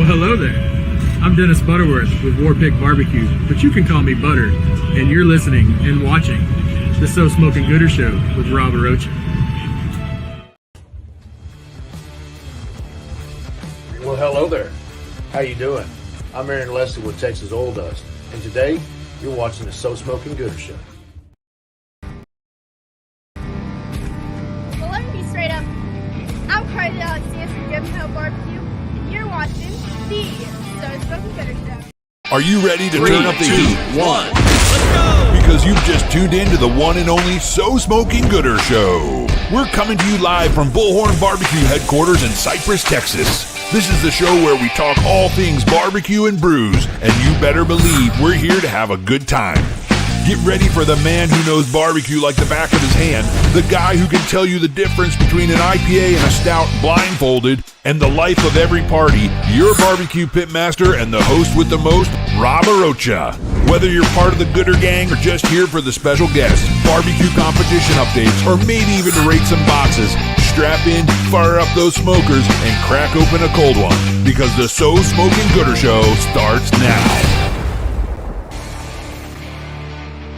Hello there. I'm Dennis Butterworth with Warpick Barbecue, but you can call me Butter, and you're listening and watching the So Smokin Gooder Show with Rob Arocha. Well, hello there. How you doing? I'm Aaron Leslie with Texas Oil Dust, and today you're watching the So Smokin Gooder Show. Well, let me be straight up. I'm Karley Aleksines from Hell BBQ, and you're watching the So Smokin Gooder Show. Are you ready to turn up the heat? 1, let's go! Because you've just tuned in to the one and only So Smokin Gooder Show. We're coming to you live from Bullhorn Barbecue headquarters in Cypress, Texas. This is the show where we talk all things barbecue and brews, and you better believe we're here to have a good time. Get ready for the man who knows barbecue like the back of his hand, the guy who can tell you the difference between an IPA and a stout blindfolded, and the life of every party, your barbecue pitmaster and the host with the most, Rob Arocha. Whether you're part of the Gooder Gang or just here for the special guests, barbecue competition updates, or maybe even to rate some boxes, strap in, fire up those smokers, and crack open a cold one, because the So Smokin Gooder Show starts now.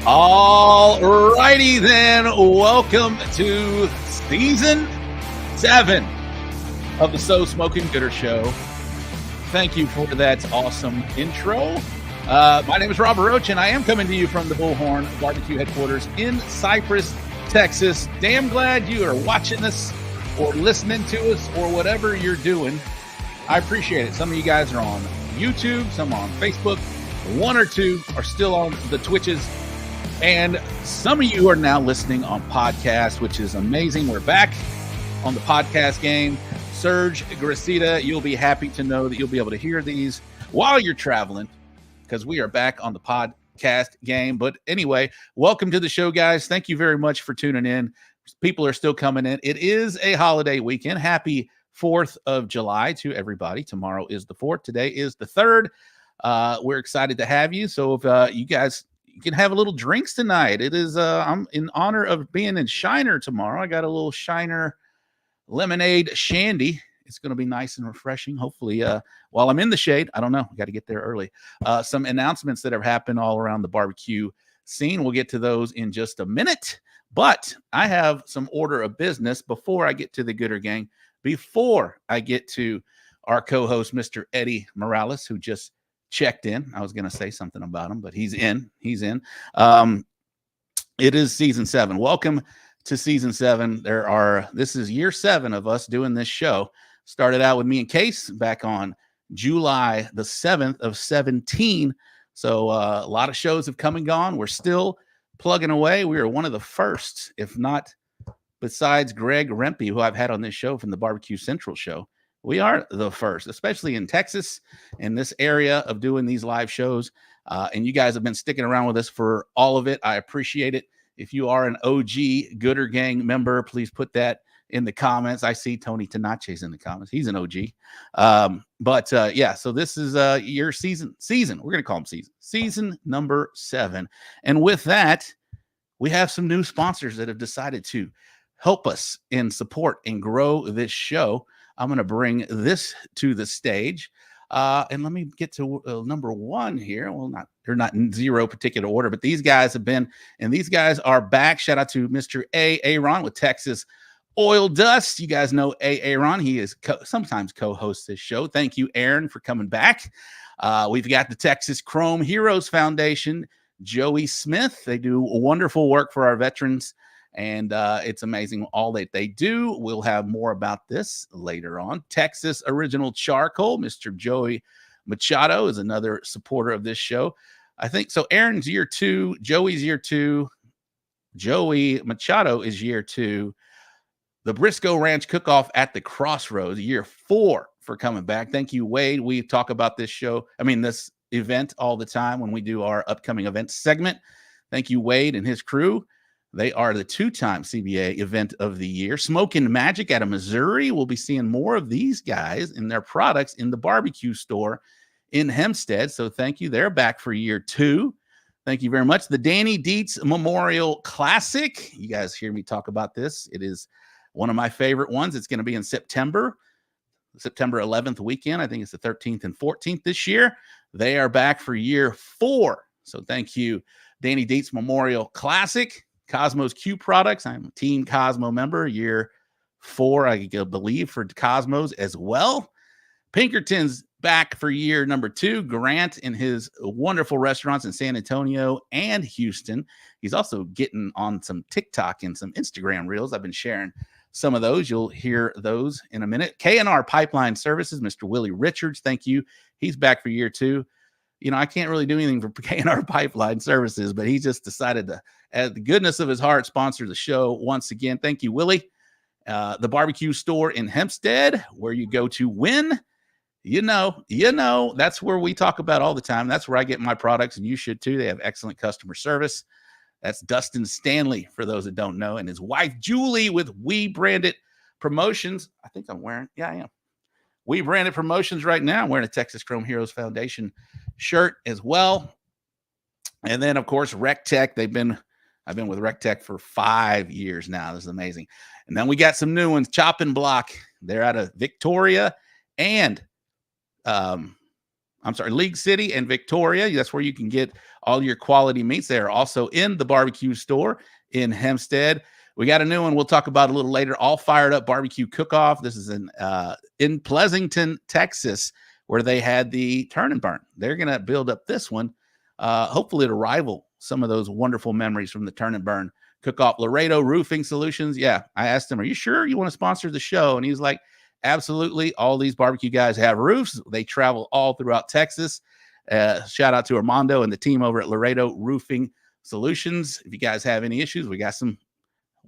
All righty then, welcome to season 7 of the So Smokin Gooder Show. Thank you for that awesome intro. My name is Rob Arocha, and I am coming to you from the Bullhorn Barbecue headquarters in Cypress, Texas. Damn glad you are watching us or listening to us or whatever you're doing. I appreciate it. Some of you guys are on YouTube, some are on Facebook. 1 or 2 are still on the Twitches. And some of you are now listening on podcast, which is amazing. We're back on the podcast game. Serge Gracita, you'll be happy to know that you'll be able to hear these while you're traveling, because we are back on the podcast game. But anyway, welcome to the show, guys. Thank you very much for tuning in. People are still coming in. It is a holiday weekend. Happy 4th of July to everybody. Tomorrow is the 4th. Today is the 3rd. We're excited to have you. So if you guys... you can have a little drinks tonight. It is I'm in honor of being in Shiner tomorrow. I got a little Shiner lemonade shandy. It's going to be nice and refreshing. Hopefully, while I'm in the shade, I don't know. Got to get there early. Some announcements that have happened all around the barbecue scene. We'll get to those in just a minute. But I have some order of business before I get to the Gooder Gang. Before I get to our co-host, Mr. Eddy Morales, who just checked in. I was going to say something about him, but he's in. It is season 7. Welcome to season 7. This is year 7 of us doing this show. Started out with me and Case back on July the 7th of 17. So a lot of shows have come and gone. We're still plugging away. We are one of the first, if not besides Greg Rempe, who I've had on this show from the Barbecue Central show. We are the first, especially in Texas, in this area of doing these live shows. And you guys have been sticking around with us for all of it. I appreciate it. If you are an OG Gooder Gang member, please put that in the comments. I see Tony Tanache's in the comments. He's an OG. Yeah, so this is your season. We're going to call him season number 7. And with that, we have some new sponsors that have decided to help us and support and grow this show. I'm going to bring this to the stage. And let me get to number 1 here. Well, they're not in zero particular order, but these guys have been, and these guys are back. Shout out to Mr. Aaron with Texas Oil Dust. You guys know Aaron. He is sometimes co-hosts this show. Thank you, Aaron, for coming back. We've got the Texas Chrome Heroes Foundation, Joey Smith. They do wonderful work for our veterans. And it's amazing all that they do. We'll have more about this later on. Texas Original Charcoal, Mr. Joey Machado is another supporter of this show. I think so. Aaron's year 2, Joey's year 2, Joey Machado is year 2. The Briscoe Ranch Cook-Off at the Crossroads, year 4 for coming back. Thank you, Wade. We talk about this event all the time when we do our upcoming events segment. Thank you, Wade and his crew. They are the 2-time CBA Event of the Year. Smokin' Magic out of Missouri. We'll be seeing more of these guys and their products in the barbecue store in Hempstead. So thank you. They're back for year 2. Thank you very much. The Danny Dietz Memorial Classic. You guys hear me talk about this. It is one of my favorite ones. It's going to be in September 11th weekend. I think it's the 13th and 14th this year. They are back for year 4. So thank you, Danny Dietz Memorial Classic. Cosmos Q Products. I'm a Team Cosmo member. Year 4, I believe, for Cosmos as well. Pinkerton's back for year number 2. Grant and his wonderful restaurants in San Antonio and Houston. He's also getting on some TikTok and some Instagram reels. I've been sharing some of those. You'll hear those in a minute. K&R Pipeline Services, Mr. Willie Richards. Thank you. He's back for year 2. You know, I can't really do anything for K&R Pipeline Services, but he just decided to, at the goodness of his heart, sponsor the show once again. Thank you, Willie. The barbecue store in Hempstead, where you go to win. You know, that's where we talk about all the time. That's where I get my products, and you should too. They have excellent customer service. That's Dustin Stanley, for those that don't know, and his wife, Julie, with We Branded Promotions. I think I'm wearing, I am. We Branded Promotions right now. I'm wearing a Texas Chrome Heroes Foundation shirt as well. And then, of course, RecTech. I've been with RecTech for 5 years now. This is amazing. And then we got some new ones, Chop and Block. They're out of Victoria and League City and Victoria. That's where you can get all your quality meats. They are also in the barbecue store in Hempstead. We got a new one we'll talk about a little later, All Fired Up Barbecue Cook-Off. This is in Pleasanton, Texas, where they had the Turn and Burn. They're going to build up this one, hopefully to rival some of those wonderful memories from the Turn and Burn Cook-Off. Laredo Roofing Solutions. Yeah, I asked him, are you sure you want to sponsor the show? And he's like, absolutely. All these barbecue guys have roofs. They travel all throughout Texas. Shout out to Armando and the team over at Laredo Roofing Solutions. If you guys have any issues, we got some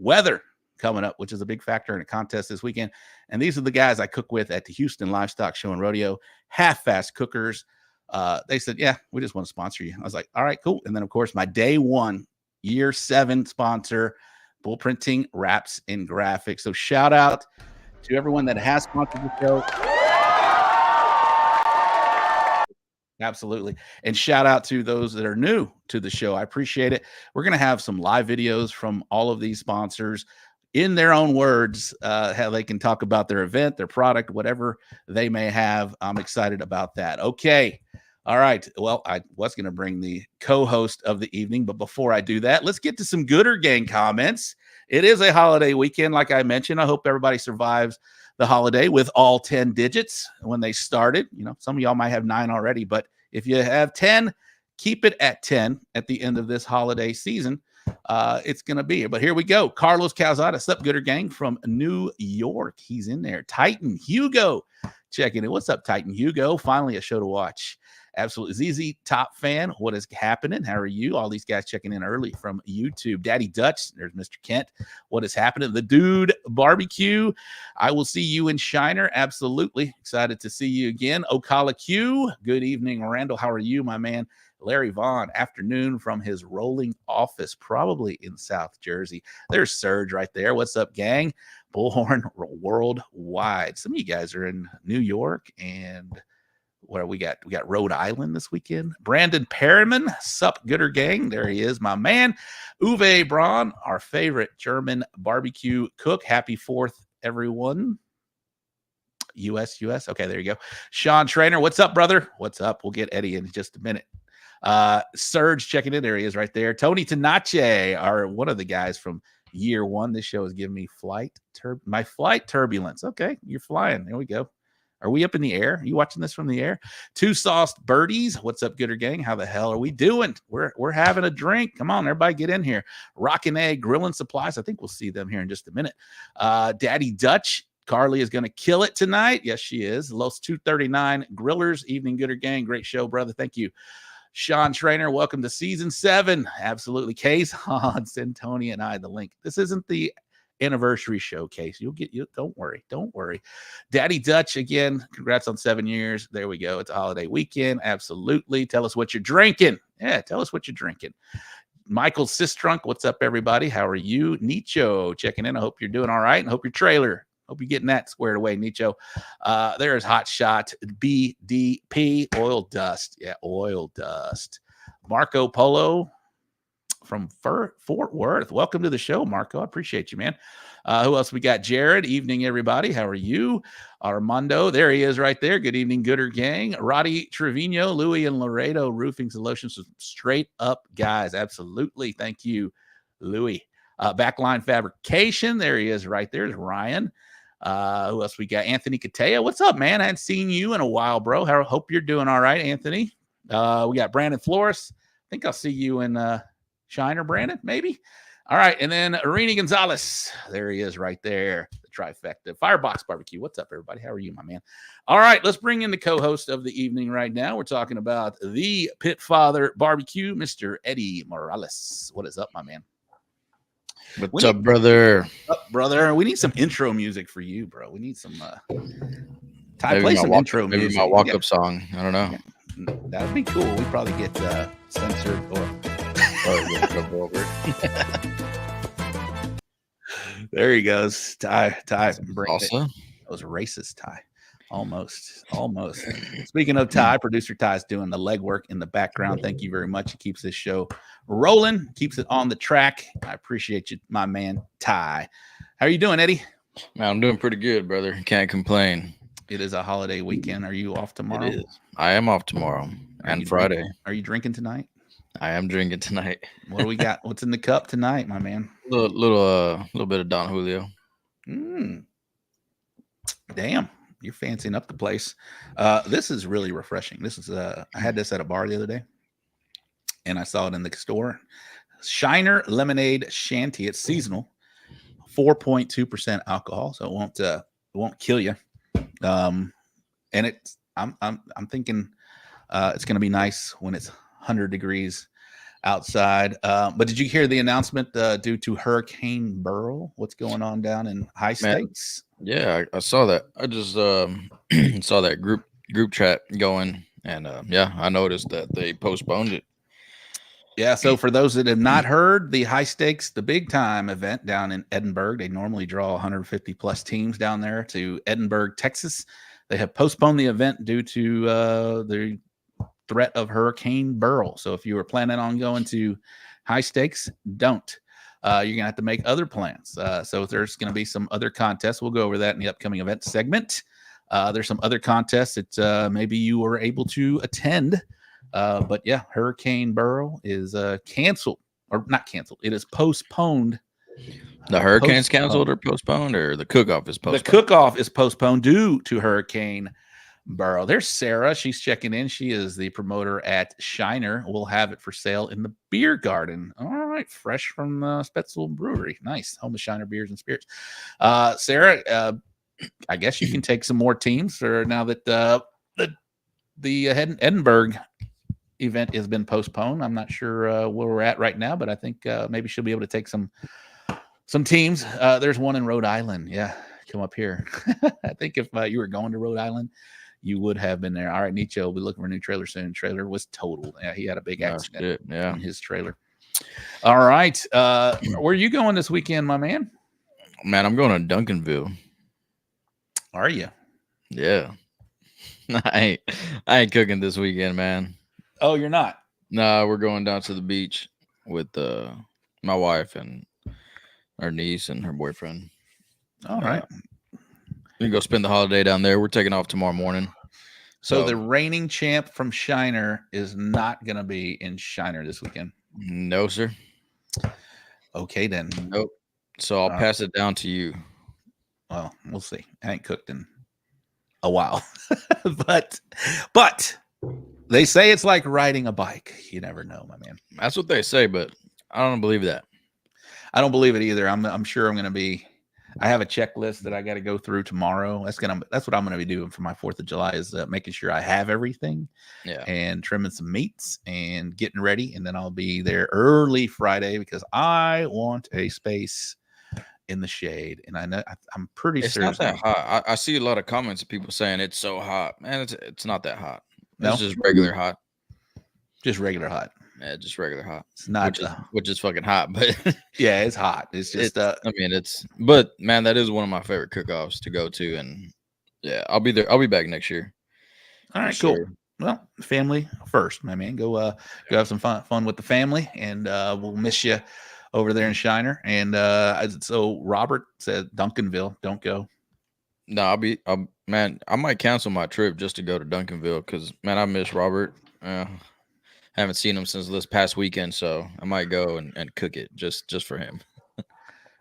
weather coming up, which is a big factor in a contest this weekend. And these are the guys I cook with at the Houston Livestock Show and Rodeo, half-fast cookers. They said, yeah, we just want to sponsor you. I was like, all right, cool. And then, of course, my day 1, year 7 sponsor, Bull Printing Wraps and Graphics. So shout out to everyone that has sponsored the show. Absolutely. And shout out to those that are new to the show. I appreciate it. We're going to have some live videos from all of these sponsors in their own words, how they can talk about their event, their product, whatever they may have. I'm excited about that. Okay. All right. Well, I was going to bring the co-host of the evening, but before I do that, let's get to some Gooder Gang comments. It is a holiday weekend, like I mentioned. I hope everybody survives the holiday with all 10 digits when they started. You know, some of y'all might have 9 already, but if you have 10, keep it at 10 at the end of this holiday season. It's going to be here. But here we go. Carlos Calzada, sup, Gooder Gang from New York. He's in there. Titan Hugo checking in. What's up, Titan Hugo? Finally a show to watch. Absolutely. ZZ Top Fan, what is happening? How are you? All these guys checking in early from YouTube. Daddy Dutch, there's Mr. Kent. What is happening? The Dude Barbecue. I will see you in Shiner. Absolutely. Excited to see you again. Ocala Q. Good evening, Randall. How are you, my man? Larry Vaughn, afternoon from his rolling office, probably in South Jersey. There's Serge right there. What's up, gang? Bullhorn Worldwide. Some of you guys are in New York and where we got Rhode Island this weekend. Brandon Perriman, sup, Gooder Gang. There he is, my man. Uwe Braun, our favorite German barbecue cook. Happy 4th, everyone. US. Okay, there you go. Sean Trainer, what's up, brother? What's up? We'll get Eddie in just a minute. Serge checking in. There he is right there. Tony Tanache, one of the guys from year 1. This show is giving me my flight turbulence. Okay, you're flying. There we go. Are we up in the air? Are you watching this from the air? Two Sauced Birdies. What's up, Gooder Gang? How the hell are we doing? We're having a drink. Come on, everybody get in here. Rockin' Egg Grilling Supplies. I think we'll see them here in just a minute. Daddy Dutch. Karley is going to kill it tonight. Yes, she is. Los 239 Grillers. Evening, Gooder Gang. Great show, brother. Thank you. Sean Trainer, welcome to season 7. Absolutely. Case Hans, send Tony and I the link. This isn't the anniversary showcase. You'll get you. Don't worry. Daddy Dutch, again, congrats on 7 years. There we go. It's a holiday weekend. Absolutely. Tell us what you're drinking. Yeah, tell us what you're drinking. Michael Sistrunk, what's up, everybody? How are you? Nicho, checking in. I hope you're doing all right, and hope your trailer. Hope you're getting that squared away, Nicho. There's Hot Shot BDP, Oil Dust. Yeah, Oil Dust. Marco Polo from Fort Worth. Welcome to the show, Marco. I appreciate you, man. Who else we got? Jared. Evening, everybody. How are you? Armando. There he is right there. Good evening, Gooder Gang. Roddy Trevino, Louie and Laredo Roofing Solutions. Straight up guys. Absolutely. Thank you, Louie. Backline Fabrication. There he is right there. There's Ryan. Who else we got? Anthony Cataya. What's up, man? I hadn't seen you in a while, bro. Hope you're doing all right, Anthony. We got Brandon Flores. I think I'll see you in Shiner, Brandon, maybe. All right, and then Arini Gonzalez. There he is right there. The trifecta. Firebox Barbecue. What's up, everybody? How are you, my man? All right, let's bring in the co-host of the evening right now. We're talking about the Pit Father Barbecue, Mr. Eddy Morales. What is up, my man? What's up, brother? Brother? We need some intro music for you, bro. We need some Ty, play some intro music. Maybe my walk-up song. I don't know. Yeah. That would be cool. We'd probably get censored or there he goes. Ty. Also, that was a racist, Ty. Almost. Speaking of Ty, producer Ty's doing the legwork in the background. Thank you very much. He keeps this show rolling, keeps it on the track. I appreciate you, my man, Ty. How are you doing, Eddie? Man, I'm doing pretty good, brother. Can't complain. It is a holiday weekend. Are you off tomorrow? It is. I am off tomorrow and Friday. Are you drinking tonight? I am drinking tonight. What do we got? What's in the cup tonight, my man? Little bit of Don Julio. Damn. You're fancying up the place. This is really refreshing. This is I had this at a bar the other day, and I saw it in the store. Shiner Lemonade Shanty. It's seasonal, 4.2% alcohol, so it won't kill you. And it's I'm thinking it's going to be nice when it's 100 degrees outside. But did you hear the announcement due to Hurricane Beryl? What's going on down in High Stakes? Yeah, I saw that. I just saw that group chat going, and I noticed that they postponed it. Yeah, so for those that have not heard, the High Stakes, the big time event down in Edinburgh, they normally draw 150 plus teams down there to Edinburgh, Texas. They have postponed the event due to the threat of Hurricane Beryl. So if you were planning on going to High Stakes, don't. You're going to have to make other plans. So there's going to be some other contests. We'll go over that in the upcoming event segment. There's some other contests that maybe you were able to attend. But yeah, Hurricane Beryl is canceled, or not canceled. It is postponed. The hurricane's canceled or postponed, or the cook-off is postponed? The cook-off is postponed due to Hurricane Beryl. There's Sarah. She's checking in. She is the promoter at Shiner. We'll have it for sale in the beer garden. All right. Fresh from Spetzel Brewery. Nice. Home of Shiner Beers and Spirits. Sarah, I guess you can take some more teams for now that the Edinburgh event has been postponed. I'm not sure where we're at right now, but I think maybe she'll be able to take some teams. There's one in Rhode Island. Yeah. Come up here. I think if you were going to Rhode Island, you would have been there. All right, Nietzsche will be looking for a new trailer soon. Trailer was totaled. Yeah, he had a big accident in his trailer. All right. Where are you going this weekend, my man? Man, I'm going to Duncanville. Are you? Yeah. I ain't cooking this weekend, man. Oh, you're not? No, we're going down to the beach with my wife and our niece and her boyfriend. All right. We can go spend the holiday down there. We're taking off tomorrow morning. So the reigning champ from Shiner is not going to be in Shiner this weekend? No, sir. Okay, then. Nope. So I'll pass it down to you. Well, we'll see. I ain't cooked in a while. but they say it's like riding a bike. You never know, my man. That's what they say, but I don't believe that. I don't believe it either. I'm sure I'm going to be. I have a checklist that I got to go through tomorrow. That's what I'm going to be doing for my 4th of July is making sure I have everything, and trimming some meats and getting ready. And then I'll be there early Friday because I want a space in the shade. And I know I'm pretty It's sure not that hot. I see a lot of comments of people saying it's so hot. Man, it's not that hot. No? It's just regular hot. just regular hot. Yeah, just regular hot. It's not which is fucking hot, but yeah, it's hot. It's just but man, that is one of my favorite cook-offs to go to, and yeah, I'll be there. I'll be back next year. All right, cool. Well, family first, my man. Go have some fun with the family, and we'll miss you over there in Shiner. And so Robert said Duncanville, don't go. No, man, I might cancel my trip just to go to Duncanville because man, I miss Robert. Haven't seen him since this past weekend, so I might go and cook it just for him.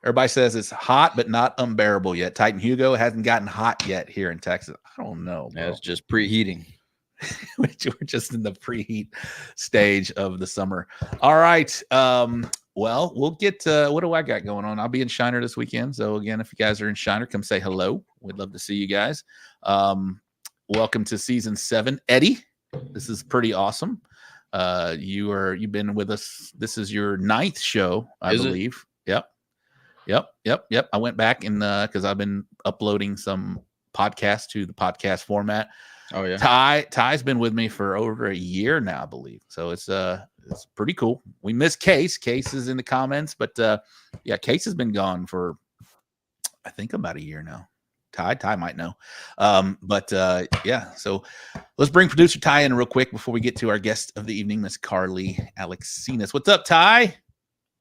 Everybody says it's hot but not unbearable yet. Titan Hugo hasn't gotten hot yet here in Texas. I don't know, bro. Yeah, it's just preheating. We're just in the preheat stage of the summer. All right. Well, we'll get what do I got going on? I'll be in Shiner this weekend. So again, if you guys are in Shiner, come say hello. We'd love to see you guys. Welcome to season 7. Eddy, this is pretty awesome. You've been with us. This is your 9th show, I believe. Yep. I went back and because I've been uploading some podcasts to the podcast format. Oh yeah. Ty's been with me for over a year now, I believe. So it's pretty cool. We miss Case. Case is in the comments, but yeah, Case has been gone for I think about a year now. Ty might know. But yeah, so let's bring producer Ty in real quick before we get to our guest of the evening, Miss Karley Aleksines. What's up, Ty?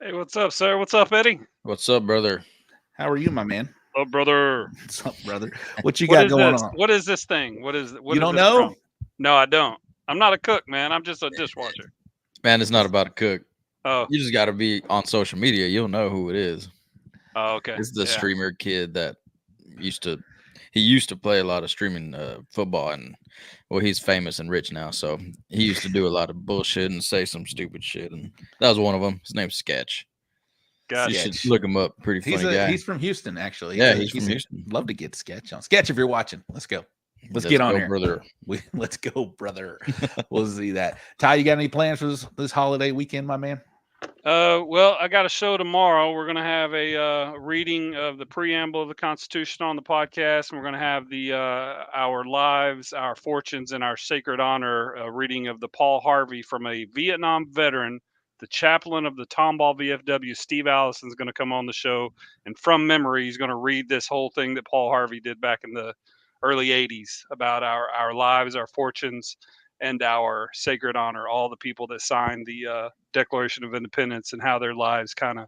Hey, what's up, sir? What's up, Eddy? What's up, brother? How are you, my man? Oh, brother. What's up, brother? What you got going on? What is this thing? What you don't know? From? No, I don't. I'm not a cook, man. I'm just a dishwasher. Man, it's not about a cook. Oh. You just got to be on social media. You'll know who it is. Oh, okay. It's the streamer kid that used to play a lot of streaming football, and well, he's famous and rich now, so he used to do a lot of bullshit and say some stupid shit, and that was one of them. His name's Sketch. Gotcha. You should look him up. Pretty funny guy. He's from Houston, actually. Yeah, he's from Houston. Love to get Sketch on. Sketch, if you're watching, let's go. Let's get on here, brother. Let's go, brother. We'll see that. Ty, you got any plans for this holiday weekend, my man? Well, I got a show tomorrow. We're going to have a reading of the preamble of the Constitution on the podcast, and we're going to have the our lives, our fortunes, and our sacred honor reading of the Paul Harvey from a Vietnam veteran. The chaplain of the Tomball VFW, Steve Allison, is going to come on the show, and from memory, he's going to read this whole thing that Paul Harvey did back in the early 80s about our lives, our fortunes, and our sacred honor, all the people that signed the Declaration of Independence and how their lives kind of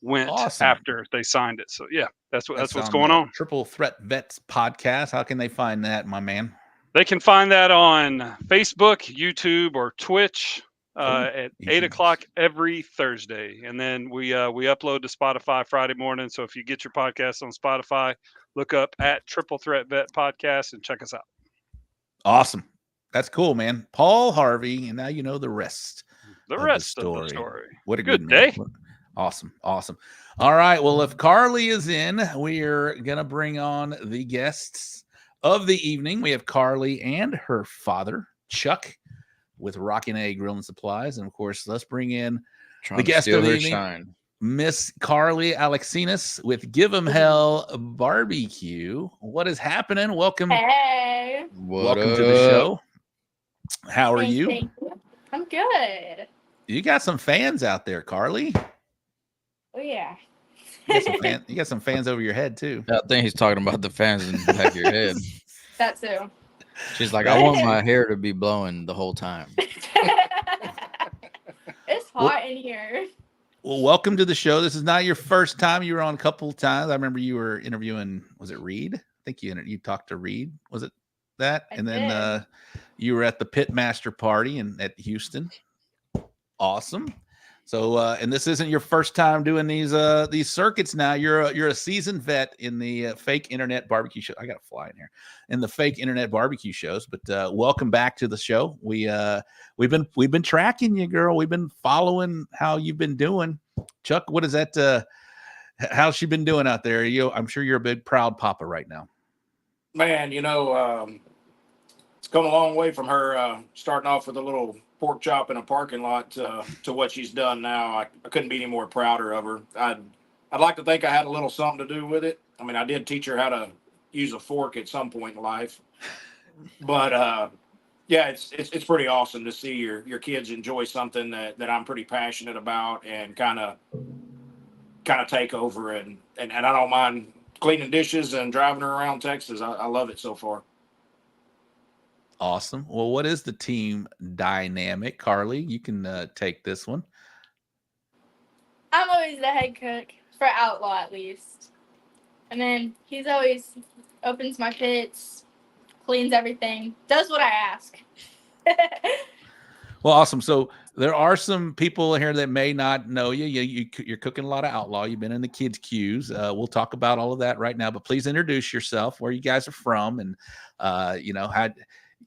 went after they signed it. So yeah, that's what's going on. Triple Threat Vets podcast. How can they find that, my man? They can find that on Facebook, YouTube, or Twitch at 8 o'clock every Thursday. And then we upload to Spotify Friday morning. So if you get your podcast on Spotify, look up at Triple Threat Vet Podcast and check us out. Awesome. That's cool, man. Paul Harvey, and now you know the rest. The rest of the story. What a good day. Awesome. All right. Well, if Karley is in, we're going to bring on the guests of the evening. We have Karley and her father, Chuck, with Rockin' A Grill and Supplies. And, of course, let's bring in the guest of the evening, Miss Karley Aleksines with Give 'em Hell BBQ. What is happening? Welcome. Hey. Welcome to the show. How are you? Thank you? I'm good. You got some fans out there, Karley. Oh, yeah. You got some fans over your head, too. I think he's talking about the fans in the back of your head. That too. She's like, I want my hair to be blowing the whole time. It's hot in here. Well, welcome to the show. This is not your first time. You were on a couple of times. I remember you were interviewing, was it Reed? I think you talked to Reed. Was it that? And then you were at the Pitmaster party at Houston. Awesome. So, and this isn't your first time doing these circuits. Now you're a seasoned vet in the fake internet barbecue show. I got to fly in here in the fake internet barbecue shows. But welcome back to the show. We've been tracking you, girl. We've been following how you've been doing. Chuck, what is that? How's she been doing out there? I'm sure you're a big proud papa right now. Man, it's come a long way from her starting off with a little pork chop in a parking lot to what she's done now. I couldn't be any more prouder of her. I I'd like to think I had a little something to do with it. I mean, I did teach her how to use a fork at some point in life, but yeah, it's pretty awesome to see your kids enjoy something that I'm pretty passionate about and kind of take over, and I don't mind cleaning dishes and driving her around Texas. I love it so far. Awesome. Well, what is the team dynamic? Karley, you can take this one. I'm always the head cook, for Outlaw at least. And then he's always opens my pits, cleans everything, does what I ask. Well, awesome. So there are some people here that may not know you. You're cooking a lot of Outlaw. You've been in the kids' queues. We'll talk about all of that right now, but please introduce yourself, where you guys are from, and how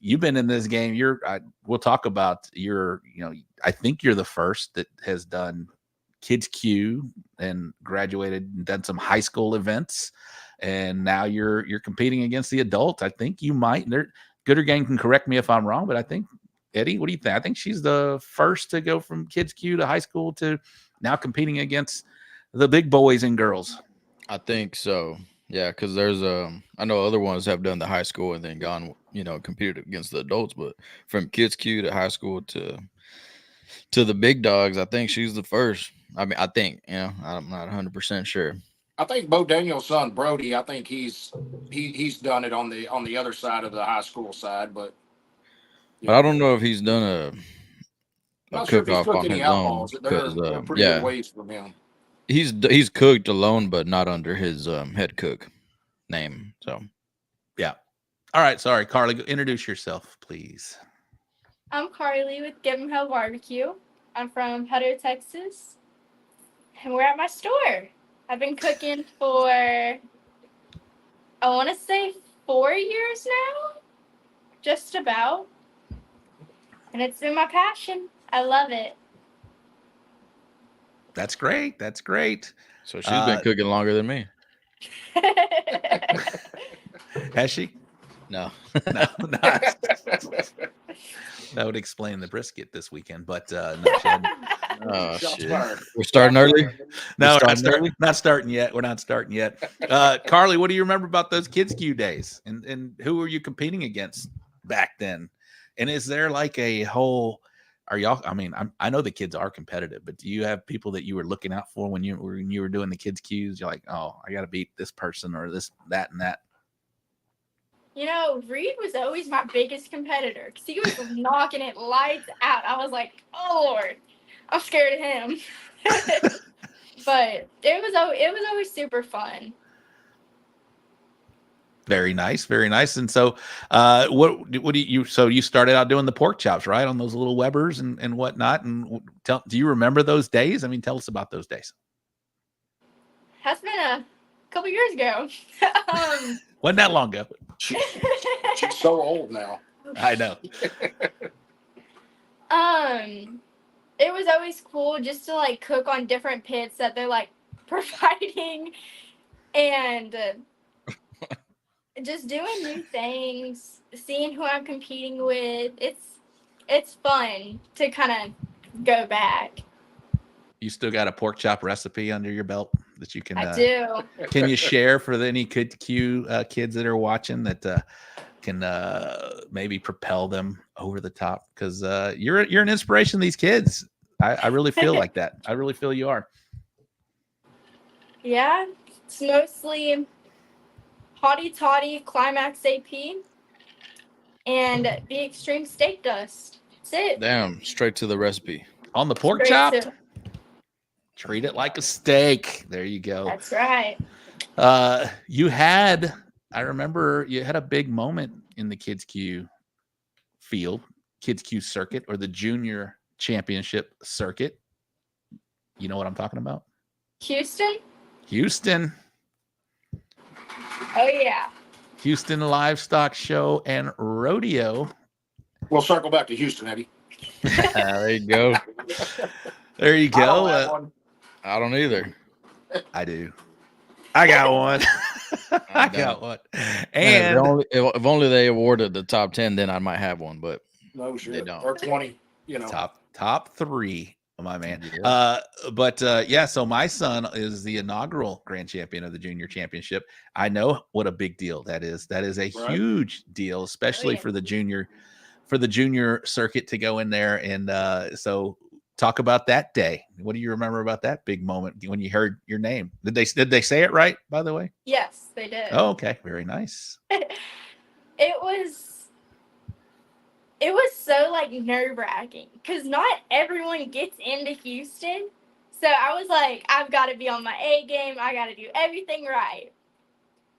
you've been in this game. We'll talk about I think you're the first that has done kids' queue and graduated and done some high school events, and now you're competing against the adult. I think you might. Gooder Gang can correct me if I'm wrong, but I think, Eddie, what do you think? I think she's the first to go from kids' queue to high school to now competing against the big boys and girls. I think so. Yeah, because there's I know other ones have done the high school and then gone, competed against the adults, but from kids' queue to high school to the big dogs, I think she's the first. I mean, I think, I'm not 100% sure. I think Bo Daniel's son Brody, I think he's done it on the other side of the high school side, but I don't know if he's done a sure if cook-off on his own. They're pretty good ways from him. He's cooked alone, but not under his head cook name. So, yeah. All right. Sorry, Karley. Introduce yourself, please. I'm Karley with Hell BBQ. I'm from Hutter, Texas, and we're at my store. I've been cooking for, I want to say 4 years now, just about. And it's been my passion. I love it. That's great. That's great. So she's been cooking longer than me. Has she? No. No. That would explain the brisket this weekend, but no, she hadn't. Oh, shit. We're starting early? No, we're not starting yet. We're not starting yet. Karley, what do you remember about those kids' queue days? And who were you competing against back then? And is there like a whole, are y'all, I mean, I know the kids are competitive, but do you have people that you were looking out for when you were doing the kids' queues? You're like, oh, I got to beat this person or this, that, and that. Reed was always my biggest competitor because he was knocking it lights out. I was like, oh, Lord, I'm scared of him. But it was always super fun. Very nice, very nice. And so, what do you? So you started out doing the pork chops, right, on those little Webers and whatnot. And do you remember those days? I mean, tell us about those days. That's been a couple years ago. Wasn't that long ago? She's so old now. I know. It was always cool just to like cook on different pits that they're like providing, and just doing new things, seeing who I'm competing with. It's fun to kind of go back. You still got a pork chop recipe under your belt that you can? I do. Can you share for any kids that are watching that can maybe propel them over the top? Because you're an inspiration to these kids. I really feel like that. I really feel you are. Yeah, it's mostly Hottie Toddy, Climax AP, and the Extreme Steak Dust. That's it. Damn, straight to the recipe. On the pork chop? Treat it like a steak. There you go. That's right. I remember you had a big moment in the kids' queue field, kids' queue circuit, or the junior championship circuit. You know what I'm talking about? Houston. Oh, yeah. Houston Livestock Show and Rodeo. We'll circle back to Houston, Eddie. There you go. There you go. I don't either. I do. I got one. I got one. And if only they awarded the top 10, then I might have one, but no, sure. They don't. Or 20, Top 3 My man. Yeah. Yeah, so my son is the inaugural grand champion of the junior championship. I know what a big deal that is. That is a huge deal, especially yeah. for the junior circuit to go in there. And so talk about that day. What do you remember about that big moment when you heard your name? Did they say it right, by the way? Yes, they did. Oh, okay. Very nice. It was so like nerve-wracking because not everyone gets into Houston. So I was like, I've got to be on my A game. I got to do everything right.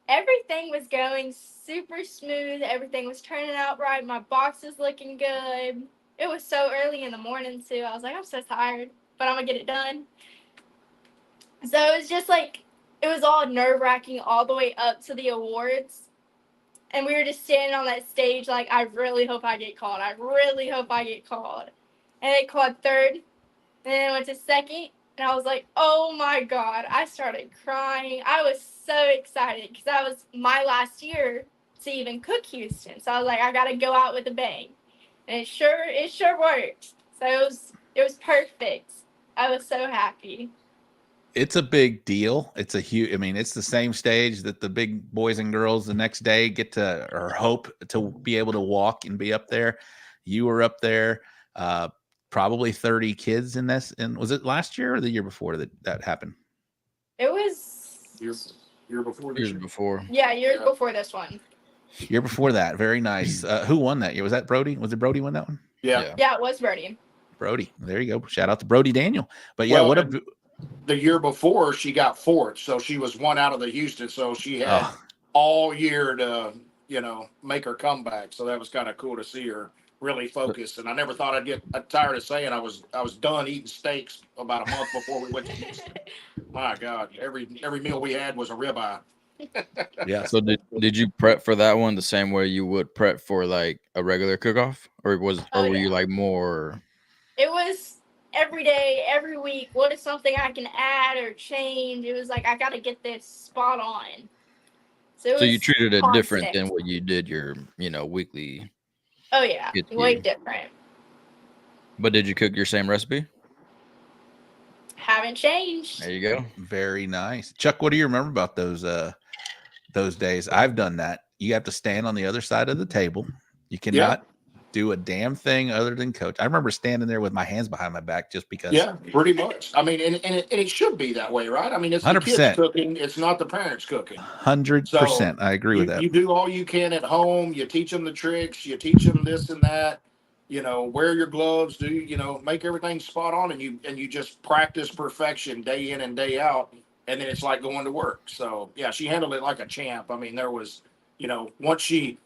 Everything was going super smooth. Everything was turning out right. My box was looking good. It was so early in the morning too. I was like, I'm so tired, but I'm gonna get it done. So it was just like, it was all nerve-wracking all the way up to the awards. And we were just standing on that stage like, I really hope I get called. I really hope I get called. And they called third. And then I went to second. And I was like, oh my God. I started crying. I was so excited because that was my last year to even cook Houston. So I was like, I got to go out with a bang. And it sure worked. So it was perfect. I was so happy. It's a big deal. It's a huge, I mean, it's the same stage that the big boys and girls the next day get to, or hope to be able to walk and be up there. You were up there, probably 30 kids in this. And was it last year or the year before that happened? It was year before this Years year. before. yeah, years before this one. Year before that. Very nice. Who won that year? Was that Brody? Was it Brody won that one? Yeah. Yeah, it was Brody. Brody. There you go. Shout out to Brody Daniel. But yeah, Well, the year before she got fourth, so she was one out of the Houston, so she had all year to, make her comeback. So that was kind of cool to see her really focused. And I never thought I'd get tired of saying I was done eating steaks about a month before we went to Houston. My God, every meal we had was a ribeye. Yeah. So did you prep for that one the same way you would prep for like a regular cook-off, or were you like more? It was every day, every week. What is something I can add or change? It was like, I got to get this spot on. So you treated it different constant. than what you did your, weekly. Oh yeah, way different. But did you cook your same recipe? Haven't changed. There you go. Very nice. Chuck, what do you remember about those days? I've done that. You have to stand on the other side of the table. You cannot do a damn thing other than coach. I remember standing there with my hands behind my back just because. Yeah, pretty much. I mean, and it should be that way, right? I mean, it's 100%. the kids cooking. It's not the parents cooking. 100%. I agree with that. You do all you can at home. You teach them the tricks. You teach them this and that. Wear your gloves. Make everything spot on, and you just practice perfection day in and day out. And then it's like going to work. So yeah, she handled it like a champ. I mean, there was, once she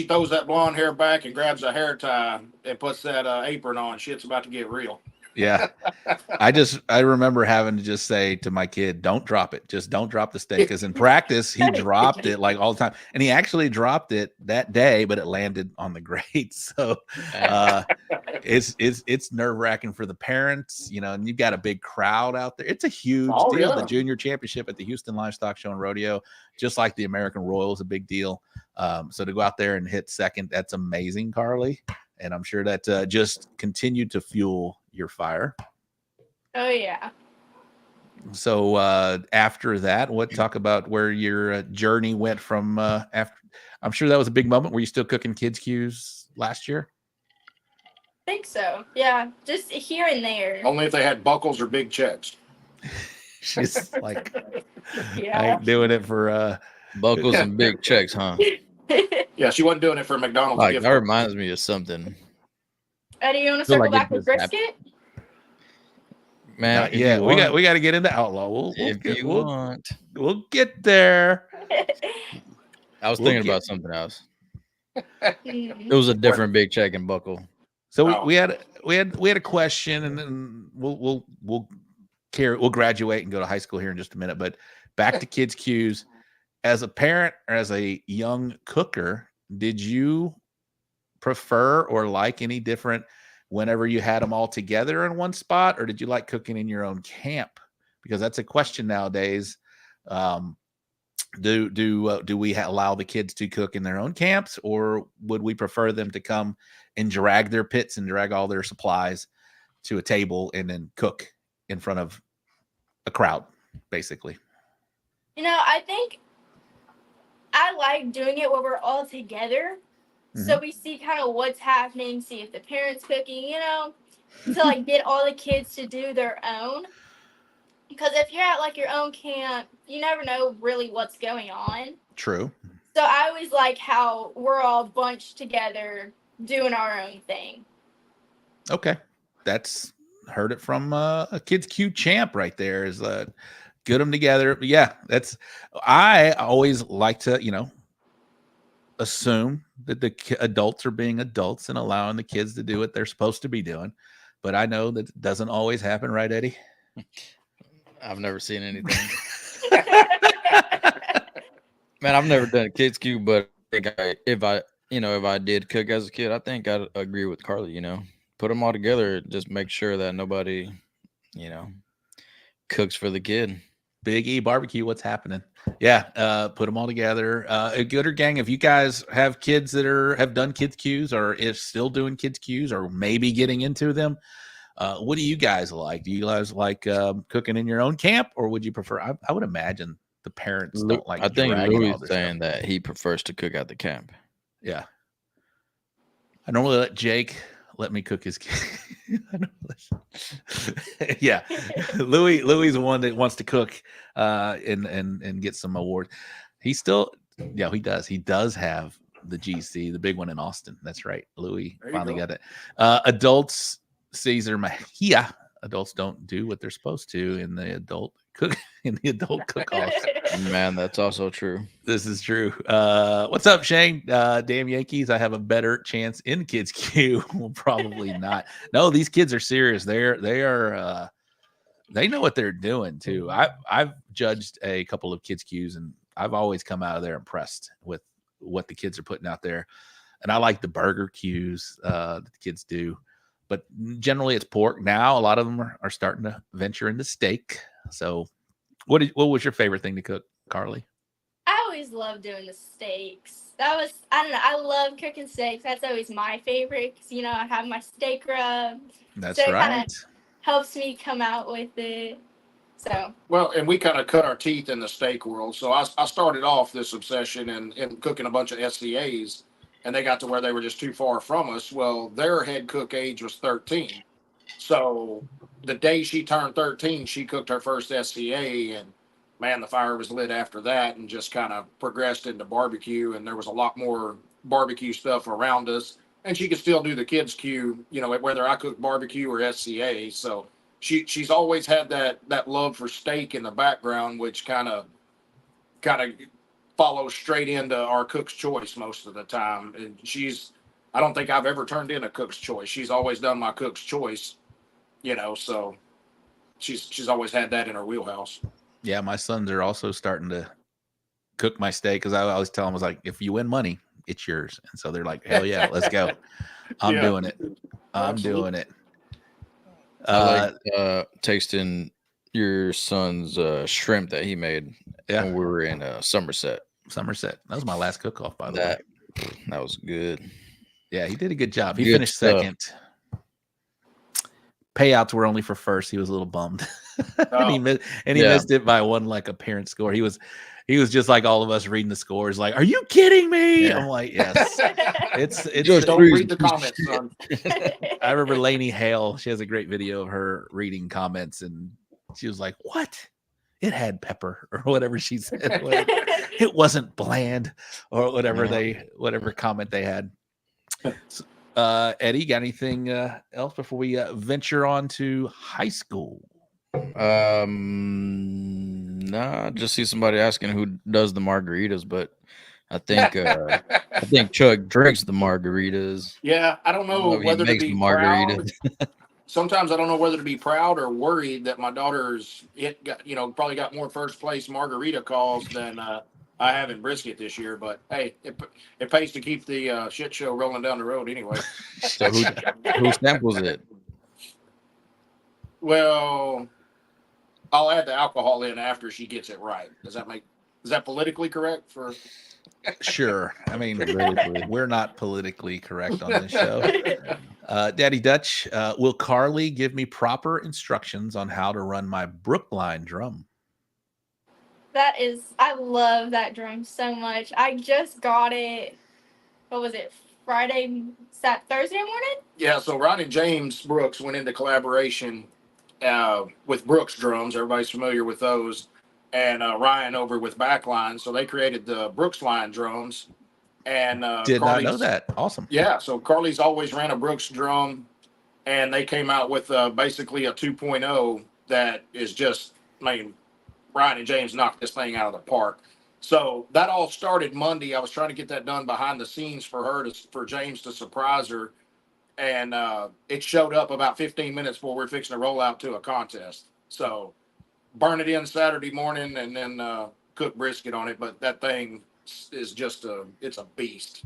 throws that blonde hair back and grabs a hair tie and puts that apron on, shit's about to get real. Yeah. I remember having to just say to my kid, don't drop it. Just don't drop the steak. Because in practice, he dropped it like all the time. And he actually dropped it that day, but it landed on the grate. So it's nerve-wracking for the parents, and you've got a big crowd out there. It's a huge deal. Yeah. The junior championship at the Houston Livestock Show and Rodeo, just like the American Royal, is a big deal. So to go out there and hit second, that's amazing, Karley. And I'm sure that just continued to fuel your fire. Oh yeah. So after that, talk about where your journey went from after. I'm sure that was a big moment. Were you still cooking kids' cues last year? I think so. Yeah, just here and there. Only if they had buckles or big checks. She's like, Yeah. I ain't doing it for Buckles and big checks, huh? Yeah, she wasn't doing it for McDonald's. Like, gift that card. reminds me of something. Eddie, you want to Feel circle like back it with just brisket? Man, yeah. We got to get into Outlaw. We'll get there. I was thinking about something else. Mhm. It was a different big check and buckle. So we had a question, and then we'll graduate and go to high school here in just a minute. But back to kids' cues. As a parent or as a young cooker, did you prefer or like any different whenever you had them all together in one spot, or did you like cooking in your own camp? Because that's a question nowadays. Do we allow the kids to cook in their own camps, or would we prefer them to come and drag their pits and drag all their supplies to a table and then cook in front of a crowd, basically. I think I like doing it where we're all together. So we see kind of what's happening, see if the parents cooking, to like get all the kids to do their own. Because if you're at like your own camp, you never know really what's going on. True. So I always like how we're all bunched together doing our own thing. Okay. That's heard it from a Kids Q champ right there, is get them together. But yeah, I always like to, assume that the adults are being adults and allowing the kids to do what they're supposed to be doing. But I know that it doesn't always happen, right, Eddie? I've never seen anything. Man, I've never done a Kids Q, but I think if I did cook as a kid, I think I'd agree with Karley. Put them all together, just make sure that nobody, cooks for the kid. Big E barbecue, what's happening? Yeah, put them all together. A Gooder gang, if you guys have kids that have done Kids Qs, or if still doing Kids Qs, or maybe getting into them, what do you guys like? Do you guys like cooking in your own camp, or would you prefer? I would imagine the parents don't like. I think Louis is saying that he prefers to cook at the camp. Yeah, I normally let Jake let me cook his kid. Yeah, Louis is the one that wants to cook and get some award. He still, he does have the GC, the big one in Austin. That's right. Louis finally got it. Adults, Caesar Mahia. Adults don't do what they're supposed to in the adult cook-offs. Man, that's also true. This is true. What's up, Shane? Damn Yankees, I have a better chance in Kids Q. Well, probably not. No, these kids are serious. They know what they're doing too. I've judged a couple of Kids Qs, and I've always come out of there impressed with what the kids are putting out there. And I like the burger Qs that the kids do. But generally it's pork. Now a lot of them are starting to venture into steak. So what was your favorite thing to cook, Karley? I always love doing the steaks. I don't know, I love cooking steaks. That's always my favorite because, I have my steak rub. That's so right. It kind of helps me come out with it. So. Well, and we kind of cut our teeth in the steak world. So I started off this obsession in cooking a bunch of SCAs. And they got to where they were just too far from us. Well, their head cook age was 13. So the day she turned 13, she cooked her first SCA, and man, the fire was lit after that, and just kind of progressed into barbecue. And there was a lot more barbecue stuff around us, and she could still do the Kids Q, whether I cook barbecue or SCA. So she's always had that love for steak in the background, which kind of follows straight into our cook's choice most of the time. And I don't think I've ever turned in a cook's choice. She's always done my cook's choice, so she's always had that in her wheelhouse. Yeah, my sons are also starting to cook my steak, because I always tell them, I was like, if you win money, it's yours. And so they're like, hell yeah, let's go. I'm doing it. I'm doing it. I like tasting your son's shrimp that he made when we were in Somerset. That was my last cook-off, by the way. That was good. Yeah, he did a good job. He finished second. Payouts were only for first. He was a little bummed. He missed it by one appearance score. He was just like all of us reading the scores, like, are you kidding me? Yeah. I'm like, yes. It's just don't read the comments, son. I remember Lainey Hale. She has a great video of her reading comments, and she was like, what? It had pepper, or whatever she said. It wasn't bland, or whatever whatever comment they had. So, Eddie, got anything else before we venture on to high school? Nah, just see somebody asking who does the margaritas, but I think Chuck drinks the margaritas. Yeah, I don't know whether to be proud. Sometimes I don't know whether to be proud or worried that my daughter's probably got more first place margarita calls than I have in brisket this year. But hey, it pays to keep the shit show rolling down the road anyway. So who samples it? Well, I'll add the alcohol in after she gets it right. Is that politically correct for? Sure. I mean, we're not politically correct on this show. Daddy Dutch, will Karley give me proper instructions on how to run my Brookline drum? I love that drum so much. I just got it, what was it, Thursday morning? Yeah, so Ron and James Brooks went into collaboration with Brooks drums. Everybody's familiar with those. And Ryan over with Backline. So they created the Brooks line drums. And Did not know Karley's- that. Awesome. Yeah, so Karley's always ran a Brooks drum, and they came out with basically a 2.0 that is just, I mean, Ryan and James knocked this thing out of the park. So that all started Monday. I was trying to get that done behind the scenes for James to surprise her, and it showed up about 15 minutes before we were fixing to roll out to a contest. So burn it in Saturday morning and then cook brisket on it. But that thing is just it's a beast.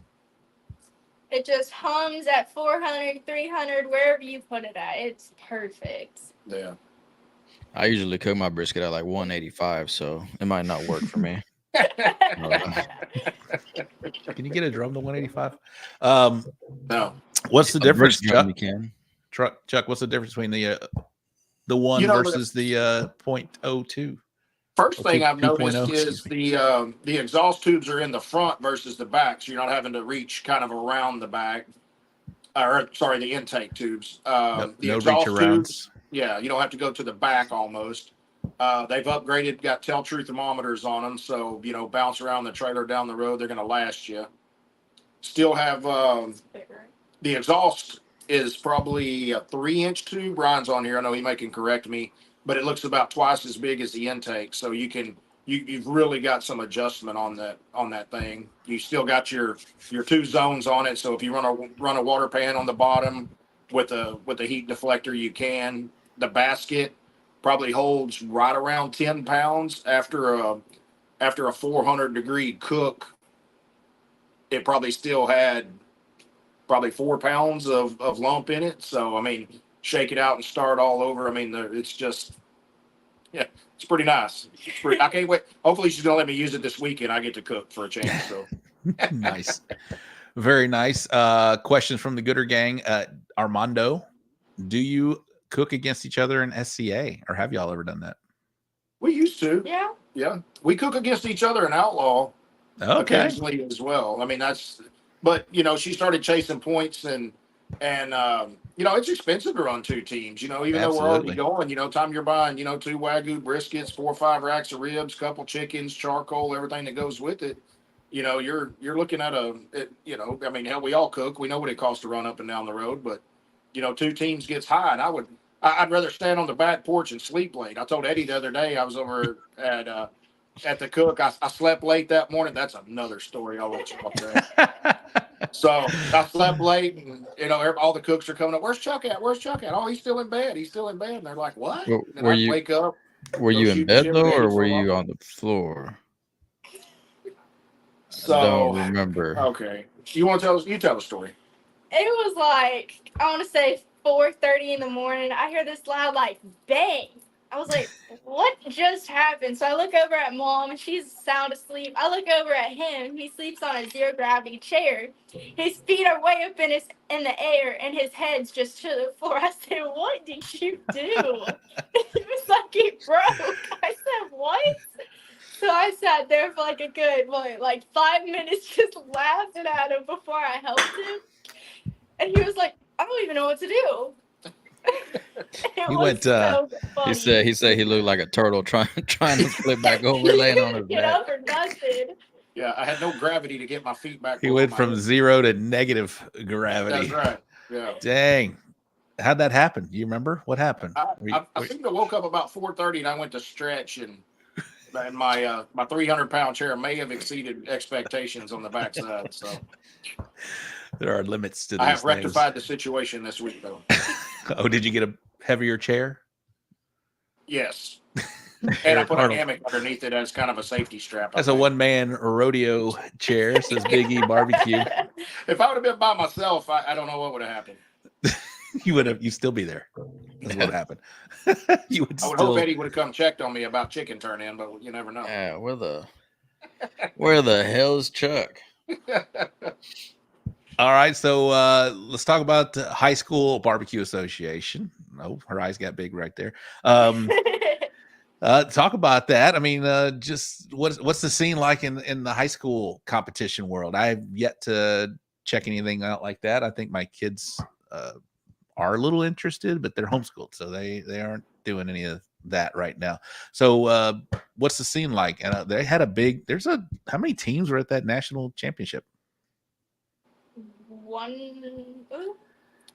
It just hums at 400, 300, wherever you put it at. It's perfect. Yeah. I usually cook my brisket at like 185, so it might not work for me. Can you get a drum to 185? No. What's the difference, Chuck? You can. Chuck, what's the difference between the one versus the 0.02? First thing I've 2.0, noticed is the exhaust tubes are in the front versus the back, so you're not having to reach kind of around the back, or sorry, the intake tubes. The no exhaust reach arounds. tubes, yeah, you don't have to go to the back almost. They've upgraded, got tell-true thermometers on them, so bounce around the trailer down the road, they're going to last you. Still have the exhaust is probably a 3-inch tube. Ryan's on here. I know he can correct me, but it looks about twice as big as the intake. So you've really got some adjustment on that thing. You still got your 2 zones on it. So if you run a water pan on the bottom with a heat deflector, you can. The basket probably holds right around 10 pounds after a 400-degree cook. It probably still had 4 pounds of lump in it. So, I mean, shake it out and start all over. I mean, it's just, yeah, it's pretty nice. I can't wait. Hopefully she's going to let me use it this weekend. I get to cook for a change. So Nice. Very nice. Questions from the Gooder gang. Armando, do you cook against each other in SCA, or have y'all ever done that? we used to. Yeah. Yeah. We cook against each other in Outlaw Okay. occasionally as well. I mean, but she started chasing points and it's expensive to run 2 teams, even though we're already going, time you're buying, 2 Wagyu briskets, 4 or 5 racks of ribs, couple chickens, charcoal, everything that goes with it. You're looking at I mean, hell, we all cook. We know what it costs to run up and down the road, but 2 teams gets high, and I'd rather stand on the back porch and sleep late. I told Eddie the other day, I was over at the cook. I slept late that morning. That's another story. I'll let you talk that. So I slept late, and all the cooks are coming up. Where's Chuck at? Oh, he's still in bed. And they're like, what? Well, and I wake up. Were you in shoot bed shit though, with Eddie or for were a you while. on the floor? So I don't remember. okay, you tell the story. It was like, I want to say 4:30 in the morning. I hear this loud bang. I was like, what just happened? So I look over at Mom, and she's sound asleep. I look over at him. He sleeps on a 0-gravity chair. His feet are way up in the air, and his head's just to the floor. I said, what did you do? It was like he broke. I said, what? So I sat there for a good 5 minutes just laughing at him before I helped him. And he was like, I don't even know what to do. He went, so He funny. said he looked like a turtle trying to flip back over, laying on his Get back. up or nothing. Yeah, I had no gravity to get my feet back. He below went my from head. 0 to negative gravity. That's right. Yeah. Dang. How'd that happen? You remember what happened? I seem to woke up about 4:30, and I went to stretch, and my 300-pound chair may have exceeded expectations on the backside. So There are limits to these I have things. rectified the situation this week, though. Oh, did you get a heavier chair? Yes, and I put a Arnold. hammock underneath it as kind of a safety strap. I That's a think. one-man rodeo chair, says Big E Barbecue. If I would have been by myself, I don't know what would have happened. You'd still be there. That's what happened. You would I would still. hope Eddie would have come checked on me about chicken turn in, but you never know. Yeah, where the hell's Chuck? All right, so let's talk about the High School Barbecue Association. Oh, her eyes got big right there. Talk about that. I mean, just what's the scene like in the high school competition world? I've yet to check anything out like that. I think my kids are a little interested, but they're homeschooled, so they aren't doing any of that right now. So, what's the scene like? And they had how many teams were at that national championship?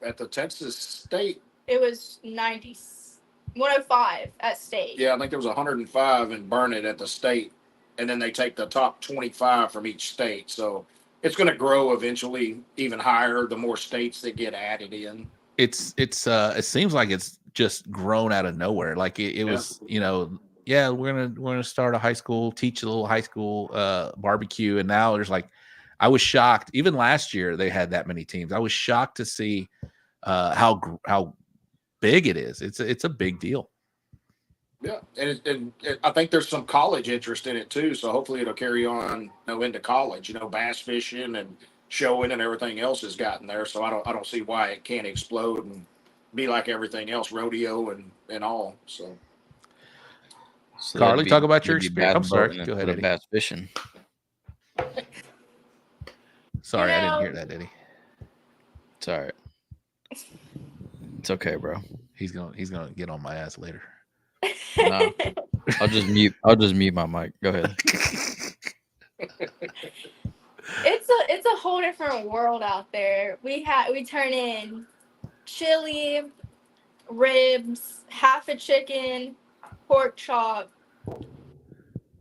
At the Texas State. It was 105 at state. Yeah, I think there was 105 in Burnett at the state, and then they take the top 25 from each state. So it's going to grow eventually even higher the more states that get added in. It seems like it's just grown out of nowhere. Like it was, we're gonna start a high school, teach a little high school barbecue, and now there's like, I was shocked. Even last year they had that many teams. I was shocked to see how big it is. It's a big deal. Yeah, and I think there's some college interest in it too. So hopefully it'll carry on, into college. Bass fishing and showing and everything else has gotten there. So I don't see why it can't explode and be like everything else, rodeo and all. So Karley, talk about your experience. I'm sorry. Go ahead, Eddy. Bass fishing. Sorry, I didn't hear that, Eddy. It's all right. It's okay, bro. He's gonna get on my ass later. No, I'll just mute my mic. Go ahead. It's a whole different world out there. We turn in chili, ribs, half a chicken, pork chop,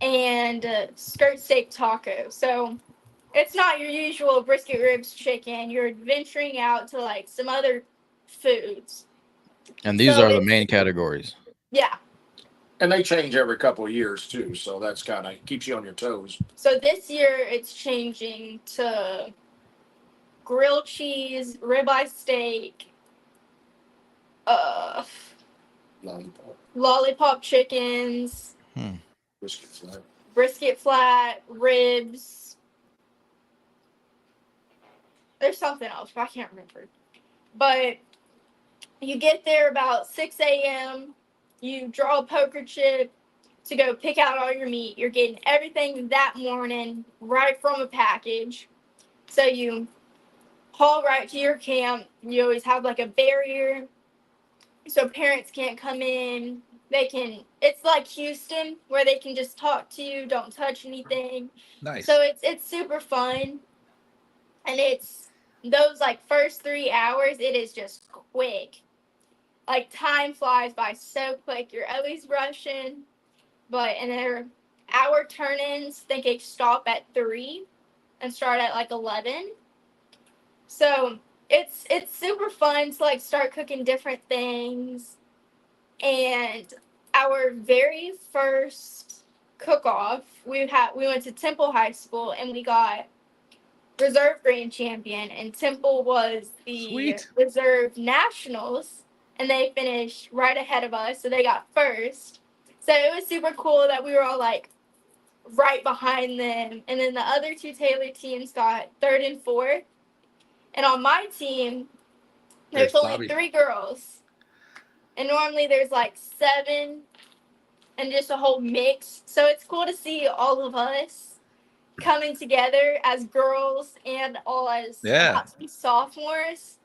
and skirt steak taco. So it's not your usual brisket, ribs, chicken. You're venturing out to like some other foods. And these are the main categories. Yeah. And they change every couple of years too, so that's kind of keeps you on your toes. So this year it's changing to grilled cheese, ribeye steak, lollipop chickens, brisket flat, ribs. There's something else, but I can't remember. But you get there about 6 a.m. You draw a poker chip to go pick out all your meat. You're getting everything that morning right from a package. So you haul right to your camp. You always have like a barrier so parents can't come in. It's like Houston where they can just talk to you, don't touch anything. Nice. So it's super fun. And it's those like first 3 hours, it is just quick. Like time flies by so quick. You're always rushing. And our turn-ins, I think they stop at 3 and start at like 11. So it's super fun to like start cooking different things. And our very first cook-off, we went to Temple High School and we got reserve grand champion, and Temple was the reserve nationals, and they finished right ahead of us, so they got first. So it was super cool that we were all like right behind them, and then the other two Taylor teams got third and fourth. And on my team, there's only 3 girls, and normally there's like 7, and just a whole mix. So it's cool to see all of us coming together as girls and all as sophomores.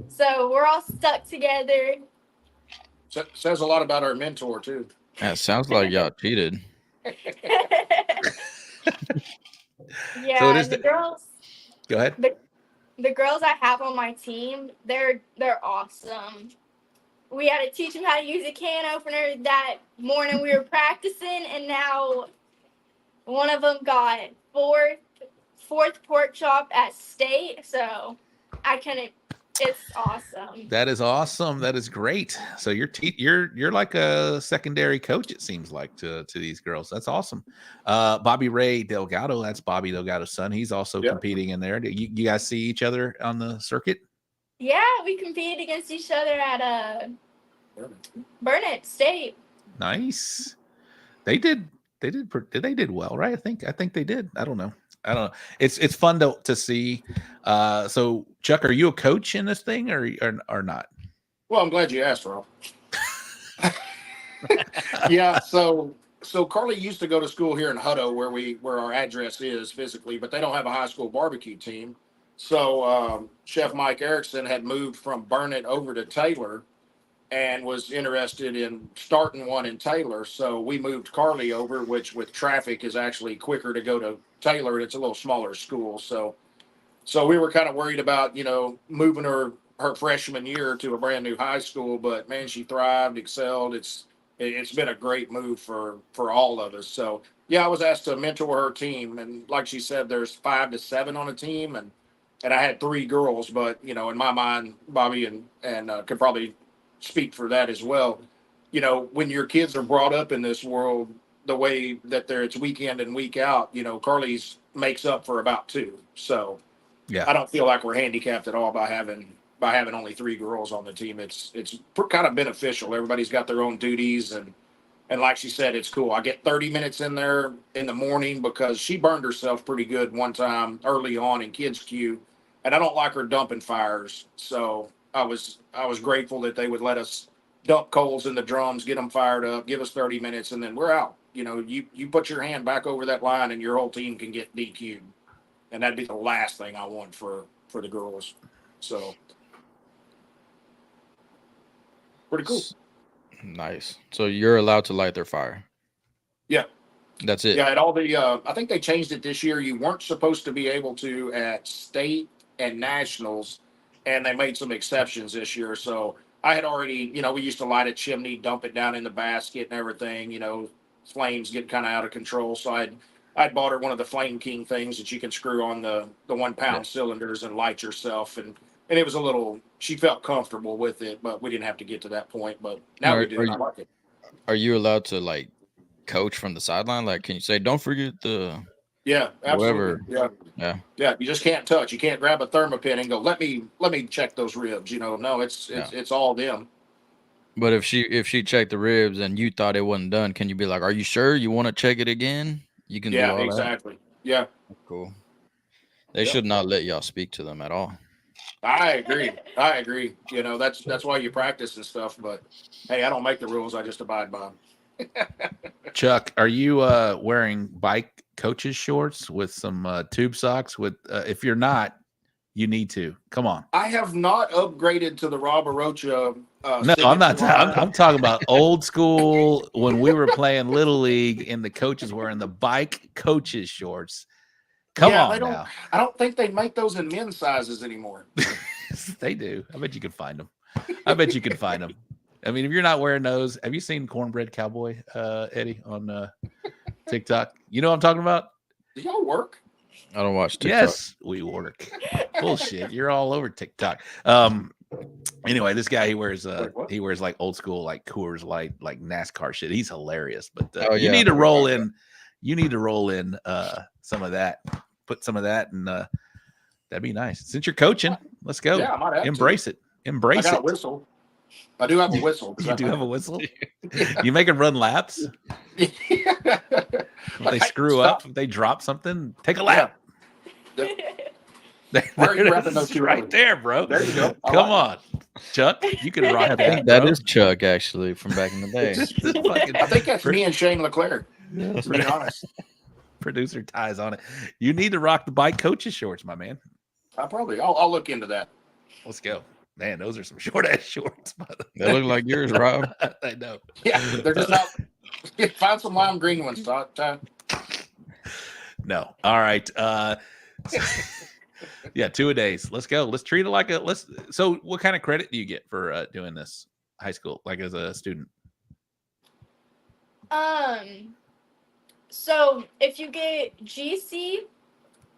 So we're all stuck together. Says a lot about our mentor too. That sounds like y'all cheated. Yeah, so it is the girls. Go ahead. The girls I have on my team, they're awesome. We had to teach them how to use a can opener that morning we were practicing, and now one of them got fourth pork chop at state. So it's awesome. That is awesome. That is great. So you're like a secondary coach, it seems like, to these girls. That's awesome. Bobby Ray Delgado, that's Bobby Delgado's son. He's also competing in there. You guys see each other on the circuit? Yeah, we competed against each other at Burnett State. Nice. They did well, right? I think they did. I don't know. I don't know. It's fun to see. So Chuck, are you a coach in this thing or not? Well, I'm glad you asked, Rob. Yeah, so Karley used to go to school here in Hutto, where our address is physically, but they don't have a high school barbecue team. So Chef Mike Erickson had moved from Burnett over to Taylor and was interested in starting one in Taylor. So we moved Karley over, which with traffic is actually quicker to go to Taylor. It's a little smaller school. So we were kind of worried about, moving her freshman year to a brand new high school, but man, she thrived, excelled. It's been a great move for all of us. So yeah, I was asked to mentor her team, and like she said, there's 5 to 7 on a team, and I had 3 girls, but in my mind, Bobby and could probably speak for that as well. When your kids are brought up in this world the way that it's week in and week out, Karley's makes up for about 2. So Yeah, I don't feel like we're handicapped at all by having only 3 girls on the team. It's kind of beneficial. Everybody's got their own duties, and like she said, it's cool. I get 30 minutes in there in the morning because she burned herself pretty good one time early on in kids queue, and I don't like her dumping fires. So I was grateful that they would let us dump coals in the drums, get them fired up, give us 30 minutes, and then we're out. You put your hand back over that line, and your whole team can get DQ'd. And that'd be the last thing I want for the girls. So pretty cool. Nice. So you're allowed to light their fire. Yeah. That's it. Yeah, at all the I think they changed it this year. You weren't supposed to be able to at state and nationals, and they made some exceptions this year. So I had already, we used to light a chimney, dump it down in the basket and everything, flames get kind of out of control. So I'd bought her one of the Flame King things that you can screw on the 1 pound cylinders and light yourself. And it was she felt comfortable with it, but we didn't have to get to that point. But now we do. And I like it. Are you allowed to coach from the sideline? Can you say, don't forget the Yeah, absolutely. whatever? Yeah. You just can't touch. You can't grab a thermopin and go, let me check those ribs. No, it's all them. But if she checked the ribs and you thought it wasn't done, can you be like, are you sure you want to check it again? You can do all exactly. Yeah. Cool. They should not let y'all speak to them at all. I agree. That's why you practice and stuff. But hey, I don't make the rules. I just abide by them. Chuck, are you wearing bike coaches shorts with some tube socks? If you're not, you need to. Come on. I have not upgraded to the Rob Arocha. No, I'm not. I'm talking about old school when we were playing Little League and the coaches were in the bike coaches shorts. Come on now. I don't think they make those in men's sizes anymore. They do. I bet you could find them. I bet you could find them. I mean, if you're not wearing those, have you seen Cornbread Cowboy, Eddie, on TikTok? You know what I'm talking about? Do y'all work? I don't watch TikTok. Yes, we work. Bullshit. You're all over TikTok. Anyway, this guy, he wears like old school, like Coors Light, like NASCAR shit. He's hilarious. But you need to roll in. You need to roll in some of that. Put some of that, and that'd be nice. Since you're coaching, let's go. Yeah, I might have Embrace it. Embrace I got it. a whistle. I do have a whistle. You do have a whistle? You make them run laps? If they screw up, if they drop something, take a lap. Yeah. Why are you wrapping those two right there, bro. There you go. Come on. Chuck, you can rock that. That is Chuck, actually, from back in the day. I think that's me and Shane Leclerc. To be honest. Producer ties on it. You need to rock the bike coaches shorts, my man. I'll look into that. Let's go. Man, those are some short ass shorts. They look like yours, Rob. I know. Yeah, they're just not. Find some lime green ones, Todd. No. All right. Yeah, 2-a-days. Let's go. Let's treat it like so what kind of credit do you get for doing this high school, like as a student? So if you get GC,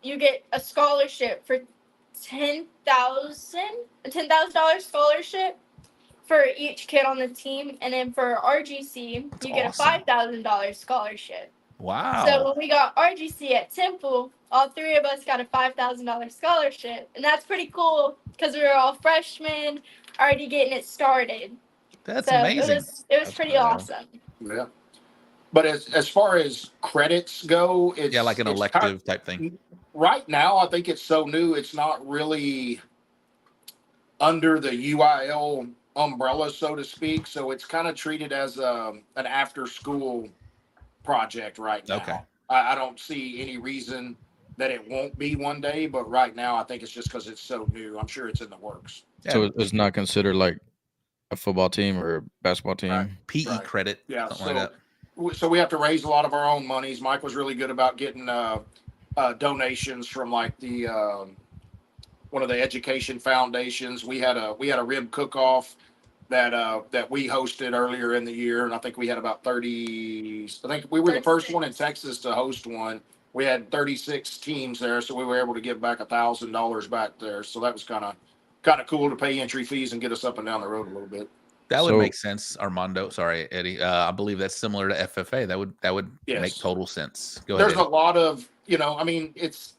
you get a scholarship for $10,000 scholarship for each kid on the team, and then for RGC, you get a $5,000 scholarship. Wow. So when we got RGC at Temple, all 3 of us got a $5,000 scholarship, and that's pretty cool because we were all freshmen, already getting it started. That's amazing. It was pretty awesome. Yeah. But as far as credits go, it's like an it's elective type thing. Right now, I think it's so new. It's not really under the UIL umbrella, so to speak. So it's kind of treated as an after school project right now. Okay. I don't see any reason that it won't be one day, but right now I think it's just because it's so new. I'm sure it's in the works. Yeah. So it's not considered like a football team or a basketball team. Right. PE credit. Yeah. Something like that. So we have to raise a lot of our own monies. Mike was really good about getting donations from like the one of the education foundations. We had a rib cook-off that we hosted earlier in the year, and I think we had about 30. I think we were the first one in Texas to host one. We had 36 teams there, so we were able to give back $1,000 back there. So that was kind of cool to pay entry fees and get us up and down the road a little bit. That would make sense, Armando. Sorry, Eddie. I believe that's similar to FFA. That would make total sense. Go ahead. There's a lot of, I mean, it's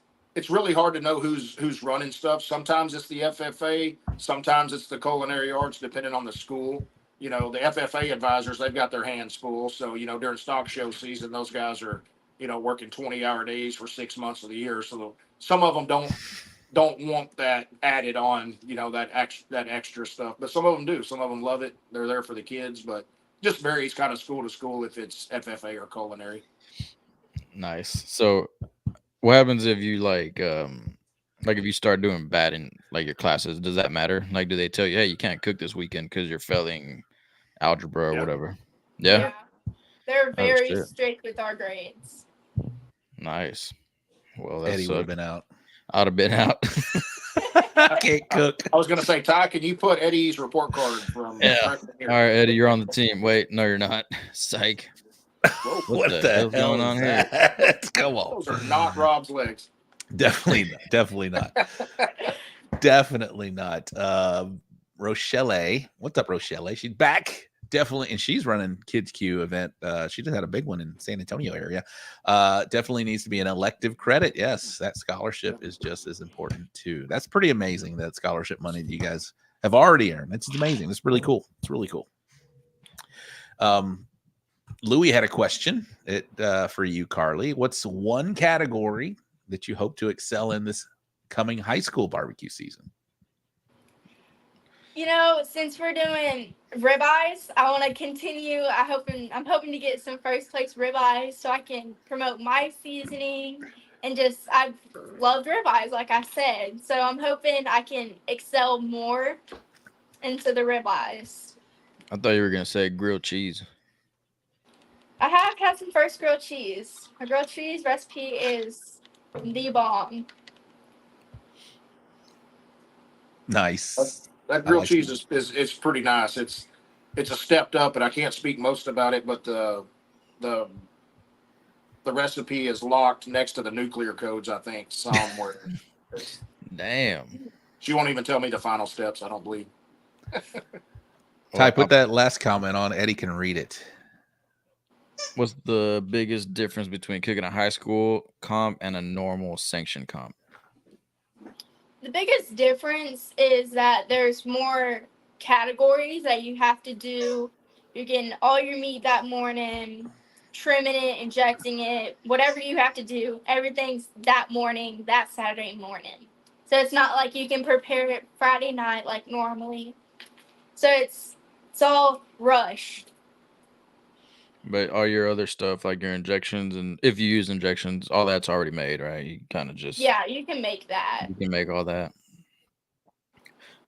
really hard to know who's running stuff. Sometimes it's the FFA, sometimes it's the culinary arts, depending on the school. The FFA advisors, they've got their hands full. So, during stock show season, those guys are, working 20-hour days for 6 months of the year. So some of them don't want that added on, that extra stuff. But some of them do. Some of them love it. They're there for the kids, but just varies kind of school to school if it's FFA or culinary. Nice. So what happens if you like if you start doing bad in like your classes? Does that matter? Like, do they tell you, hey, you can't cook this weekend because you're failing algebra or whatever? Yeah. They're very strict with our grades. Nice. Well, that's Eddie would have been out. I'd have been out. I can't cook. I was going to say, Ty, can you put Eddie's report card from? Yeah. All right, Eddie, you're on the team. Wait, no, you're not. Psych. What the hell's going on here? Come on. Those are not Rob's legs. Definitely not. Definitely not. Rochelle. What's up, Rochelle? She's back. Definitely, and she's running Kids Q event. She just had a big one in San Antonio area. Definitely needs to be an elective credit. Yes, that scholarship is just as important too. That's pretty amazing, that scholarship money that you guys have already earned. It's amazing. It's really cool. It's really cool. Louis had a question for you, Karley. What's one category that you hope to excel in this coming high school barbecue season? Since we're doing ribeyes, I want to continue. I'm hoping to get some first place ribeyes so I can promote my seasoning, and I've loved ribeyes, like I said. So I'm hoping I can excel more into the ribeyes. I thought you were gonna say grilled cheese. I have had some first grilled cheese. My grilled cheese recipe is the bomb. Nice. That grilled cheese is pretty nice. It's a stepped up, and I can't speak most about it, but the recipe is locked next to the nuclear codes, I think, somewhere. Damn. She won't even tell me the final steps, I don't believe. Ty, put that last comment on. Eddie can read it. What's the biggest difference between cooking a high school comp and a normal sanction comp? The biggest difference is that there's more categories that you have to do. You're getting all your meat that morning, trimming it, injecting it, whatever you have to do. Everything's that morning, that Saturday morning. So it's not like you can prepare it Friday night like normally. So it's all rushed. But all your other stuff, like your injections, and if you use injections, all that's already made, right? You kind of just... Yeah, you can make that. You can make all that.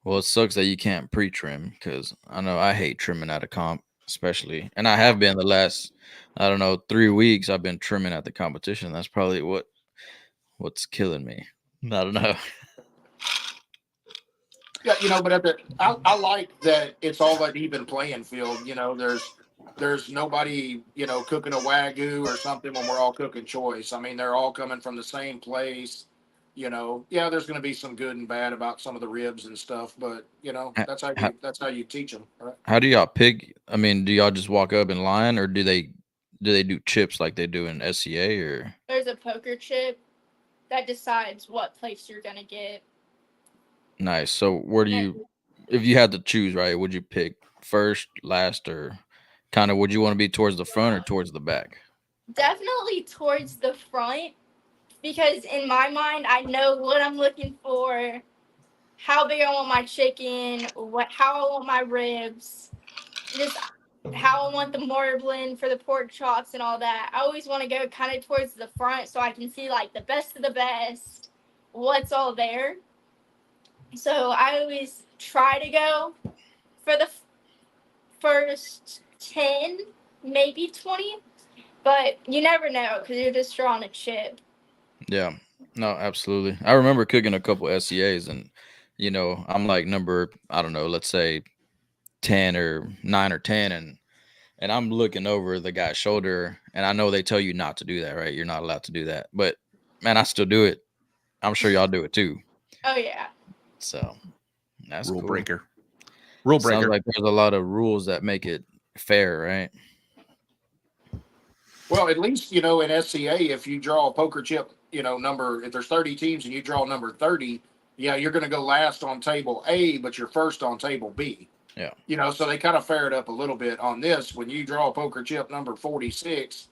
Well, it sucks that you can't pre-trim, because I know I hate trimming at a comp, especially. And I have been the last, 3 weeks, I've been trimming at the competition. That's probably what's killing me. I don't know. Yeah, but I like that it's all that even playing field. There's nobody, cooking a Wagyu or something when we're all cooking choice. I mean, they're all coming from the same place. Yeah, there's going to be some good and bad about some of the ribs and stuff, but that's how you teach them. Right? How do y'all pick? I mean, do y'all just walk up in line, or do they do chips like they do in SCA? Or there's a poker chip that decides what place you're gonna get. Nice. So where do you, if you had to choose, right? Would you pick first, last, or kind of would you want to be towards the front or towards the back? Definitely towards the front, because in my mind, I know what I'm looking for, how big I want my chicken, how I want my ribs, just how I want the marbling for the pork chops and all that. I always want to go kind of towards the front so I can see like the best of the best, what's all there. So I always try to go for the first 10, maybe 20, but you never know because you're just drawing a chip. Yeah, no, absolutely. I remember cooking a couple SCAs, and I'm like number, I don't know, let's say 10 or 9 or 10, and I'm looking over the guy's shoulder, and I know they tell you not to do that, right? You're not allowed to do that, but man, I still do it. I'm sure y'all do it too. Oh yeah. So that's Rule cool. breaker. Rule breaker. Sounds like there's a lot of rules that make it fair, right? Well, at least, in SCA, if you draw a poker chip, number, if there's 30 teams and you draw number 30, yeah, you're going to go last on table A, but you're first on table B. Yeah. So they kind of fair it up a little bit on this. When you draw a poker chip number 46,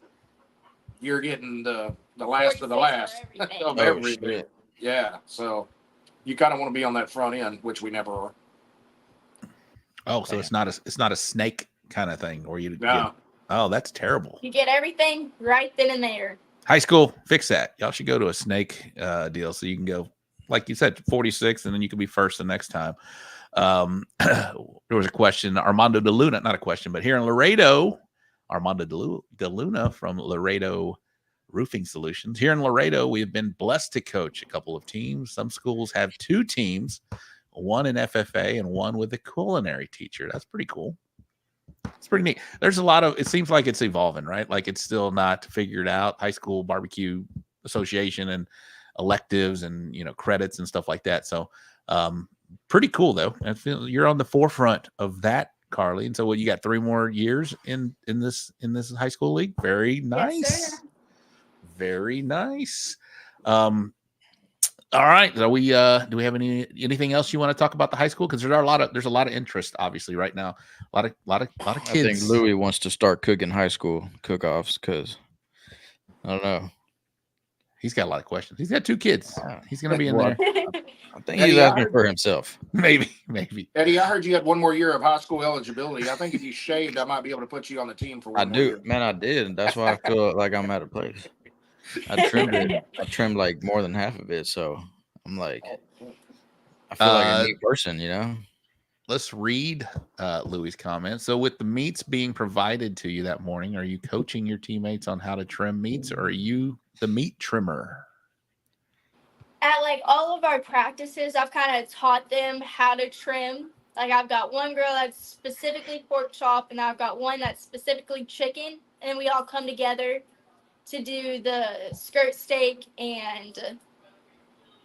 you're getting the last of the last of everything. Yeah. So you kind of want to be on that front end, which we never are. Oh, so it's not a snake kind of thing, or you. No. Oh, that's terrible. You get everything right then and there. High school, fix that. Y'all should go to a snake deal so you can go, like you said, 46, and then you can be first the next time. There was a question, Armando De Luna, not a question, but here in Laredo, Armando De Luna from Laredo Roofing Solutions. Here in Laredo, we have been blessed to coach a couple of teams. Some schools have 2 teams, one in FFA and one with a culinary teacher. That's pretty cool. It's pretty neat. There's a lot of, it seems like it's evolving, right? Like it's still not figured out. High School Barbecue Association and electives and, credits and stuff like that. So, pretty cool though. I feel you're on the forefront of that, Karley. And so you got 3 more years in this high school league. Very nice. Yes, Very nice. All right. So do we have anything else you want to talk about the high school? Because there's a lot of interest, obviously, right now. A lot of kids. I think Louis wants to start cooking high school cook-offs because I don't know. He's got a lot of questions. He's got 2 kids. He's gonna be in there. I think he's asking for himself. Maybe. Eddie, I heard you had 1 more year of high school eligibility. I think if you shaved, I might be able to put you on the team for 1 more year. Man, I did. That's why I feel like I'm at a place. I trimmed it. I trimmed like more than half of it, so I'm like, I feel like a new person, Let's read Louis' comments. So, with the meats being provided to you that morning, are you coaching your teammates on how to trim meats, or are you the meat trimmer? At like all of our practices, I've kind of taught them how to trim. Like I've got one girl that's specifically pork chop, and I've got one that's specifically chicken, and we all come together to do the skirt steak and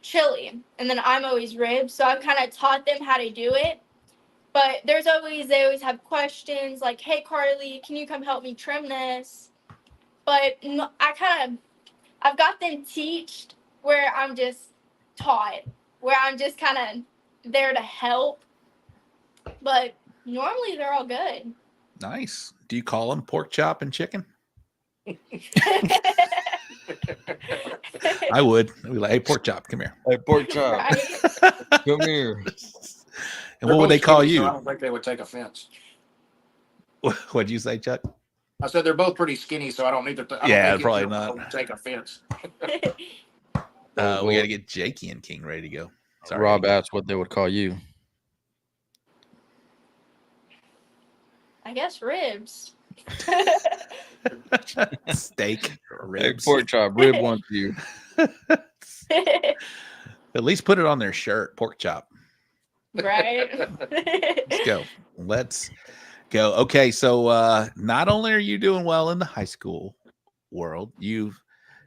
chili, and then I'm always ribs. So I've kind of taught them how to do it. But they always have questions like, "Hey, Karley, can you come help me trim this?" But I've got them teached where I'm just taught, where I'm just kind of there to help. But normally they're all good. Nice. Do you call them pork chop and chicken? I would. I'd be like, "Hey, pork chop, come here." Hey, pork chop, Right? come here. And what would they call you? So I don't think they would take offense. What'd you say, Chuck? I said they're both pretty skinny, so I don't need to. Probably not. Take offense. We got to get Jakey and King ready to go. Sorry, Rob asked what they would call you. I guess ribs. Steak or ribs. Hey, pork chop, rib wants you. At least put it on their shirt. Pork chop. Right. Let's go. Okay, so not only are you doing well in the high school world, you've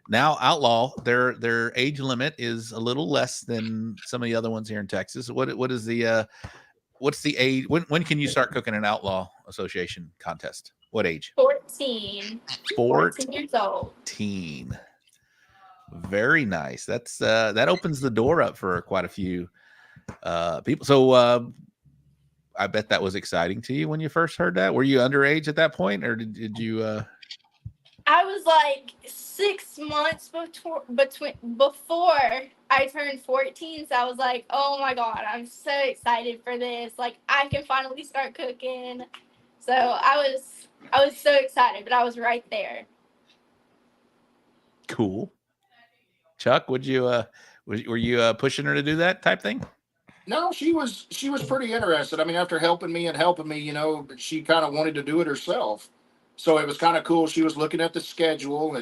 now Outlaw. Their age limit is a little less than some of the other ones here in Texas. What is the what's the age? When can you start cooking an Outlaw Association contest? What age? 14. 14 years old. 14. Very nice. That's that opens the door up for quite a few people. So I bet that was exciting to you when you first heard that. Were you underage at that point, or did you? I was like 6 months before I turned 14, so I was like, oh my god, I'm so excited for this. Like, I can finally start cooking. So I was so excited, but I was right there. Cool. Chuck, were you pushing her to do that type thing? No, she was pretty interested. I mean, after helping me, she kind of wanted to do it herself. So it was kind of cool. She was looking at the schedule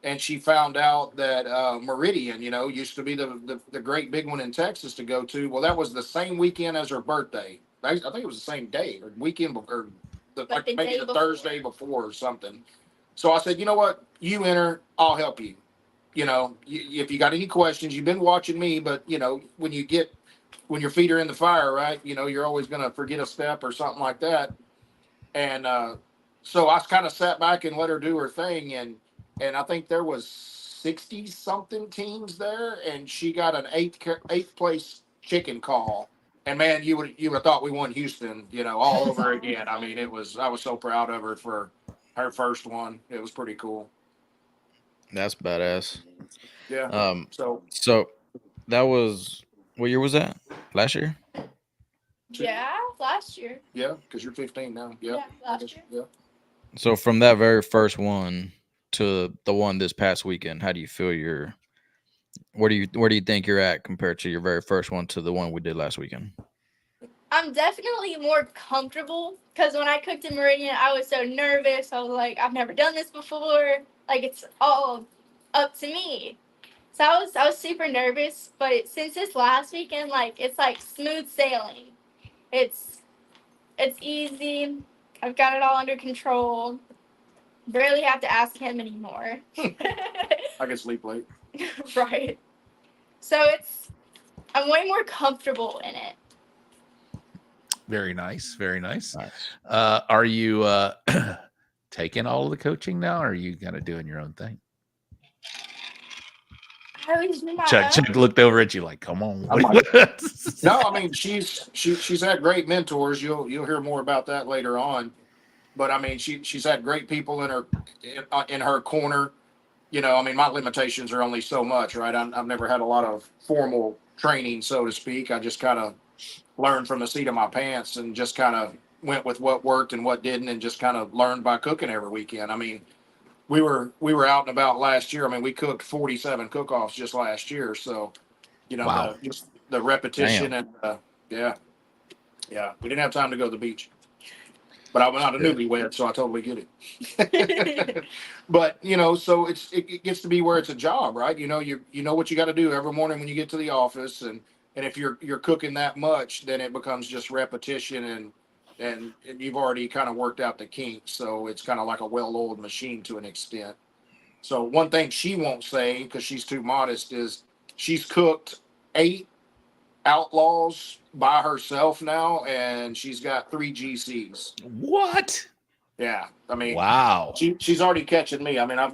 and she found out that Meridian, used to be the great big one in Texas to go to. Well, that was the same weekend as her birthday. I think it was the same day or weekend or maybe the Thursday before or something. So I said, you know what? You enter, I'll help you. If you got any questions, you've been watching me, but when your feet are in the fire, right? You're always going to forget a step or something like that. And so I kind of sat back and let her do her thing. And I think there was 60 something teams there. And she got an eighth place chicken call. And man, you would have thought we won Houston, all over again. I mean, I was so proud of her for her first one. It was pretty cool. That's badass. Yeah. So that was, what year was that? Last year? Yeah, last year. Yeah, because you're 15 now. Yeah, last year. Yeah. So from that very first one to the one this past weekend, how do you feel where do you think you're at compared to your very first one to the one we did last weekend? I'm definitely more comfortable because when I cooked in Meridian, I was so nervous. I was like, I've never done this before. Like, it's all up to me. So I was super nervous, but since this last weekend, like, it's like smooth sailing. It's easy. I've got it all under control. Barely have to ask him anymore. I can sleep late. Right. So I'm way more comfortable in it. Very nice. Very nice. Are you taking all of the coaching now, or are you kind of doing your own thing? I always do my Chuck looked over at you like, come on. No, I mean, she's had great mentors. You'll hear more about that later on. But I mean, she's had great people in her corner. I mean, my limitations are only so much, right? I've never had a lot of formal training, so to speak. I just kind of learned from the seat of my pants and just kind of went with what worked and what didn't, and just kind of learned by cooking every weekend. I mean, we were out and about last year. I mean, we cooked 47 cook-offs just last year. So, wow. just the repetition. Damn. And yeah, we didn't have time to go to the beach. But I'm not a newlywed, so I totally get it. But so it gets to be where it's a job, right? You know what you got to do every morning when you get to the office, and if you're cooking that much, then it becomes just repetition, and you've already kind of worked out the kinks. So it's kind of like a well-oiled machine to an extent. So one thing she won't say, because she's too modest, is she's cooked 8 Outlaws by herself now, and she's got 3 GCs. What? Yeah, I mean, wow. She's already catching me. I mean, I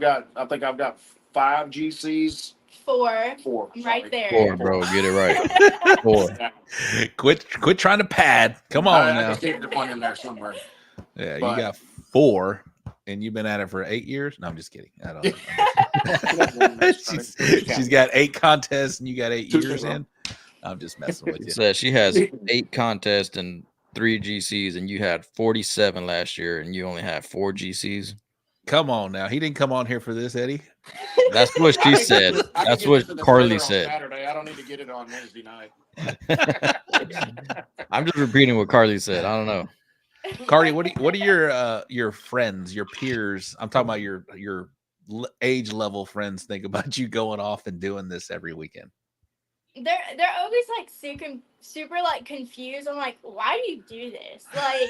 think I've got 5 GCs. 4. I'm right there. 4, bro. Get it right. 4. Yeah. Quit trying to pad. Come on now. I just need one in there somewhere. Yeah, but you got 4, and you've been at it for 8 years. No, I'm just kidding. I don't know. she's got 8 contests, and you got 8 years in. I'm just messing with you. So she has 8 contests and 3 GCs, and you had 47 last year, and you only had 4 GCs. Come on now. He didn't come on here for this, Eddie. That's what she said. That's what Karley said. Saturday. I don't need to get it on Wednesday night. I'm just repeating what Karley said. I don't know. Karley, what are your friends, your peers? I'm talking about your age level friends think about you going off and doing this every weekend. They're always like super like confused. I'm like, why do you do this? Like,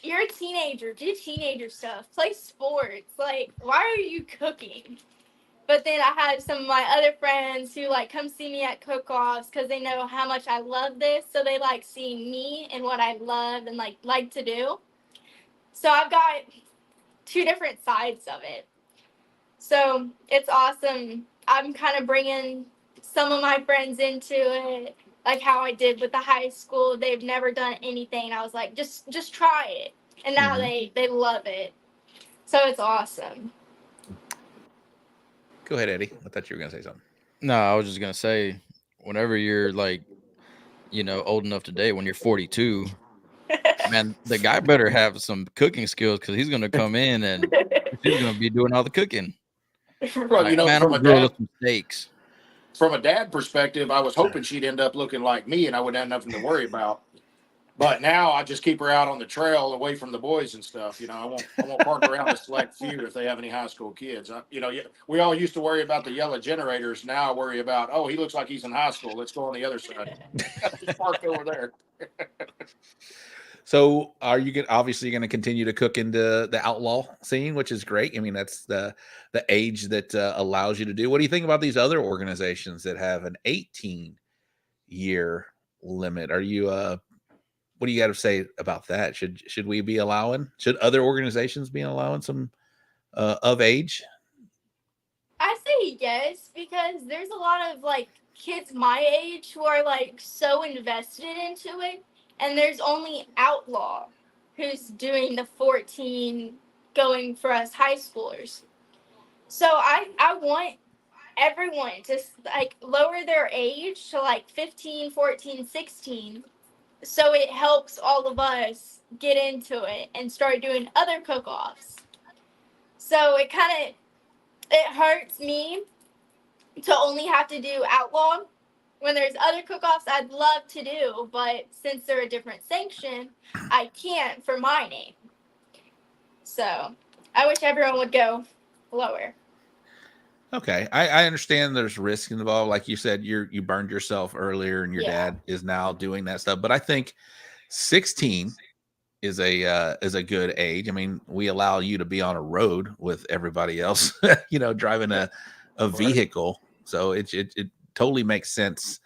you're a teenager, do teenager stuff, play sports. Like, why are you cooking? But then I had some of my other friends who like come see me at cook-offs because they know how much I love this. So they like seeing me and what I love and like to do. So I've got 2 different sides of it. So it's awesome. I'm kind of bringing some of my friends into it, like how I did with the high school. They've never done anything. And I was like, just try it. And now they love it. So it's awesome. Go ahead, Eddie. I thought you were going to say something. No, I was just gonna say, whenever you're like, old enough today, when you're 42, man, the guy better have some cooking skills because he's gonna come in and he's gonna be doing all the cooking. Well, Like, man, from I'm a grill dad, up some steaks. from a dad perspective, I was hoping she'd end up looking like me and I wouldn't have nothing to worry about. But now I just keep her out on the trail away from the boys and stuff. I won't park around a select few if they have any high school kids. We all used to worry about the yellow generators. Now I worry about, oh, he looks like he's in high school. Let's go on the other side. Just parked over there. So are you obviously going to continue to cook into the outlaw scene, which is great. I mean, that's the age that allows you to do. What do you think about these other organizations that have an 18-year limit? Are you what do you got to say about that? Should we be allowing? Should other organizations be allowing some of age? I say yes, because there's a lot of like kids my age who are like so invested into it, and there's only Outlaw who's doing the 14 going for us high schoolers. So I want everyone to like lower their age to like 15, 14, 16. So it helps all of us get into it and start doing other cook-offs. So it hurts me to only have to do Outlaw when there's other cook-offs I'd love to do, but since they're a different sanction, I can't for my name. So I wish everyone would go lower. Okay, I understand there's risk involved. Like you said, you burned yourself earlier, and your dad is now doing that stuff. But I think 16 is a good age. I mean, we allow you to be on a road with everybody else, driving a vehicle. So it totally makes sense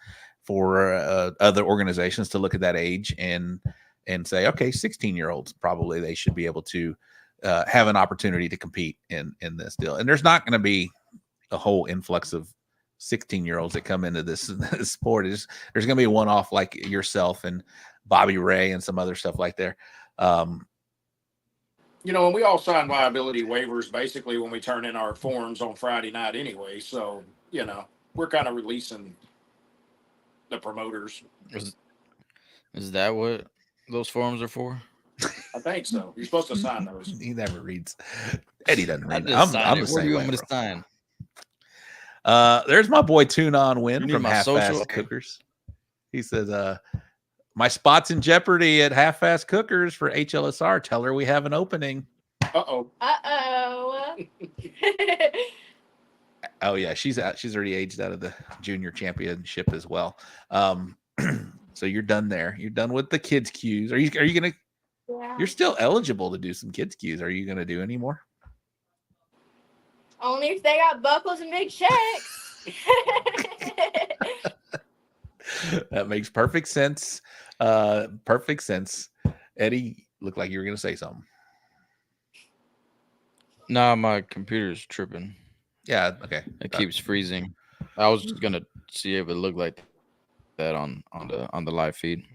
for other organizations to look at that age and say, okay, 16-year-olds probably they should be able to have an opportunity to compete in this deal. And there's not going to be a whole influx of 16-year-olds that come into this sport. There's going to be a one-off like yourself and Bobby Ray and some other stuff like there. And we all sign liability waivers basically when we turn in our forms on Friday night anyway. So, we're kind of releasing the promoters. Is that what those forms are for? I think so. You're supposed to sign those. He never reads. Eddie doesn't read. I'm the Where same do you way, want me to bro. sign? There's my boy Tune On Win You need from my Half social? Fast Cookers. He says, my spot's in jeopardy at Half Fast Cookers for HLSR. Tell her we have an opening. Uh-oh. Oh yeah, she's out. She's already aged out of the junior championship as well. So you're done there. You're done with the kids cues. Are you gonna? Yeah. You're still eligible to do some kids cues. Are you gonna do any more? Only if they got buckles and big checks. That makes perfect sense. Perfect sense. Eddie, looked like you were gonna say something. Nah, my computer's tripping. Yeah. Okay. It keeps freezing. I was just gonna see if it looked like that on the live feed,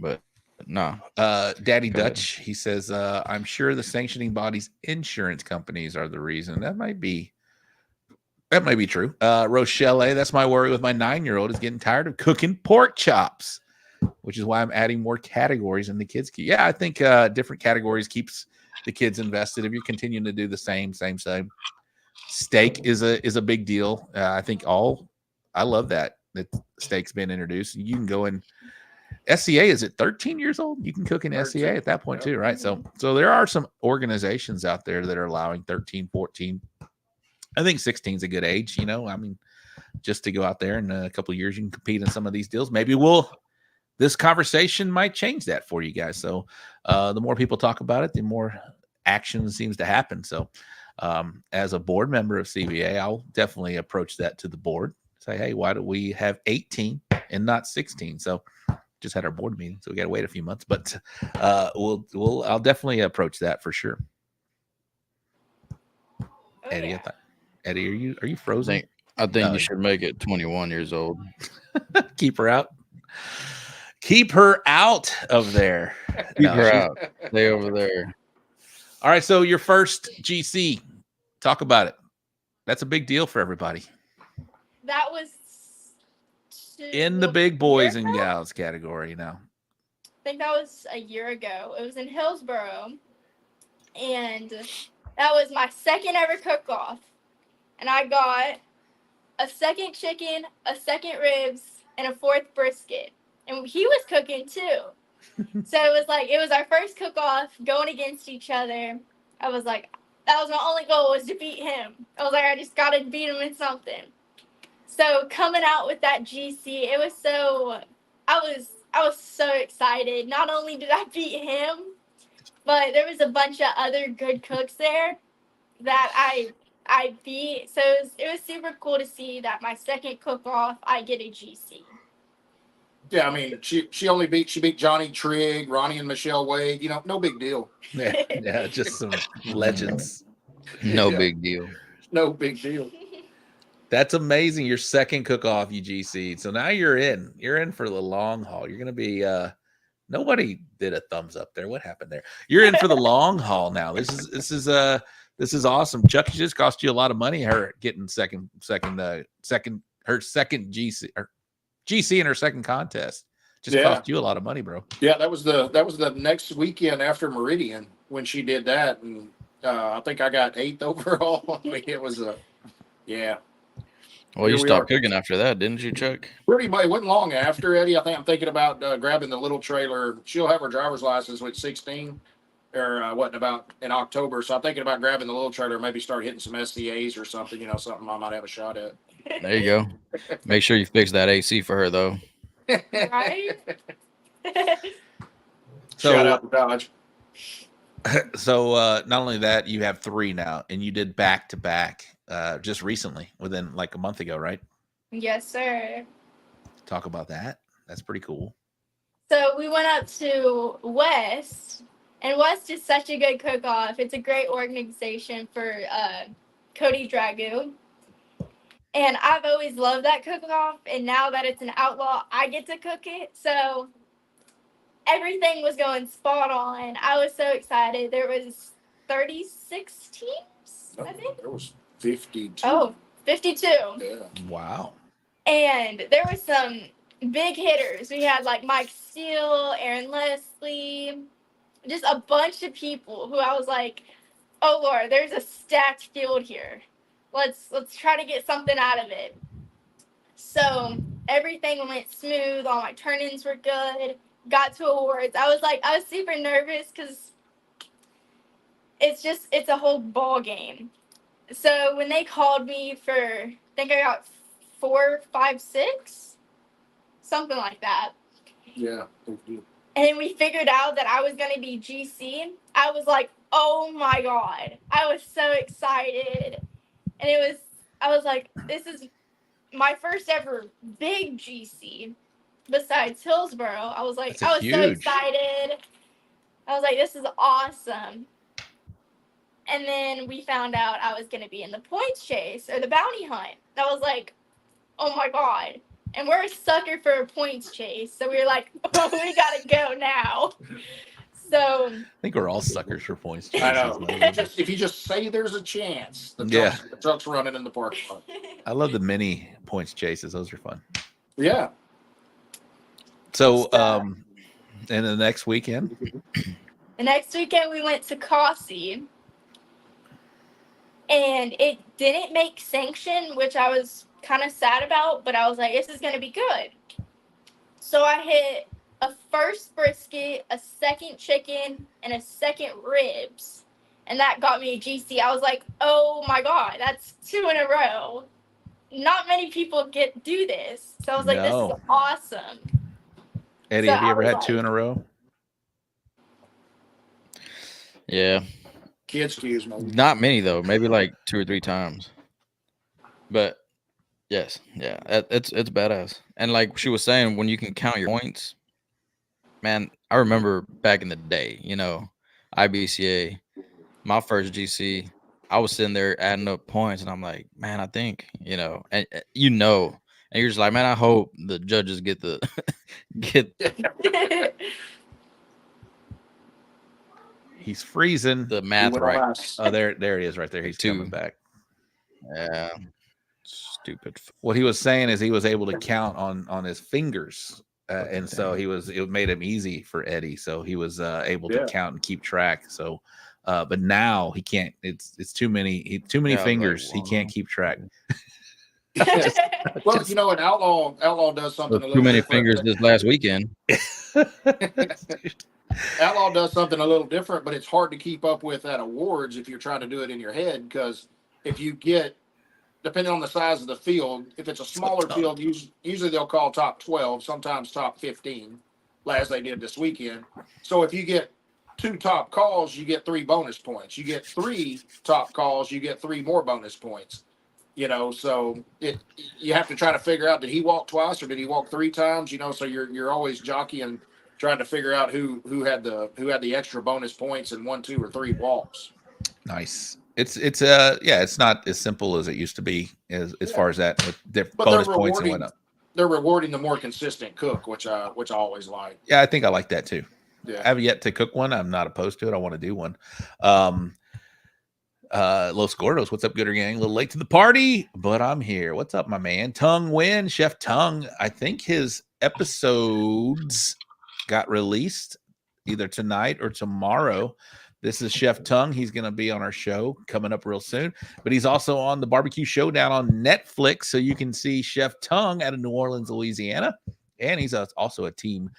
but no. Daddy Go ahead. Dutch, he says, I'm sure the sanctioning body's insurance companies are the reason. That might be true. Rochelle, that's my worry with my 9-year-old is getting tired of cooking pork chops, which is why I'm adding more categories in the kids. Yeah, I think different categories keeps the kids invested. If you're continuing to do the same. Steak is a big deal. I think I love that steak's been introduced. You can go in SCA. Is it 13 years old? You can cook in SCA at that point too, right? So there are some organizations out there that are allowing 13, 14. I think 16 is a good age. I mean, just to go out there in a couple of years, you can compete in some of these deals. Maybe this conversation might change that for you guys. So the more people talk about it, the more action seems to happen. So as a board member of CBA, I'll definitely approach that to the board. Say, hey, why do we have 18 and not 16? So just had our board meeting, so we got to wait a few months, but I'll definitely approach that for sure. Eddie, Eddie, are you frozen? I think you should make it 21 years old. Keep her out. Keep her out of there. Keep No, her she's- out. Stay over there. All right. So your first GC, talk about it. That's a big deal for everybody. That was In the big boys and gals category now. I think that was a year ago. It was in Hillsboro. And that was my second ever cook-off. And I got a second chicken, a second ribs, and a fourth brisket. And he was cooking too. So it was our first cook-off going against each other. I was like, that was my only goal, was to beat him. I was like, I just got to beat him in something. So coming out with that GC, it was I was so excited. Not only did I beat him, but there was a bunch of other good cooks there that I beat. So it was super cool to see that my second cook-off, I get a GC. Yeah, I mean, she beat Johnny Trigg, Ronnie and Michelle Wade. You know, no big deal. Yeah, just some legends. No Yeah. big deal. No big deal. That's amazing. Your second cook-off UGC. So now you're in. You're in for the long haul. You're gonna be nobody did a thumbs up there. What happened there? You're in for the long haul now. This is awesome. Chuck just cost you a lot of money, her getting her second GC or GC in her second contest. Just cost you a lot of money, bro. Yeah, that was the next weekend after Meridian when she did that, and I think I got 8th overall. I mean, it was yeah. Well, you stopped cooking after that, didn't you, Chuck? Pretty much. It wasn't long after, Eddie. I think I'm thinking about grabbing the little trailer. She'll have her driver's license with 16, or about in October. So I'm thinking about grabbing the little trailer, maybe start hitting some SCAs or something. You know, something I might have a shot at. There you go. Make sure you fix that AC for her, though. Right? Shout out to Dodge. So not only that, you have 3 now, and you did back to back just recently, within like a month ago, right? Yes, sir. Talk about that. That's pretty cool. So we went up to West, and West is such a good cook-off. It's a great organization for Cody Dragoo. And I've always loved that cook-off, and now that it's an outlaw, I get to cook it. So everything was going spot on. I was so excited. There was 36 teams, I think. There was 52. Oh, 52. Yeah. Wow. And there were some big hitters. We had like Mike Steele, Aaron Leslie, just a bunch of people who I was like, oh Lord, there's a stacked field here. Let's try to get something out of it. So everything went smooth. All my turn-ins were good. Got to awards. I was super nervous because it's a whole ball game. So when they called me for, I think I got 4, 5, 6, something like that. Yeah. And then we figured out that I was going to be GC. I was like, oh my God. I was so excited. And I was like, this is my first ever big GC besides Hillsboro. I was like, I was so excited. I was like, this is awesome. And then we found out I was going to be in the points chase or the bounty hunt. I was like, oh my God. And we're a sucker for a points chase. So we were like, oh, we got to go now. So I think we're all suckers for points. I know. If you just say there's a chance, the truck's running in the parking lot. I love the mini points chases. Those are fun. Yeah. So, and the next weekend? The next weekend we went to Cossie. And it didn't make sanction, which I was kind of sad about, but I was like, this is going to be good. So I hit a first brisket, a second chicken, and a second ribs. And that got me a GC. I was like, oh my God, that's 2 in a row. Not many people do this. So I was like, this is awesome. Eddie, have you ever had 2 in a row? Yeah. Kids cues, maybe. Not many, though. Maybe like 2 or 3 times. But yes, yeah, it's badass. And like she was saying, when you can count your points, man, I remember back in the day, IBCA, my first GC, I was sitting there adding up points, and I'm like, man, I think, and and you're just like, man, I hope the judges get the He's freezing. the math right. Oh, there he is right there. He's coming back. Yeah. Stupid. What he was saying is he was able to count on his fingers. And so it made him easy for Eddy. So he was able to count and keep track. So, but now he can't, it's too many fingers. He can't keep track. Well, an Outlaw does something a little too many different. fingers this last weekend. Outlaw does something a little different, but it's hard to keep up with at awards if you're trying to do it in your head. Because if you get, depending on the size of the field, if it's a smaller field, usually they'll call top 12, sometimes top 15, as they did this weekend. So if you get 2 top calls, you get 3 bonus points. You get 3 top calls, you get 3 more bonus points. So you have to try to figure out, did he walk twice or did he walk 3 times? So you're always jockeying, trying to figure out who had the extra bonus points in 1, 2, or 3 walks. Nice. It's not as simple as it used to be as far as that with different bonus points and whatnot. They're rewarding the more consistent cook, which I always like. Yeah, I think I like that too. Yeah. I have yet to cook one. I'm not opposed to it. I want to do one. Los Gordos, what's up, Gooder Gang? A little late to the party, but I'm here. What's up, my man? Tongue Win, Chef Tongue. I think his episodes got released either tonight or tomorrow. This is Chef Tongue. He's going to be on our show coming up real soon, but he's also on the Barbecue Showdown on Netflix, so you can see Chef Tongue out of New Orleans, Louisiana, and he's also a Team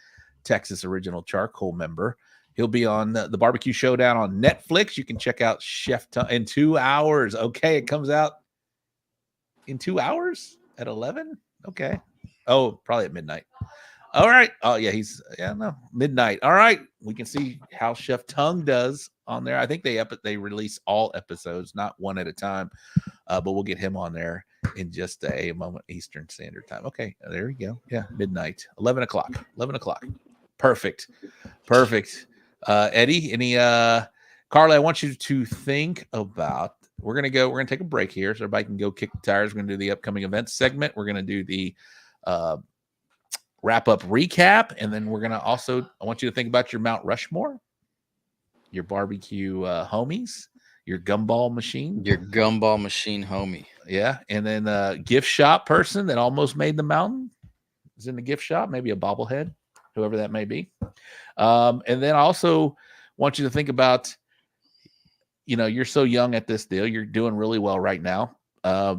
Texas Original Charcoal member. He'll be on the Barbecue Showdown on Netflix. You can check out Chef Tongue in 2 hours. Okay, it comes out in 2 hours at 11. Okay. Oh, probably at midnight. All right. Oh, yeah, midnight. All right. We can see how Chef Tongue does on there. I think they release all episodes, not one at a time, but we'll get him on there in just a moment, Eastern Standard Time. Okay, there we go. Yeah, midnight, 11 o'clock. Perfect. Eddy, any Karley, I want you to think about, we're gonna take a break here so everybody can go kick the tires. We're gonna do the upcoming events segment. We're gonna do the wrap up recap, and then we're gonna I want you to think about your Mt Rushmore, your barbecue homies, your gumball machine, homie. Yeah, and then gift shop person that almost made the mountain is in the gift shop, maybe a bobblehead, whoever that may be. And then I also want you to think about, you're so young at this deal. You're doing really well right now.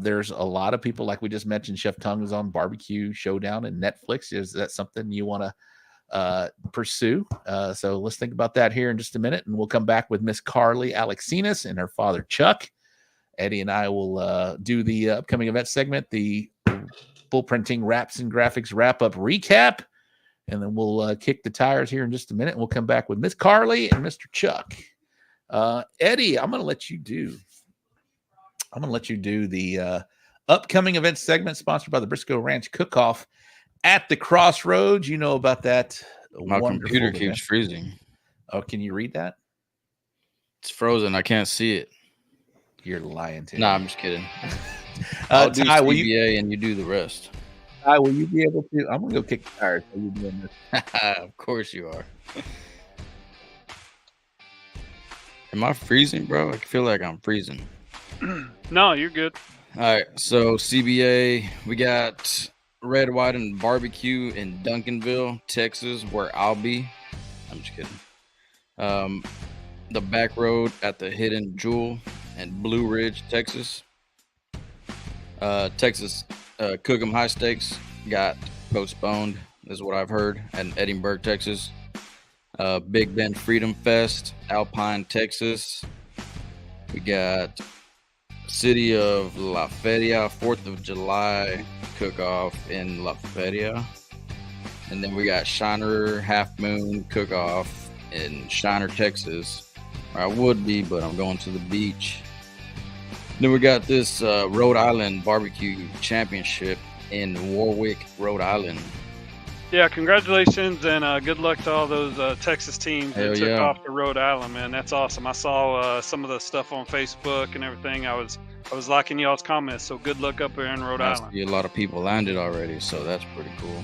There's a lot of people, like we just mentioned, Chef Tongue is on Barbecue Showdown and Netflix. Is that something you want to pursue? So let's think about that here in just a minute, and we'll come back with Miss Karley Aleksines and her father, Chuck. Eddy and I will do the upcoming event segment, the Bull Printing Wraps and Graphics wrap-up recap, and then we'll kick the tires here in just a minute, and we'll come back with Miss Karley and Mr. Chuck. Eddy, I'm going to let you do the upcoming event segment sponsored by the Briscoe Ranch Cook-Off at the Crossroads. You know about that. My computer keeps freezing. Oh, can you read that? It's frozen. I can't see it. You're lying to me. No, I'm just kidding. I'll do Ty, CBA and you do the rest. Ty, will you be able to? I'm going to go kick the tires while you're doing this. Of course you are. Am I freezing, bro? I feel like I'm freezing. No, you're good. All right, so CBA, we got Red, White, and Barbecue in Duncanville, Texas, where I'll be. I'm just kidding. The Back Road at the Hidden Jewel in Blue Ridge, Texas. Texas Cookham High Stakes got postponed, is what I've heard, in Edinburgh, Texas. Big Bend Freedom Fest, Alpine, Texas. We got City of La Feria, 4th of July Cook-Off in La Feria. And then we got Shiner Half Moon Cook-Off in Shiner, Texas. I would be, but I'm going to the beach. Then we got this Rhode Island Barbecue Championship in Warwick, Rhode Island. Yeah, congratulations and good luck to all those Texas teams that Hell took yeah. off to Rhode Island, man. That's awesome. I saw some of the stuff on Facebook and everything. I was liking y'all's comments. So good luck up there in Rhode I Island. see a lot of people landed already, so that's pretty cool.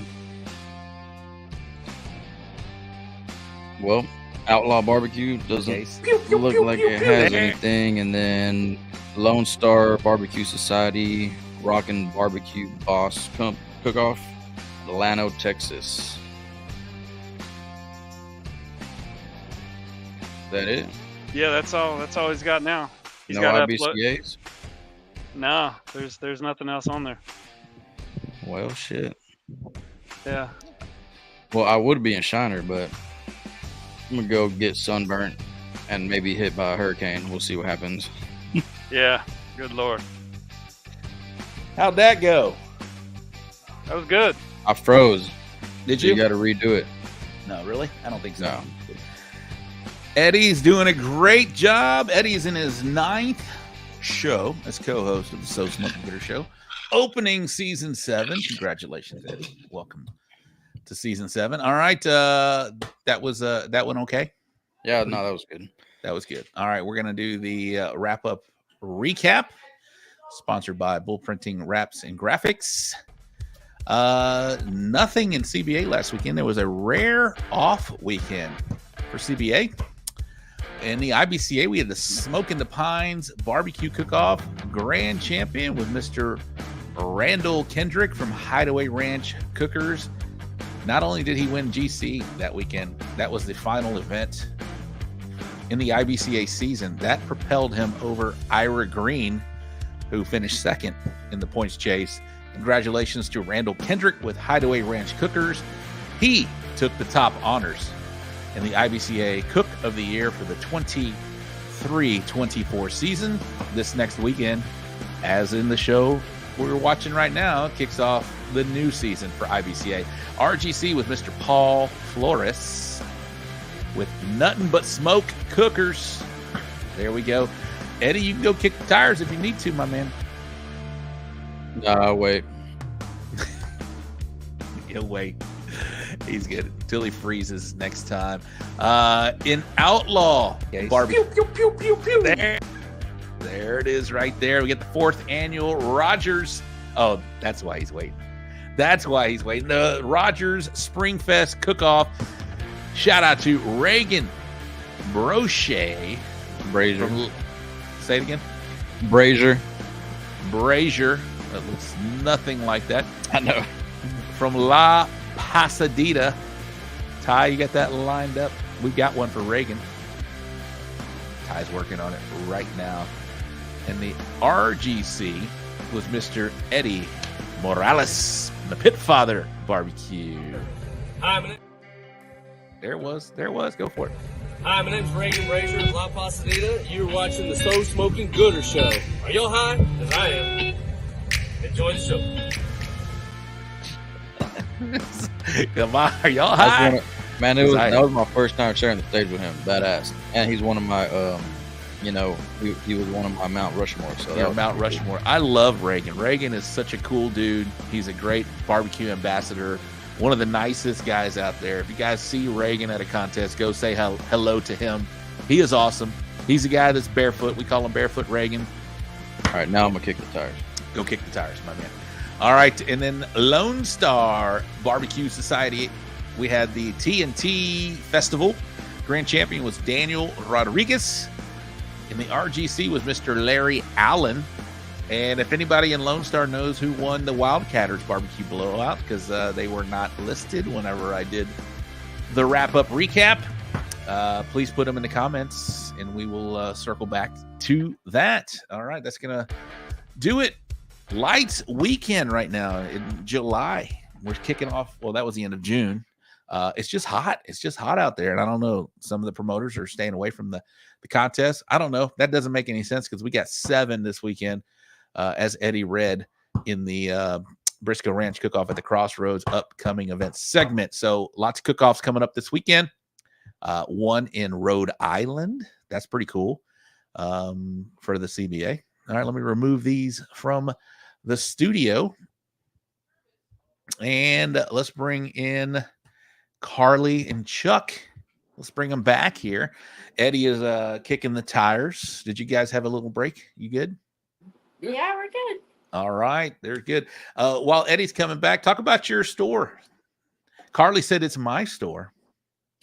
Well, Outlaw Barbecue doesn't look like it has anything, and then Lone Star Barbecue Society, Rockin' Barbecue Boss Cook-Off, Delano, Texas. Is that it? Yeah, that's all he's got now. He's No got IBCAs? No, there's nothing else on there. Well, shit. Yeah. Well, I would be in Shiner, but I'm gonna go get sunburnt and maybe hit by a hurricane. We'll see what happens. Yeah. Good Lord. How'd that go? That was good. I froze. Did So you? you got to redo it. No, really? I don't think so. No. Eddie's doing a great job. Eddie's in his 9th show as co-host of the So Smokin Gooder Show, opening season 7. Congratulations, Eddie. Welcome to season 7. All right. That was that one okay? Yeah, no, that was good. That was good. All right, we're gonna do the wrap-up recap, sponsored by Bull Printing Wraps and Graphics. Nothing in CBA last weekend. There was a rare off weekend for CBA. In the IBCA, we had the Smokin' the Pines Barbecue Cook-Off Grand Champion with Mr. Randall Kendrick from Hideaway Ranch Cookers. Not only did he win GC that weekend, that was the final event in the IBCA season. That propelled him over Ira Green, who finished second in the points chase. Congratulations to Randall Kendrick with Hideaway Ranch Cookers. He took the top honors in the IBCA Cook of the Year for the 23-24 season. This next weekend, as in the show we're watching right now, kicks off the new season for IBCA. RGC with Mr. Paul Flores with Nothing But Smoke Cookers. There we go. Eddie, you can go kick the tires if you need to, my man. Nah, wait. He'll wait. He's good until he freezes next time. In Outlaw Barbecue. There it is right there. We get the 4th annual Rogers. Oh, that's why he's waiting. That's why he's waiting. The Rogers Springfest Cook-Off. Shout out to Reagan Brochet. Brazier. Say it again. Brazier. That looks nothing like that. I know. From La Pasadena. Ty, you got that lined up? We got one for Reagan. Ty's working on it right now. And the RGC was Mr. Eddie Morales, the Pitfather Barbecue. Hi, There it was. Go for it. my name's Reagan Brazier of La Pasadena. You're watching the So Smokin Gooder Show. Are y'all high? Because I am. Enjoy the show. Come on, are y'all high? Man, that was my first time sharing the stage with him. Badass. And he's one of my, he was one of my Mount Rushmore. So Yeah, Mount Rushmore. I love Reagan. Reagan is such a cool dude. He's a great barbecue ambassador. One of the nicest guys out there. If you guys see Reagan at a contest, go say hello to him. He is awesome. He's a guy that's barefoot. We call him Barefoot Reagan. All right, now I'm going to kick the tires. Go kick the tires, my man. All right, and then Lone Star Barbecue Society. We had the TNT Festival. Grand champion was Daniel Rodriguez. And the RGC was Mr. Larry Allen. And if anybody in Lone Star knows who won the Wildcatters Barbecue Blowout, because they were not listed whenever I did the wrap-up recap, please put them in the comments, and we will circle back to that. All right, that's going to do it. Lights weekend right now in July. We're kicking off. Well, that was the end of June. It's just hot. It's just hot out there. And I don't know. Some of the promoters are staying away from the contest. I don't know. That doesn't make any sense because we got 7 this weekend, as Eddie read in the Briscoe Ranch Cook-Off at the Crossroads upcoming event segment. So lots of cook-offs coming up this weekend. One in Rhode Island. That's pretty cool for the CBA. All right, let me remove these from the studio. And let's bring in Karley and Chuck. Let's bring them back here. Eddy is kicking the tires. Did you guys have a little break? You good? Yeah, we're good. All right, they're good. While Eddy's coming back, talk about your store. Karley said it's my store.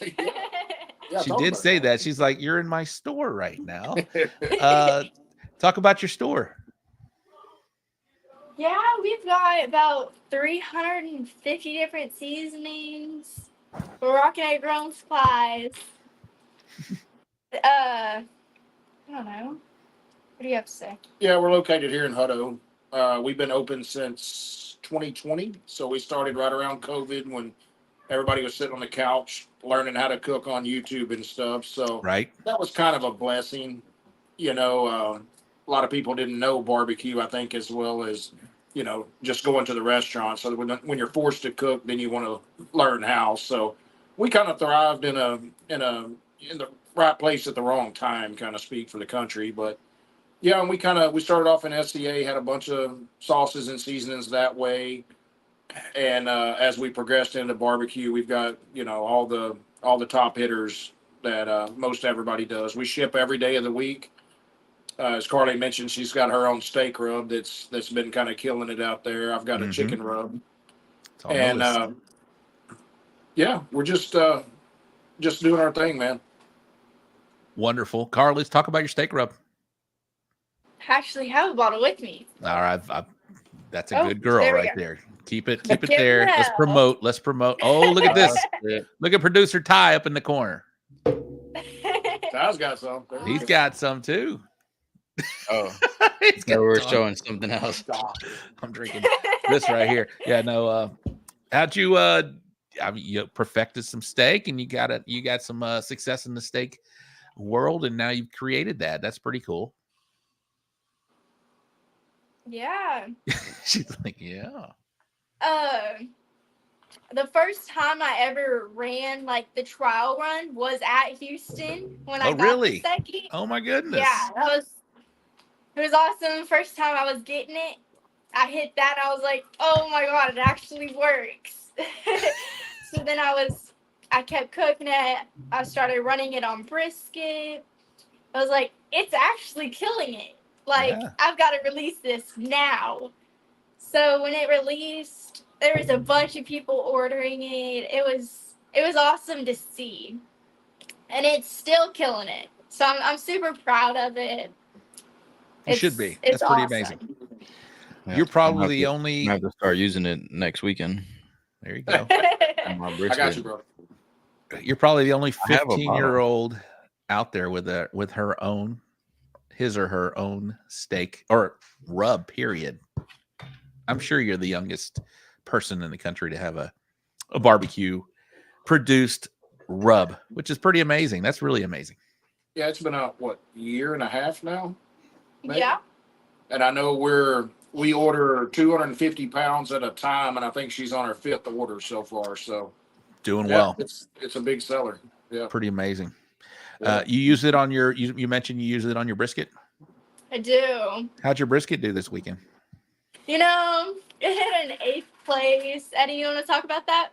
Yeah, She talk did about say it. that. She's like, you're in my store right now. Talk about your store. Yeah, we've got about 350 different seasonings. We're rocking our grown supplies. I don't know. What do you have to say? Yeah, we're located here in Hutto. We've been open since 2020. So we started right around COVID when everybody was sitting on the couch learning how to cook on YouTube and stuff. So Right. that was kind of a blessing. You know, a lot of people didn't know barbecue, I think, as well as, you know, just going to the restaurant. So when you're forced to cook, then you want to learn how. So we kind of thrived in the right place at the wrong time, kind of speak for the country. But yeah, and we started off in SCA, had a bunch of sauces and seasonings that way. And as we progressed into barbecue, we've got, you know, all the top hitters that most everybody does. We ship every day of the week. As Karley mentioned, she's got her own steak rub that's been kind of killing it out there. I've got a chicken rub, It's on the and list. yeah, we're just doing our thing, man. Wonderful. Karley, let's talk about your steak rub. I actually have a bottle with me. All right, that's a Oh, good girl there we right go. there. Keep it Give there. it Let's hell. promote. Let's promote. Oh, look at this. Yeah. Look at producer Ty up in the corner. Ty's got some. He's got some too. Oh, He's got no, we're some. showing something else. I'm drinking this right here. Yeah, no. How'd you? I mean, you perfected some steak, and you got some success in the steak world, and now you've created that. That's pretty cool. Yeah. She's like, yeah. The first time I ever ran like the trial run was at Houston when I Oh, got really? the second. Oh my goodness. Yeah, it was awesome. First time I was getting it, I hit that. I was like, oh my god, it actually works. So then I kept cooking it. I started running it on brisket. I was like, it's actually killing it. Like, Yeah. I've got to release this now. So when it released, there was a bunch of people ordering it. It was awesome to see, and it's still killing it. So I'm super proud of it. You should be. It's That's pretty awesome. amazing. Yeah, You're probably I'm the gonna only. have to start using it next weekend. There you go. On my I brisket. got you, bro. You're probably the only I have a bottle. 15-year-old out there with his or her own steak or rub, period. I'm sure you're the youngest person in the country to have a barbecue produced rub, which is pretty amazing. That's really amazing. Yeah, it's been out what, year and a half now, maybe? Yeah. And I know we order 250 pounds at a time, and I think she's on her 5th order so far. So Doing yeah, well. it's a big seller. Yeah. Pretty amazing. Yeah. You use it on your, you mentioned you use it on your brisket. I do. How'd your brisket do this weekend? You know, it hit an 8th place. Eddie, you want to talk about that?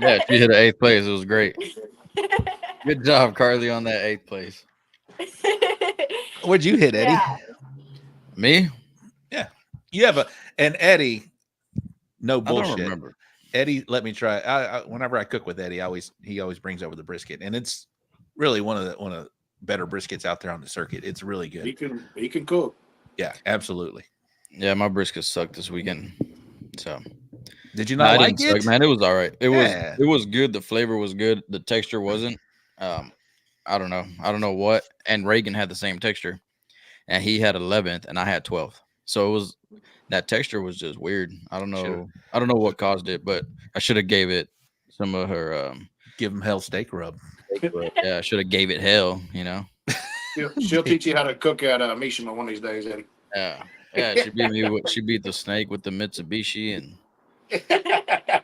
Yeah, she hit an 8th place. It was great. Good job, Karley, on that 8th place. What'd you hit, Eddie? Yeah. Me? You have and Eddie, no I bullshit. don't remember. Eddie, let me try. Whenever I cook with Eddie, he always brings over the brisket, and it's really one of the better briskets out there on the circuit. It's really good. He can cook. Yeah, absolutely. Yeah, my brisket sucked this weekend. So Did you no, not I like didn't it? suck, man. It was all right. It Yeah. was good. The flavor was good. The texture wasn't. I don't know what. And Reagan had the same texture, and he had 11th, and I had 12th. So it was that texture was just weird. I don't know. Should've- I don't know what caused it, but I should have gave it some of her. Give him hell steak rub. Yeah, I should have gave it hell. You know. She'll teach you how to cook at Mishima one of these days, Eddie. Yeah. She beat me. She beat the snake with the Mitsubishi, and it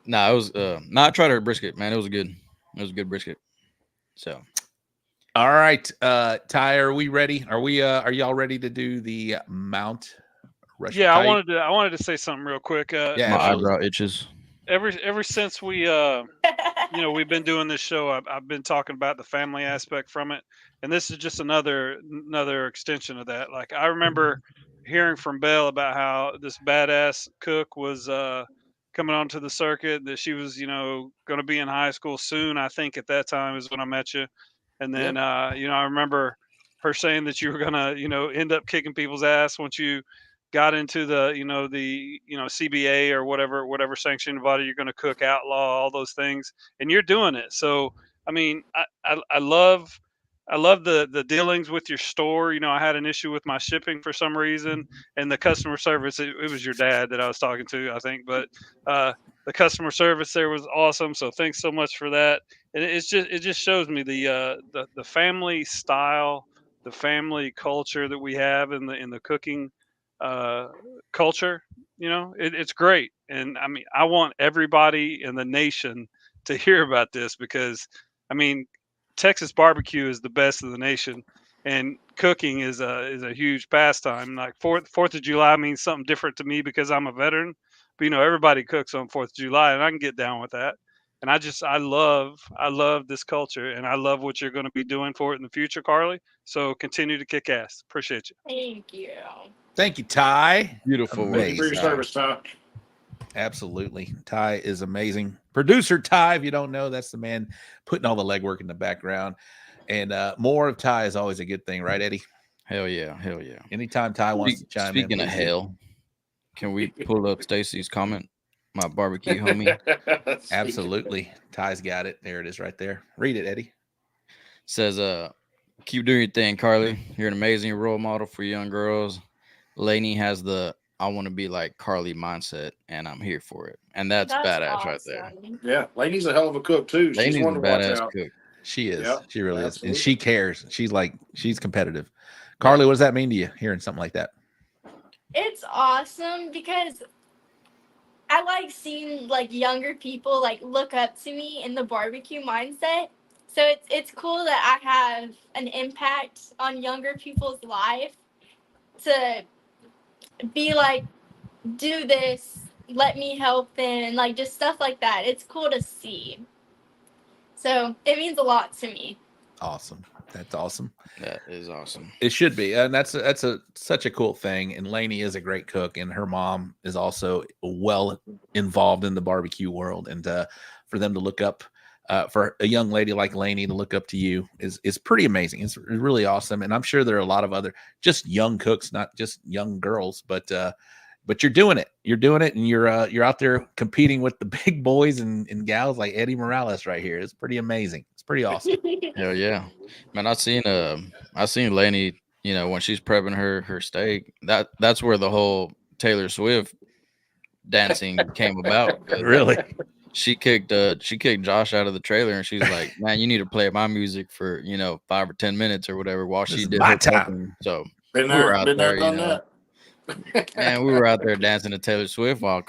was. I tried her brisket, man. It was good. It was a good brisket. So. All right, Ty, are we ready? Are y'all ready to do the Mt Yeah, I wanted to say something real quick. My absolutely. eyebrow itches. Ever since we we've been doing this show, I've been talking about the family aspect from it, and this is just another extension of that. Like, I remember hearing from Belle about how this badass cook was coming onto the circuit, that she was going to be in high school soon. I think at that time is when I met you, and then I remember her saying that you were going to end up kicking people's ass once you got into the CBA or whatever sanctioned body you're going to cook, Outlaw, all those things, and you're doing it. So I mean, I love the dealings with your store. I had an issue with my shipping for some reason, and the customer service. It was your dad that I was talking to, I think, but the customer service there was awesome. So thanks so much for that. And it just shows me the family style, the family culture that we have in the cooking culture. It's great, and I mean, I want everybody in the nation to hear about this, because I mean, Texas barbecue is the best of the nation, and cooking is a huge pastime. Like Fourth of July means something different to me because I'm a veteran, but everybody cooks on 4th of July, and I can get down with that. And I love this culture, and I love what you're going to be doing for it in the future, Karley. So continue to kick ass. Appreciate you. Thank you. Thank you, Ty. Beautiful. Thank you for your service, Ty. Absolutely. Ty is amazing. Producer Ty, if you don't know, that's the man putting all the legwork in the background. And more of Ty is always a good thing, right, Eddie? Hell yeah. Hell yeah. Anytime Ty wants to chime in. Speaking of hell, can we pull up Stacy's comment? My barbecue homie. Absolutely. Ty's got it. There it is right there. Read it, Eddie. Says, keep doing your thing, Karley. You're an amazing role model for young girls. Lainey has the I want to be like Karley mindset, and I'm here for it. And that's badass awesome. right there. Yeah, Lainey's a hell of a cook too. She's Lainey's one a to watch badass out. cook. She is. Yep, She really absolutely. is. And she cares. She's competitive. Karley, what does that mean to you, hearing something like that? It's awesome because I like seeing like younger people like look up to me in the barbecue mindset. So it's cool that I have an impact on younger people's life to be like, do this, let me help them, and like just stuff like that. It's cool to see. So it means a lot to me. Awesome. That's awesome. That is awesome. It should be. And that's such a cool thing. And Lainey is a great cook, and her mom is also well involved in the barbecue world. And for them to look up, for a young lady like Lainey to look up to you is pretty amazing. It's really awesome. And I'm sure there are a lot of other just young cooks, not just young girls, but you're doing it. You're doing it, and you're out there competing with the big boys and gals like Eddie Morales right here. It's pretty amazing. It's pretty awesome. Hell yeah, man! I seen Lainey. When she's prepping her steak, that's where the whole Taylor Swift dancing came about. Really, she kicked Josh out of the trailer, and she's like, "Man, you need to play my music for 5 or 10 minutes or whatever." While she did my her time. prepping. So Been we were there, out been there, there, done that. and we were out there dancing to Taylor Swift while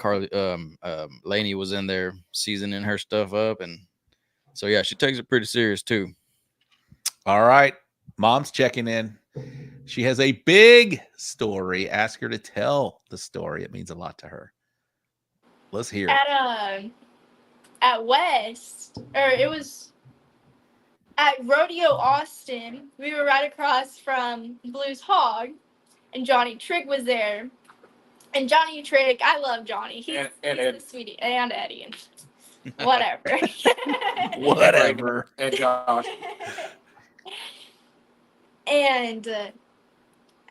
Lainey was in there seasoning her stuff up, and so yeah, she takes it pretty serious too. All right, Mom's checking in. She has a big story. Ask her to tell the story. It means a lot to her. Let's hear it. At West, or it was at Rodeo Austin. We were right across from Blues Hog, and Johnny Trigg was there. And Johnny Trigg, I love Johnny. He's the sweetie, and Eddie, and whatever. Whatever. And Josh. And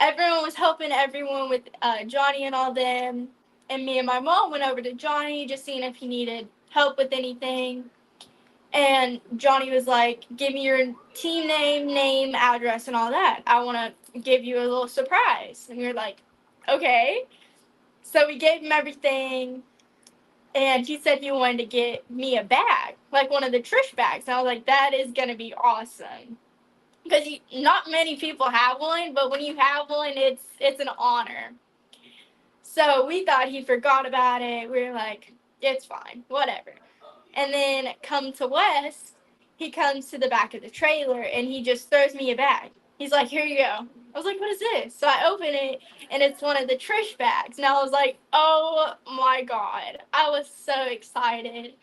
everyone was helping everyone with Johnny and all them. And me and my mom went over to Johnny, just seeing if he needed help with anything. And Johnny was like, give me your team name, address, and all that. I want to give you a little surprise. And we were like, okay. So we gave him everything. And he said he wanted to get me a bag, like one of the Trish bags. And I was like, that is going to be awesome. Because not many people have one, but when you have one, it's an honor. So we thought he forgot about it. We were like, it's fine, whatever. And then come to West, he comes to the back of the trailer, and he just throws me a bag. He's like, here you go. I was like, what is this? So I open it, and it's one of the Trish bags. And I was like, oh my God. I was so excited.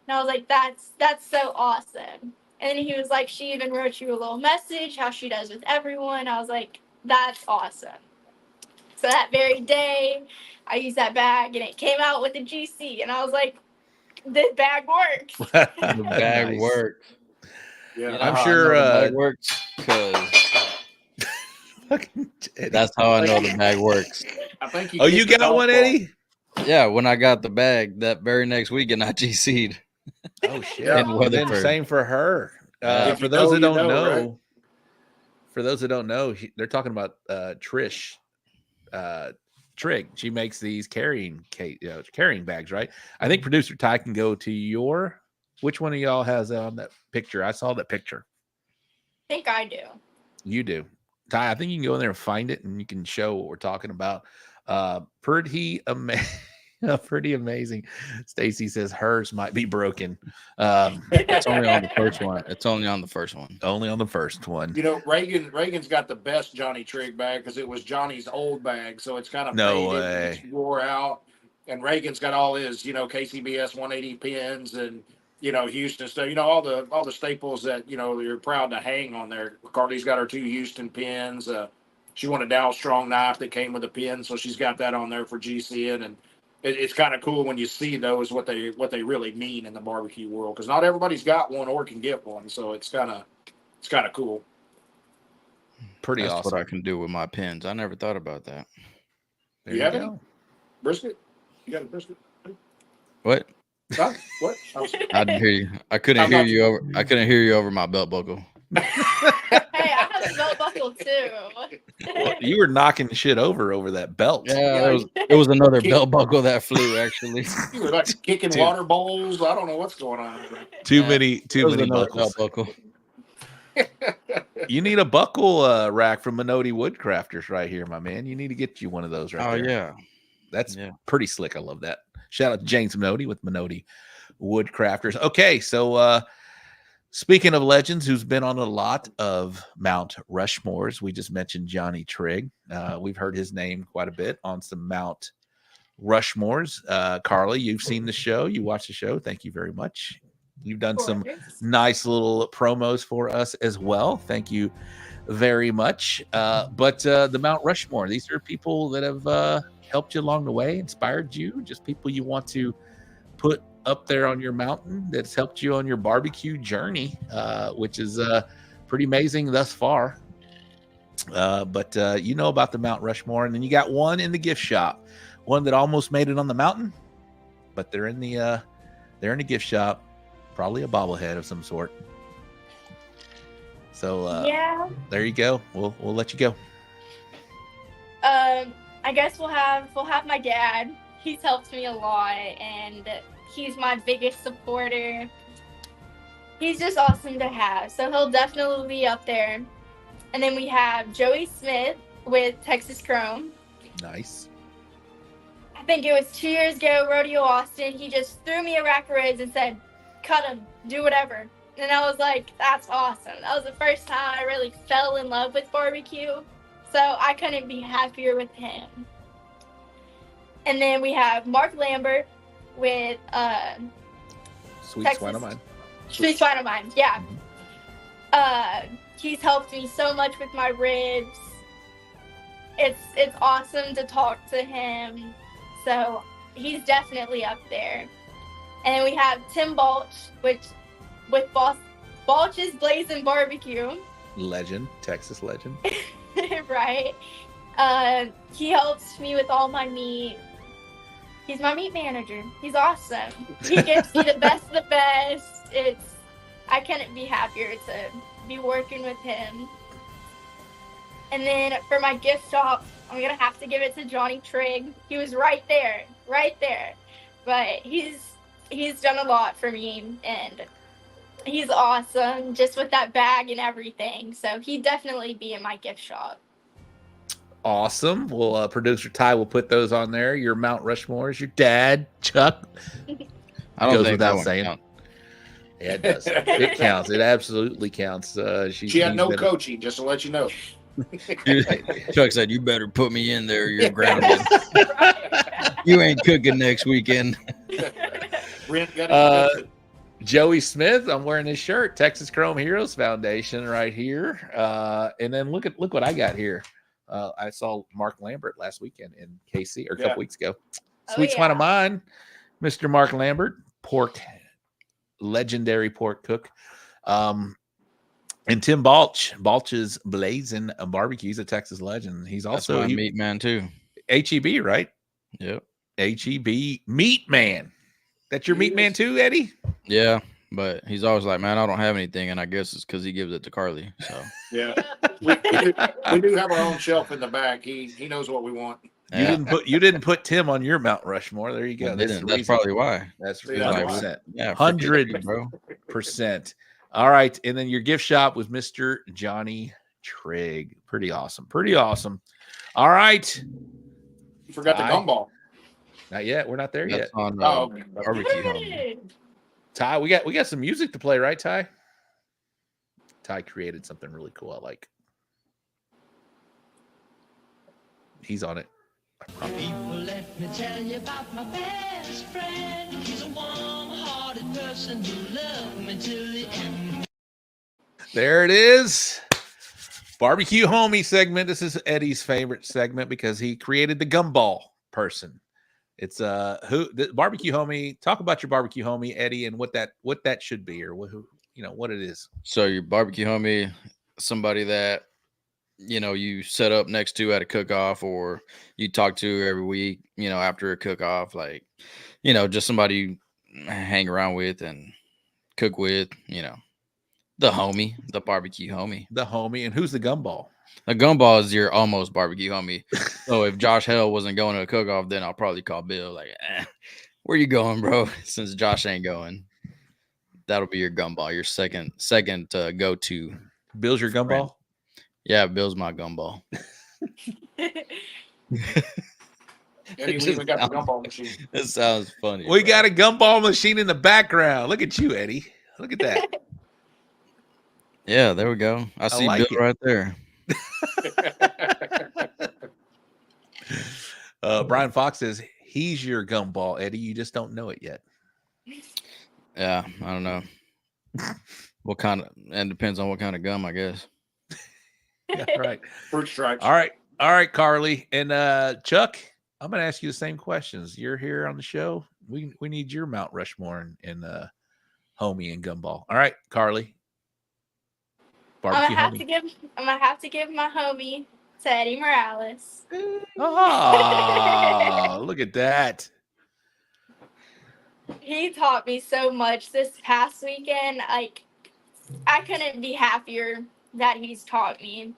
And I was like, that's so awesome. And then he was like, she even wrote you a little message, how she does with everyone. I was like, that's awesome. So that very day, I used that bag, and it came out with a GC. And I was like, this bag works. The bag Nice. works. Yeah. You know I'm how I sure, know the bag works because that's how I know the bag works. I think Oh, you got one, Eddie? Yeah, when I got the bag that very next weekend, I GC'd. Oh shit! Yeah. In Then Weatherford. same for her. If For you those that know, don't you know, know, right? for those that don't know, they're talking about Trish Trigg. She makes these carrying bags, right? I think producer Ty can go to your. Which one of y'all has that on that picture? I saw that picture. I think I do. You do, Ty. I think you can go in there and find it, and you can show what we're talking about. Pretty amazing. Pretty amazing. Stacy says hers might be broken. It's only on the first one. It's only on the first one. Only on the first one. You know, Reagan's got the best Johnny Trigg bag because it was Johnny's old bag, so it's kind of No faded, way. it's wore out. And Reagan's got all his, KCBS 180 pins and Houston stuff. All the staples that you're proud to hang on there. Karley's got her 2 Houston pins. She won a Dow Strong knife that came with a pin, so she's got that on there for GCN. And it's kind of cool when you see those what they really mean in the barbecue world, because not everybody's got one or can get one, so it's kind of cool. Pretty That's awesome. what I can do with my pins. I never thought about that. There You you have go. any? Brisket? You got a brisket? What? Huh? What? I didn't hear you. I couldn't hear you over. I couldn't hear you over my belt buckle. Hey, I have a belt buckle too. Well, you were knocking shit over that belt. Yeah, it was another belt buckle that flew. Actually, You were like kicking Dude. water bowls. I don't know what's going on. Too Yeah, many it was another buckles. belt buckle. You need a buckle rack from Minotti Woodcrafters right here, my man. You need to get you one of those right Oh there. yeah, That's yeah. pretty slick. I love that. Shout out to James Minotti with Minotti Woodcrafters. Okay, so speaking of legends who's been on a lot of Mt Rushmores, we just mentioned Johnny Trigg. We've heard his name quite a bit on some Mt Rushmores. Karley, you've seen the show. You watched the show. Thank you very much. You've done some nice little promos for us as well. Thank you very much. But the Mt Rushmore, these are people that have helped you along the way, inspired you, just people you want to put up there on your mountain that's helped you on your barbecue journey, which is pretty amazing thus far. But you know about the Mt Rushmore, and then you got one in the gift shop, one that almost made it on the mountain, but they're in the gift shop, probably a bobblehead of some sort. So Yeah. there you go. We'll let you go. I guess we'll have my dad. He's helped me a lot, and he's my biggest supporter. He's just awesome to have, so he'll definitely be up there. And then we have Joey Smith with Texas Chrome. Nice. I think it was 2 years ago, Rodeo Austin. He just threw me a rack of ribs and said, cut them, do whatever. And I was like, that's awesome. That was the first time I really fell in love with barbecue. So I couldn't be happier with him. And then we have Mark Lambert with Sweet Texas. Swine of Mine. Sweet Swine of Mine, yeah. He's helped me so much with my ribs. It's awesome to talk to him. So he's definitely up there. And then we have Tim Balch, with Balch's Blazing Barbecue. Legend, Texas legend. Right. He helps me with all my meat. He's my meat manager. He's awesome. He gives me the best of the best. I couldn't be happier to be working with him. And then for my gift shop, I'm gonna have to give it to Johnny Trigg. He was right there. But he's done a lot for me, and he's awesome just with that bag and everything. So he'd definitely be in my gift shop. Awesome. Well, producer Ty will put those on there. Your Mt Rushmore is your dad, Chuck. I don't Goes think without that one saying. count. Yeah, it does. It counts. It absolutely counts. She had no coaching, just to let you know. Chuck said, "You better put me in there. You're grounded. You ain't cooking next weekend." Brent got his Joey Smith, I'm wearing his shirt, Texas Chrome Heroes Foundation, right here. And then look what I got here. I saw Mark Lambert last weekend in KC, or a couple weeks ago. Sweet spot of mine, Mr. Mark Lambert, legendary pork cook. And Tim Balch's Blazing Barbecue. He's a Texas legend. He's also a meat man too. HEB, right? Yep. HEB meat man. That's your meat man too, Eddie? Yeah, but he's always like, "Man, I don't have anything," and I guess it's because he gives it to Karley. So yeah, we do have our own shelf in the back. He knows what we want. You didn't put Tim on your Mount Rushmore. There you go. That's probably why. That's 100%. Yeah, 100%. All right, and then your gift shop was Mr. Johnny Trigg. Pretty awesome. All right. You forgot the gumball. Not yet. We're not there yet. On barbecue. Ty, we got some music to play, right, Ty? Ty created something really cool. I like. He's on it. Let me tell you about my best friend. He's a warm-hearted person who loved me till the end. There it is. Barbecue Homie segment. This is Eddie's favorite segment because he created the gumball person. It's the barbecue homie. Talk about your barbecue homie, Eddie, and what that should be, or what it is. So your barbecue homie, somebody that you set up next to at a cook-off, or you talk to every week, after a cook-off, like, just somebody you hang around with and cook with, the homie, the barbecue homie. The homie. And who's the gumball? A gumball is your almost barbecue homie. So if Josh Hell wasn't going to a cook-off, then I'll probably call Bill, like, where you going, bro? Since Josh ain't going, that'll be your gumball, your second go-to. Bill's your gumball? Friend. Yeah, Bill's my gumball. Eddie, we even got the gumball machine. That sounds funny. We got a gumball machine in the background. Look at you, Eddie. Look at that. Yeah, there we go. I see like Bill right there. Brian Fox says he's your gumball, Eddie. You just don't know it yet. Yeah, I don't know. What kind of, and depends on what kind of gum, I guess. Yeah, right. Fruit stripes. All right, Karley and Chuck. I'm going to ask you the same questions. You're here on the show. We need your Mount Rushmore and homie and gumball. All right, Karley. I'm gonna have to give my homie to Eddie Morales. Oh, look at that. He taught me so much this past weekend. Like, I couldn't be happier that he's taught me.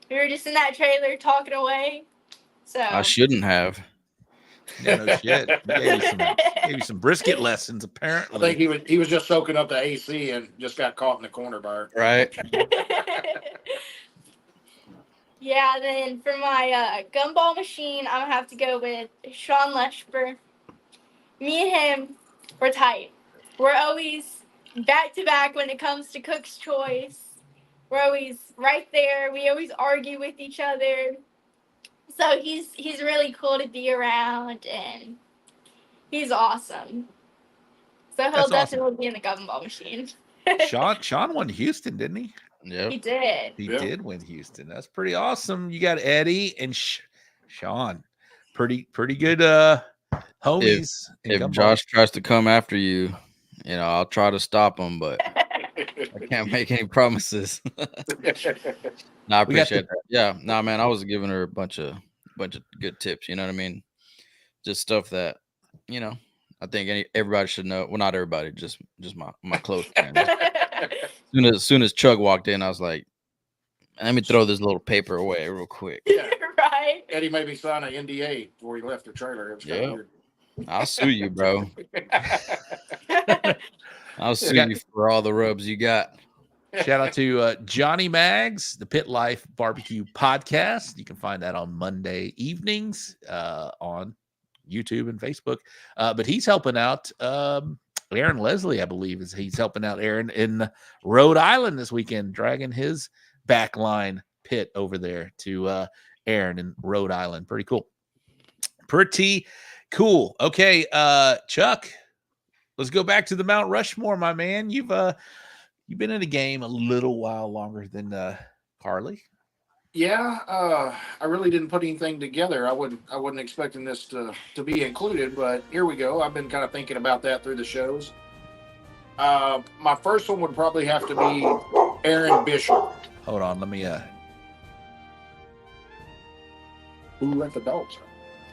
We were just in that trailer talking away. So I shouldn't have. Yeah, no shit. Gave you some brisket lessons, apparently. I think he was just soaking up the AC and just got caught in the corner bar. Right. Yeah, then for my gumball machine, I'm gonna have to go with Sean Leshper. Me and him, we're tight. We're always back to back when it comes to Cook's Choice. We're always right there. We always argue with each other. So he's really cool to be around, and he's awesome. So he'll definitely be in the gumball machine. Sean won Houston, didn't he? Yeah, he did. He did win Houston. That's pretty awesome. You got Eddie and Sean. Pretty good homies. If Josh tries to come after you, I'll try to stop him, but I can't make any promises. No, I appreciate that. Yeah, no, man, I was giving her a bunch of good tips. You know what I mean? Just stuff that, I think everybody should know. Well, not everybody, just my close friends. As soon as Chuck walked in, I was like, let me throw this little paper away real quick. Yeah. Right. Eddie made me sign an NDA before he left the trailer. It was kind of weird. I'll sue you, bro. I'll sue you for all the rubs you got. Shout out to Johnny Maggs, the Pit Life Barbecue Podcast. You can find that on Monday evenings on YouTube and Facebook. But he's helping out Aaron Leslie, I believe, he's helping out Aaron in Rhode Island this weekend, dragging his backline pit over there to Aaron in Rhode Island. Pretty cool. Pretty cool. Okay, Chuck, let's go back to the Mount Rushmore, my man. You've been in the game a little while longer than Karley. Yeah, I really didn't put anything together. I wasn't expecting this to be included, but here we go. I've been kind of thinking about that through the shows. My first one would probably have to be Aaron Bishop. Hold on, let me Who let the dogs out?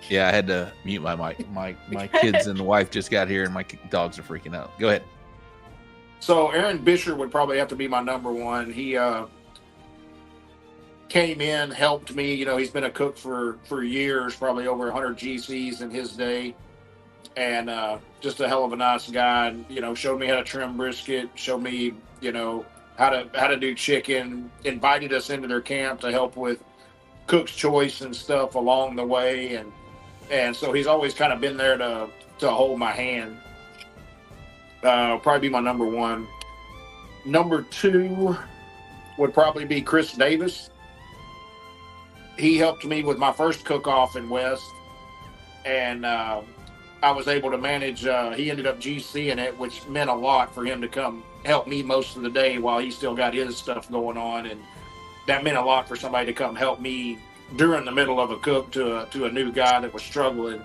Yeah, I had to mute my mic. My kids and the wife just got here, and my dogs are freaking out. Go ahead. So Aaron Bishop would probably have to be my number one. He came in, helped me. You know, he's been a cook for years, probably over 100 GCs in his day, and just a hell of a nice guy. And, you know, showed me how to trim brisket, showed me, you know, how to do chicken. Invited us into their camp to help with cook's choice and stuff along the way, and so he's always kind of been there to hold my hand. Probably be my number one. Number two would probably be Chris Davis. He helped me with my first cook-off in West, and I was able to manage. He ended up GCing it, which meant a lot for him to come help me most of the day while he still got his stuff going on, and that meant a lot for somebody to come help me during the middle of a cook to a new guy that was struggling,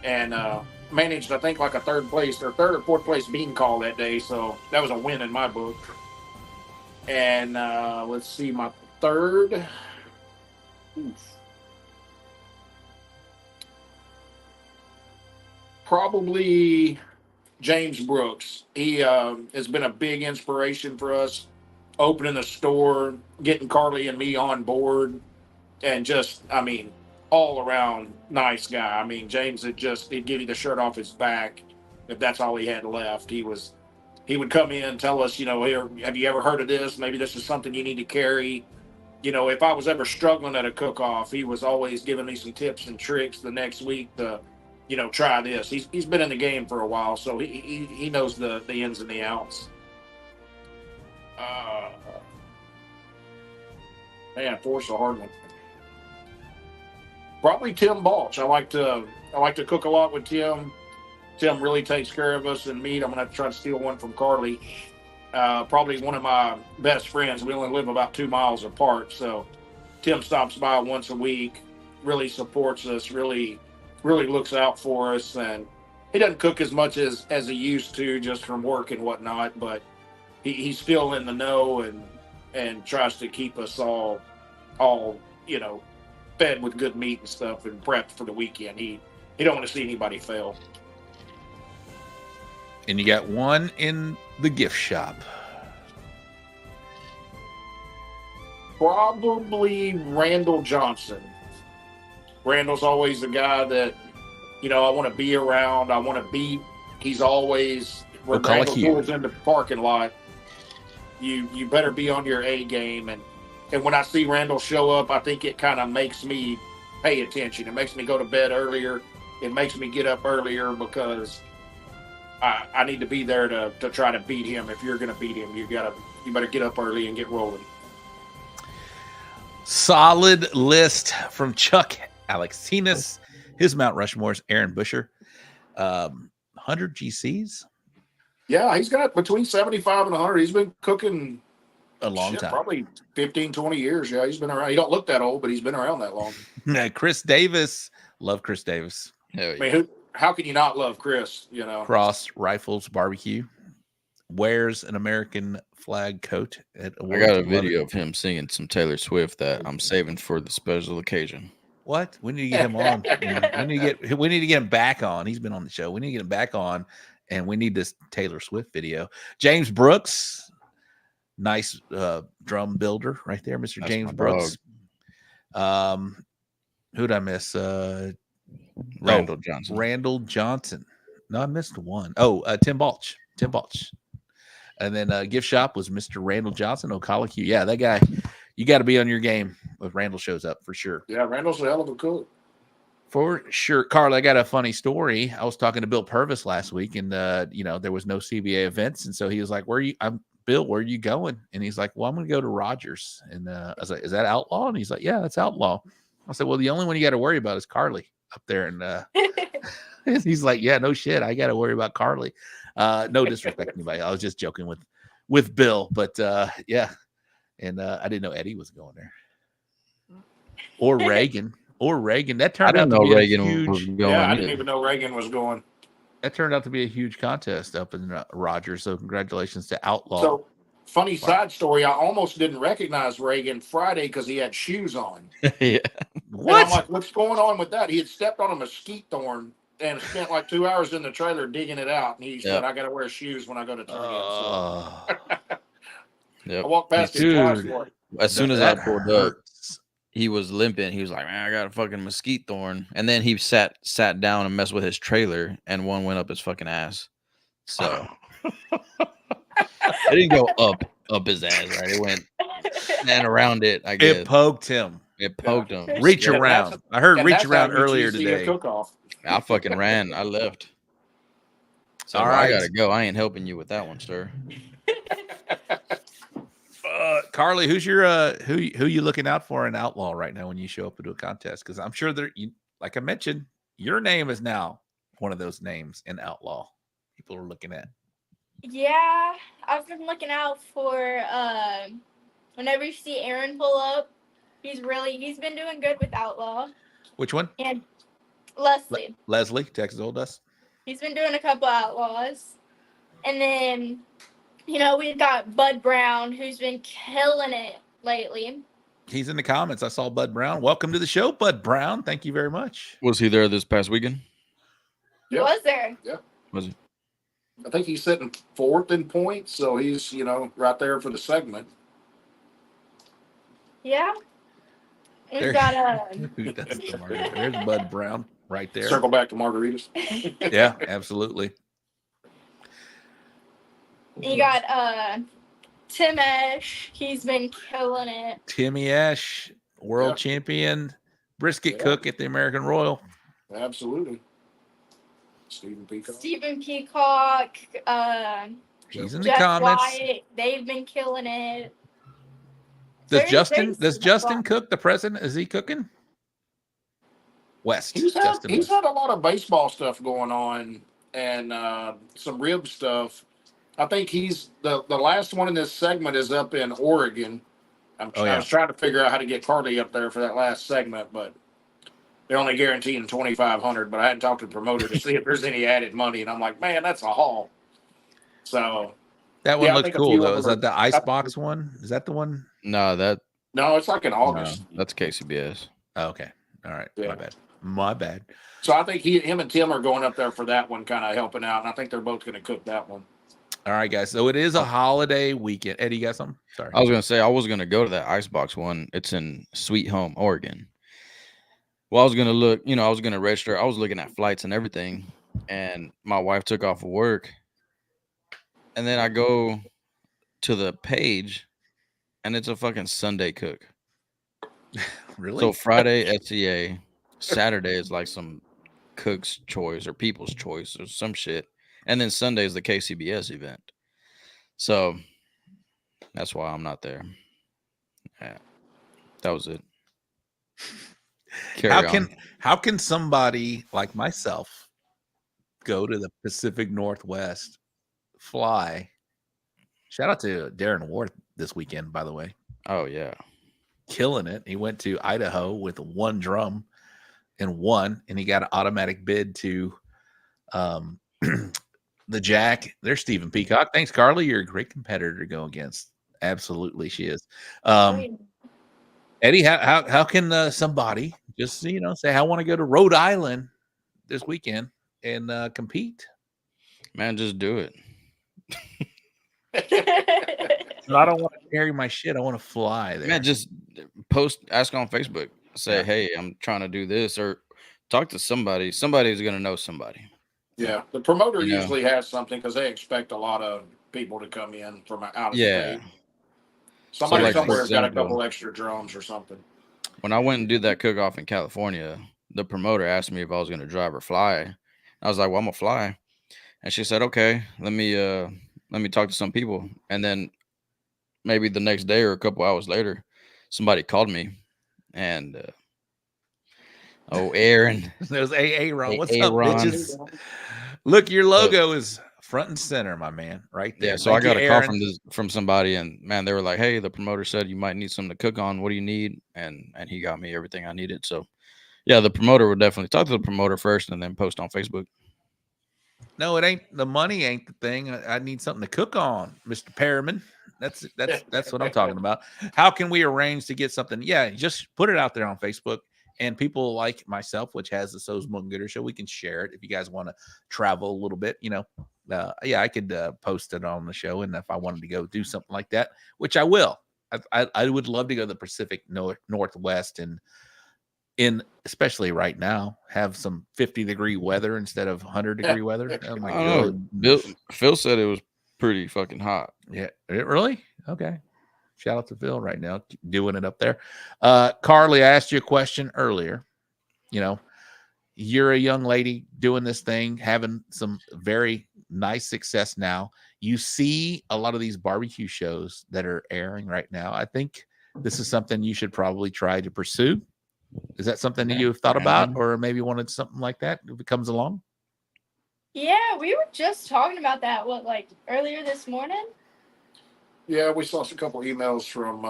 and managed, I think, like a third or fourth place bean call that day. So that was a win in my book. And let's see, my third. Probably James Brooks. He has been a big inspiration for us, opening the store, getting Karley and me on board, and just, I mean, all around nice guy. I mean, James he'd give you the shirt off his back if that's all he had left. He would come in and tell us, you know, here, have you ever heard of this? Maybe this is something you need to carry. You know, if I was ever struggling at a cook-off, he was always giving me some tips and tricks the next week to, you know, try this. He's been in the game for a while, so he knows the ins and the outs. Man, force a hard one. Probably Tim Balch. I like to cook a lot with Tim. Tim really takes care of us in meat. I'm gonna have to try to steal one from Karley. Probably one of my best friends. We only live about 2 miles apart, so Tim stops by once a week. Really supports us. Really looks out for us, and he doesn't cook as much as he used to, just from work and whatnot. But he's still in the know and tries to keep us all you know, fed with good meat and stuff and prepped for the weekend. He don't want to see anybody fail. And you got one in the gift shop. Probably Randall Johnson. Randall's always the guy that, you know, I want to be around. I want to beat. He's always, when Randall goes in the parking lot, you better be on your A game. And when I see Randall show up, I think it kind of makes me pay attention. It makes me go to bed earlier. It makes me get up earlier because I need to be there to try to beat him. If you're going to beat him, you better get up early and get rolling. Solid list from Chuck Aleksines. His Mount Rushmore's Aaron Busher. 100 GCs? Yeah, he's got between 75 and 100. He's been cooking a long time. Probably 15, 20 years. Yeah, he's been around. He don't look that old, but he's been around that long. Chris Davis. Love Chris Davis. Hell yeah. I mean, how can you not love Chris, you know? Cross Rifles Barbecue. Wears an American flag coat at I got a video of him singing some Taylor Swift that I'm saving for the special occasion. What? We need to get him on. we need to get him back on. He's been on the show. We need to get him back on, and we need this Taylor Swift video. James Brooks, nice drum builder right there, Mr. That's James Brooks. Who'd I miss? Randall Johnson. Randall Johnson. No, I missed one. Tim Balch. And then gift shop was Mr. Randall Johnson, Ocala Q. Yeah, that guy, you got to be on your game if Randall shows up for sure. Yeah, Randall's a hell of a cook. For sure. Carl, I got a funny story. I was talking to Bill Purvis last week, and there was no CBA events. And so he was like, Bill, where are you going? And he's like, well, I'm gonna go to Rogers. And I was like, is that Outlaw? And he's like, yeah, that's Outlaw. I said, well, the only one you got to worry about is Karley up there. And and he's like, yeah, no shit. I got to worry about Karley. No disrespect to anybody. I was just joking with Bill, but yeah. And I didn't know Eddy was going there. Or Reagan. That turned out to be a huge. I didn't even know Reagan was going. That turned out to be a huge contest up in Rogers. So congratulations to Outlaw. So funny side story. I almost didn't recognize Reagan Friday because he had shoes on. Yeah. What? And I'm like, what's going on with that? He had stepped on a mesquite thorn and spent like 2 hours in the trailer digging it out. And he said, I got to wear shoes when I go to turn in. So. I walked past his twice for it. As soon as I pulled up, he was limping. He was like, man, I got a fucking mesquite thorn. And then he sat down and messed with his trailer, and one went up his fucking ass. So it didn't go up his ass, right? It went and around it, I guess. It poked him. Reach around. I heard reach around earlier today. I fucking ran. I left. So all right. I gotta go. I ain't helping you with that one, sir. Karley, who's your who you looking out for in Outlaw right now when you show up into a contest? Because I'm sure like I mentioned, your name is now one of those names in Outlaw people are looking at. Yeah, I've been looking out for whenever you see Aaron pull up, he's been doing good with Outlaw. Which one? And Leslie. Leslie, Texas Old Dust. He's been doing a couple Outlaws. And then we've got Bud Brown, who's been killing it lately. He's in the comments. I saw Bud Brown. Welcome to the show, Bud Brown. Thank you very much. Was he there this past weekend? He was there. Yeah. Was he? I think he's sitting fourth in points, so he's, right there for the segment. Yeah. We've got There's Bud Brown right there. Circle back to margaritas. Yeah, absolutely. You got Tim Ash. He's been killing it. Timmy Ash, world champion, brisket cook at the American Royal. Absolutely. Stephen Peacock. He's in the comments. Wyatt, they've been killing it. Does Justin cook? The president, is he cooking? West. He's had a lot of baseball stuff going on and some rib stuff. I think he's the last one in this segment is up in Oregon. I was trying to figure out how to get Karley up there for that last segment, but they're only guaranteeing $2,500. But I hadn't talked to the promoter to see if there's any added money, and I'm like, man, that's a haul. So that one looks cool though. Is that the Icebox one? Is that the one? No, it's like in August. No, that's KCBS. Oh, okay, all right, yeah. My bad. So I think him and Tim are going up there for that one, kind of helping out, and I think they're both going to cook that one. All right, guys. So it is a holiday weekend. Eddie, you got something? Sorry. I was going to say I was going to go to that Icebox one. It's in Sweet Home, Oregon. Well, I was going to look, I was going to register. I was looking at flights and everything, and my wife took off of work. And then I go to the page, and it's a fucking Sunday cook. Really? So Friday, SCA. Saturday is like some cook's choice or people's choice or some shit. And then Sunday is the KCBS event. So that's why I'm not there. Yeah. That was it. How can somebody like myself go to the Pacific Northwest, fly? Shout out to Darren Ward this weekend, by the way. Oh, yeah. Killing it. He went to Idaho with one drum and won, and he got an automatic bid to the Jack. There's Stephen Peacock. Thanks, Karley. You're a great competitor to go against. Absolutely, she is. Eddie, how can somebody just say I want to go to Rhode Island this weekend and compete? Man, just do it. But I don't want to carry my shit. I want to fly there. Man, just ask on Facebook. Say, hey, I'm trying to do this, or talk to somebody. Somebody's going to know somebody. Yeah, the promoter usually has something because they expect a lot of people to come in from out of state. Somebody somewhere's got a couple extra drums or something. When I went and did that cook-off in California, the promoter asked me if I was going to drive or fly. I was like, well, I'm going to fly. And she said, okay, let me talk to some people. And then maybe the next day or a couple hours later, somebody called me and, Aaron. There's AA Ron. What's up, Ron. bitches? Look, your logo is front and center, my man, right there. Yeah, so I got a call from somebody, and man, they were like, "Hey, the promoter said you might need something to cook on. What do you need?" And he got me everything I needed. So, yeah, the promoter would definitely talk to the promoter first, and then post on Facebook. No, it ain't the money. Ain't the thing. I need something to cook on, Mr. Perriman. That's what I'm talking about. How can we arrange to get something? Yeah, just put it out there on Facebook. And people like myself, which has the So Smokin Gooder Show, we can share it if you guys want to travel a little bit. Yeah, I could post it on the show, and if I wanted to go do something like that, which I will, I would love to go to the Pacific Northwest and especially right now, have some 50-degree weather instead of 100-degree weather. Oh my god! Phil said it was pretty fucking hot. Yeah, really? Okay. Shout out to Phil right now, doing it up there. Karley, I asked you a question earlier. You're a young lady doing this thing, having some very nice success now. You see a lot of these barbecue shows that are airing right now. I think this is something you should probably try to pursue. Is that something that you've thought about, or maybe wanted something like that if it comes along? Yeah, we were just talking about that, earlier this morning? Yeah, we saw a couple emails from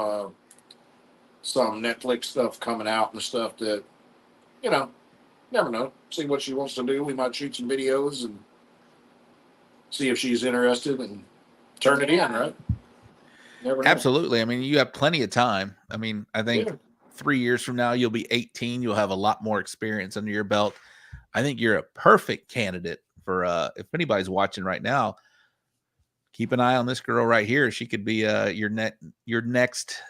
some Netflix stuff coming out and stuff that, never know. See what she wants to do. We might shoot some videos and see if she's interested and turn it in, right? Never know. Absolutely. I mean, you have plenty of time. I mean, I think 3 years from now, you'll be 18. You'll have a lot more experience under your belt. I think you're a perfect candidate for, if anybody's watching right now, keep an eye on this girl right here. She could be your next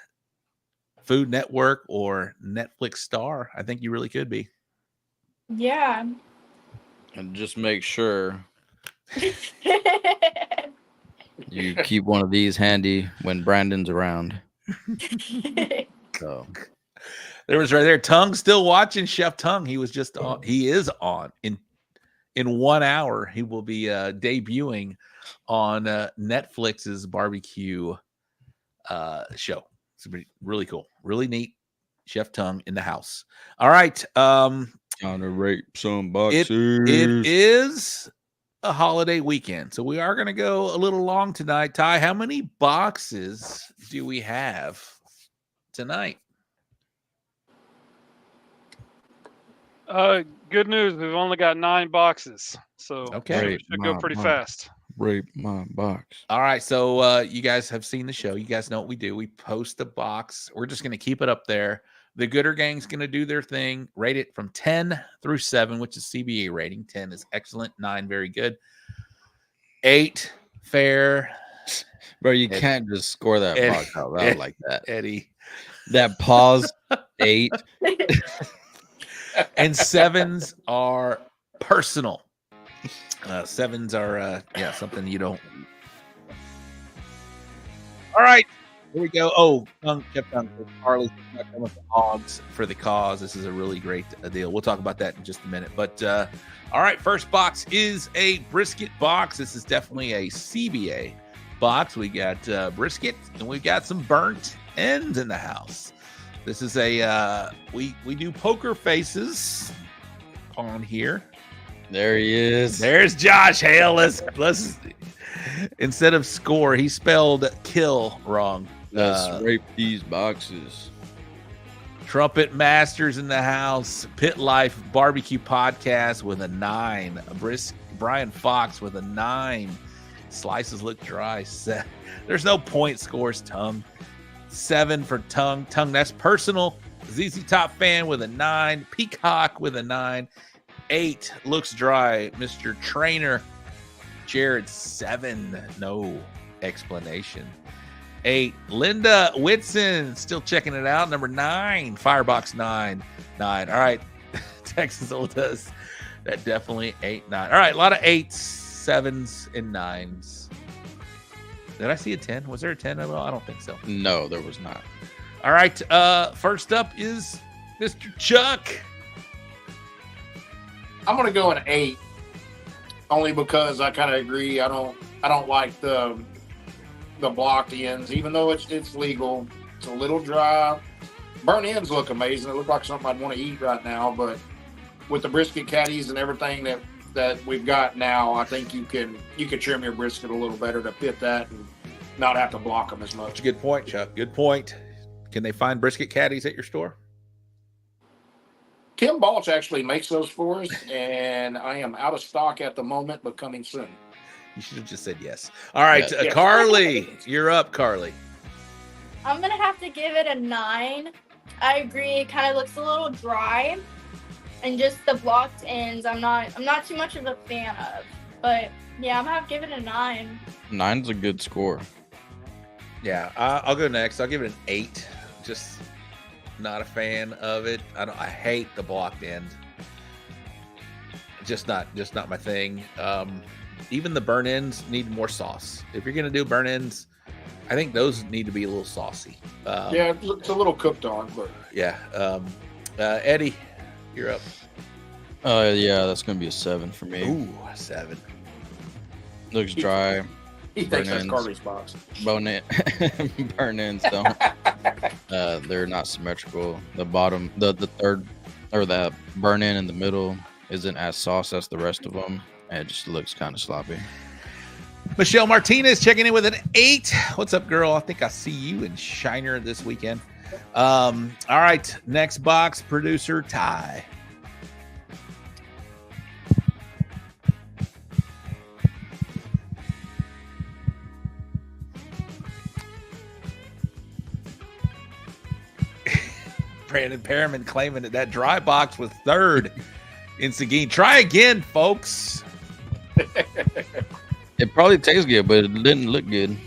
Food Network or Netflix star. I think you really could be. Yeah. And just make sure you keep one of these handy when Brandon's around. So there was right there. Tongue still watching Chef Tongue. He was just on. He is on in 1 hour. He will be debuting on Netflix's barbecue show. It's really cool, really neat. Chef Tongue in the house. All right, time to rape some boxes. It is a holiday weekend, so we are going to go a little long tonight. Ty, how many boxes do we have tonight? Good news. We've only got 9 boxes, so okay, it should go pretty fast. Rape my box. All right, so you guys have seen the show. You guys know what we do. We post a box. We're just going to keep it up there. The Gooder Gang's going to do their thing. Rate it from 10 through 7, which is CBA rating. 10 is excellent. 9, very good. 8, fair. Bro, you can't just score that box out like that. Eddie. That pause, 8. And 7s are personal. 7s are something you don't. All right, here we go. Oh, Chef Tongue. Karley's coming with the hogs for the cause. This is a really great deal. We'll talk about that in just a minute. But all right, first box is a brisket box. This is definitely a CBA box. We got brisket and we got some burnt ends in the house. This is a we do poker faces on here. There he is. There's Josh Hale. Let's instead of score, he spelled kill wrong. Let's rape these boxes. Trumpet Masters in the house. Pit Life Barbecue Podcast with a 9. Brian Fox with a 9. Slices look dry. There's no point scores. Tongue 7 for Tongue. Tongue, that's personal. ZZ Top Fan with a 9. Peacock with a 9. 8 looks dry. Mr. Trainer Jared 7. No explanation. 8 Linda Whitson still checking it out. Number 9 Firebox 9. All right. Texas Oldest. That definitely 8 9. All right, a lot of 8s, 7s, and 9s. Did I see a 10? Was there a 10? Well, I don't think so. No, there was not. All right. First up is Mr. Chuck. I'm gonna go an 8, only because I kind of agree. I don't like the blocked ends, even though it's legal. It's a little dry. Burnt ends look amazing. It look like something I'd want to eat right now, but with the brisket caddies and everything that we've got now, I think you can trim your brisket a little better to fit that and not have to block them as much. That's a good point, Chuck. Good point. Can they find brisket caddies at your store? Tim Balch actually makes those for us, and I am out of stock at the moment, but coming soon. You should have just said yes. All right, Yeah. Karley, you're up, Karley. I'm gonna have to give it a 9. I agree. It kind of looks a little dry, and just the blocked ends, I'm not too much of a fan of. But yeah, I'm gonna have to give it a 9. 9's a good score. Yeah, I'll go next. I'll give it an 8. Just not a fan of it. I hate the blocked end. Just not my thing. Even the burn ends need more sauce. If you're gonna do burn ends, I think those need to be a little saucy. Yeah, it's a little cooked on, but yeah. Eddie, you're up. Yeah, that's gonna be a 7 for me. Ooh, 7. Looks dry. he thinks that's Karley's box. Burn ends don't. They're not symmetrical. The bottom, the third, or the burn end in the middle isn't as sauce as the rest of them. And it just looks kind of sloppy. Michelle Martinez checking in with an 8. What's up, girl? I think I see you in Shiner this weekend. All right, next box, producer Ty. Brandon Perriman claiming that dry box was 3rd in Seguin. Try again, folks. It probably tastes good, but it didn't look good.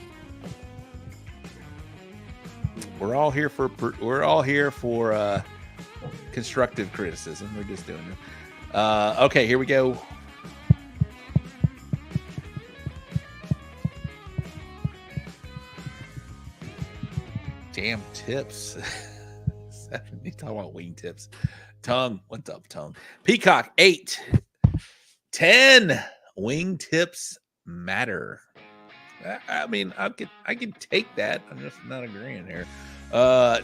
We're all here for constructive criticism. We're just doing it. Okay, here we go. Damn tips. You talking about wing tips. Tongue, what's up, Tongue? Peacock, 8. 10. Wing tips matter. I mean, I can take that. I'm just not agreeing here.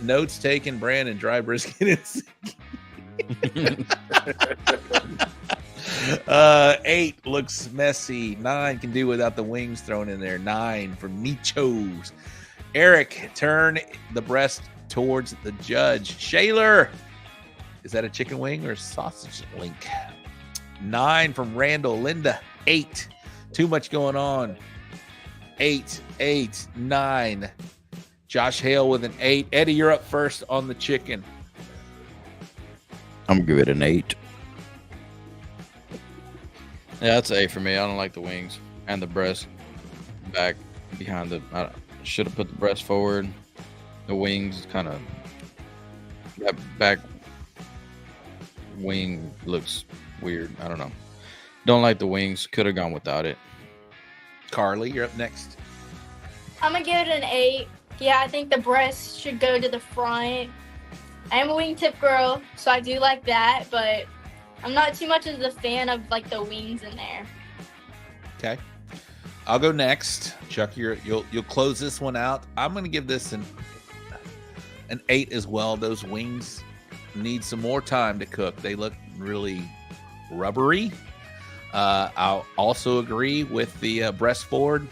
Notes taken, Brandon, dry brisket. 8 looks messy. 9 can do without the wings thrown in there. 9 from Nichos. Eric, turn the breast towards the judge. Shaler, is that a chicken wing or sausage link? 9 from Randall. Linda, 8. Too much going on. 8, 8, 9. Josh Hale with an 8. Eddie, you're up first on the chicken. I'm gonna give it an 8. Yeah, that's an 8 for me. I don't like the wings and the breast back behind the. I should have put the breast forward. The wings kind of, that back wing looks weird. I don't know. Don't like the wings. Could have gone without it. Karley, you're up next. I'm gonna give it an 8. Yeah, I think the breast should go to the front. I am a wingtip girl, so I do like that, but I'm not too much of a fan of like the wings in there. Okay, I'll go next. Chuck, you'll close this one out. I'm gonna give this an 8 as well. Those wings need some more time to cook. They look really rubbery. I'll also agree with the breast forward.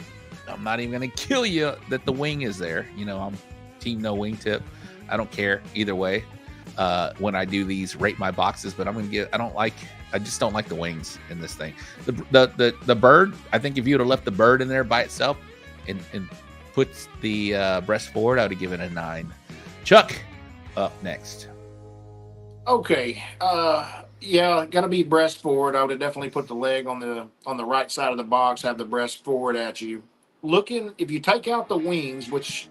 I'm not even going to kill you that the wing is there. You know, I'm team no wingtip. I don't care either way when I do these rate my boxes, but I'm going to give, I just don't like the wings in this thing. The bird, I think if you would have left the bird in there by itself and put the breast forward, I would have given it a 9. Chuck, up next. Okay. Yeah, gotta be breast forward. I would have definitely put the leg on the right side of the box, have the breast forward at you. If you take out the wings, which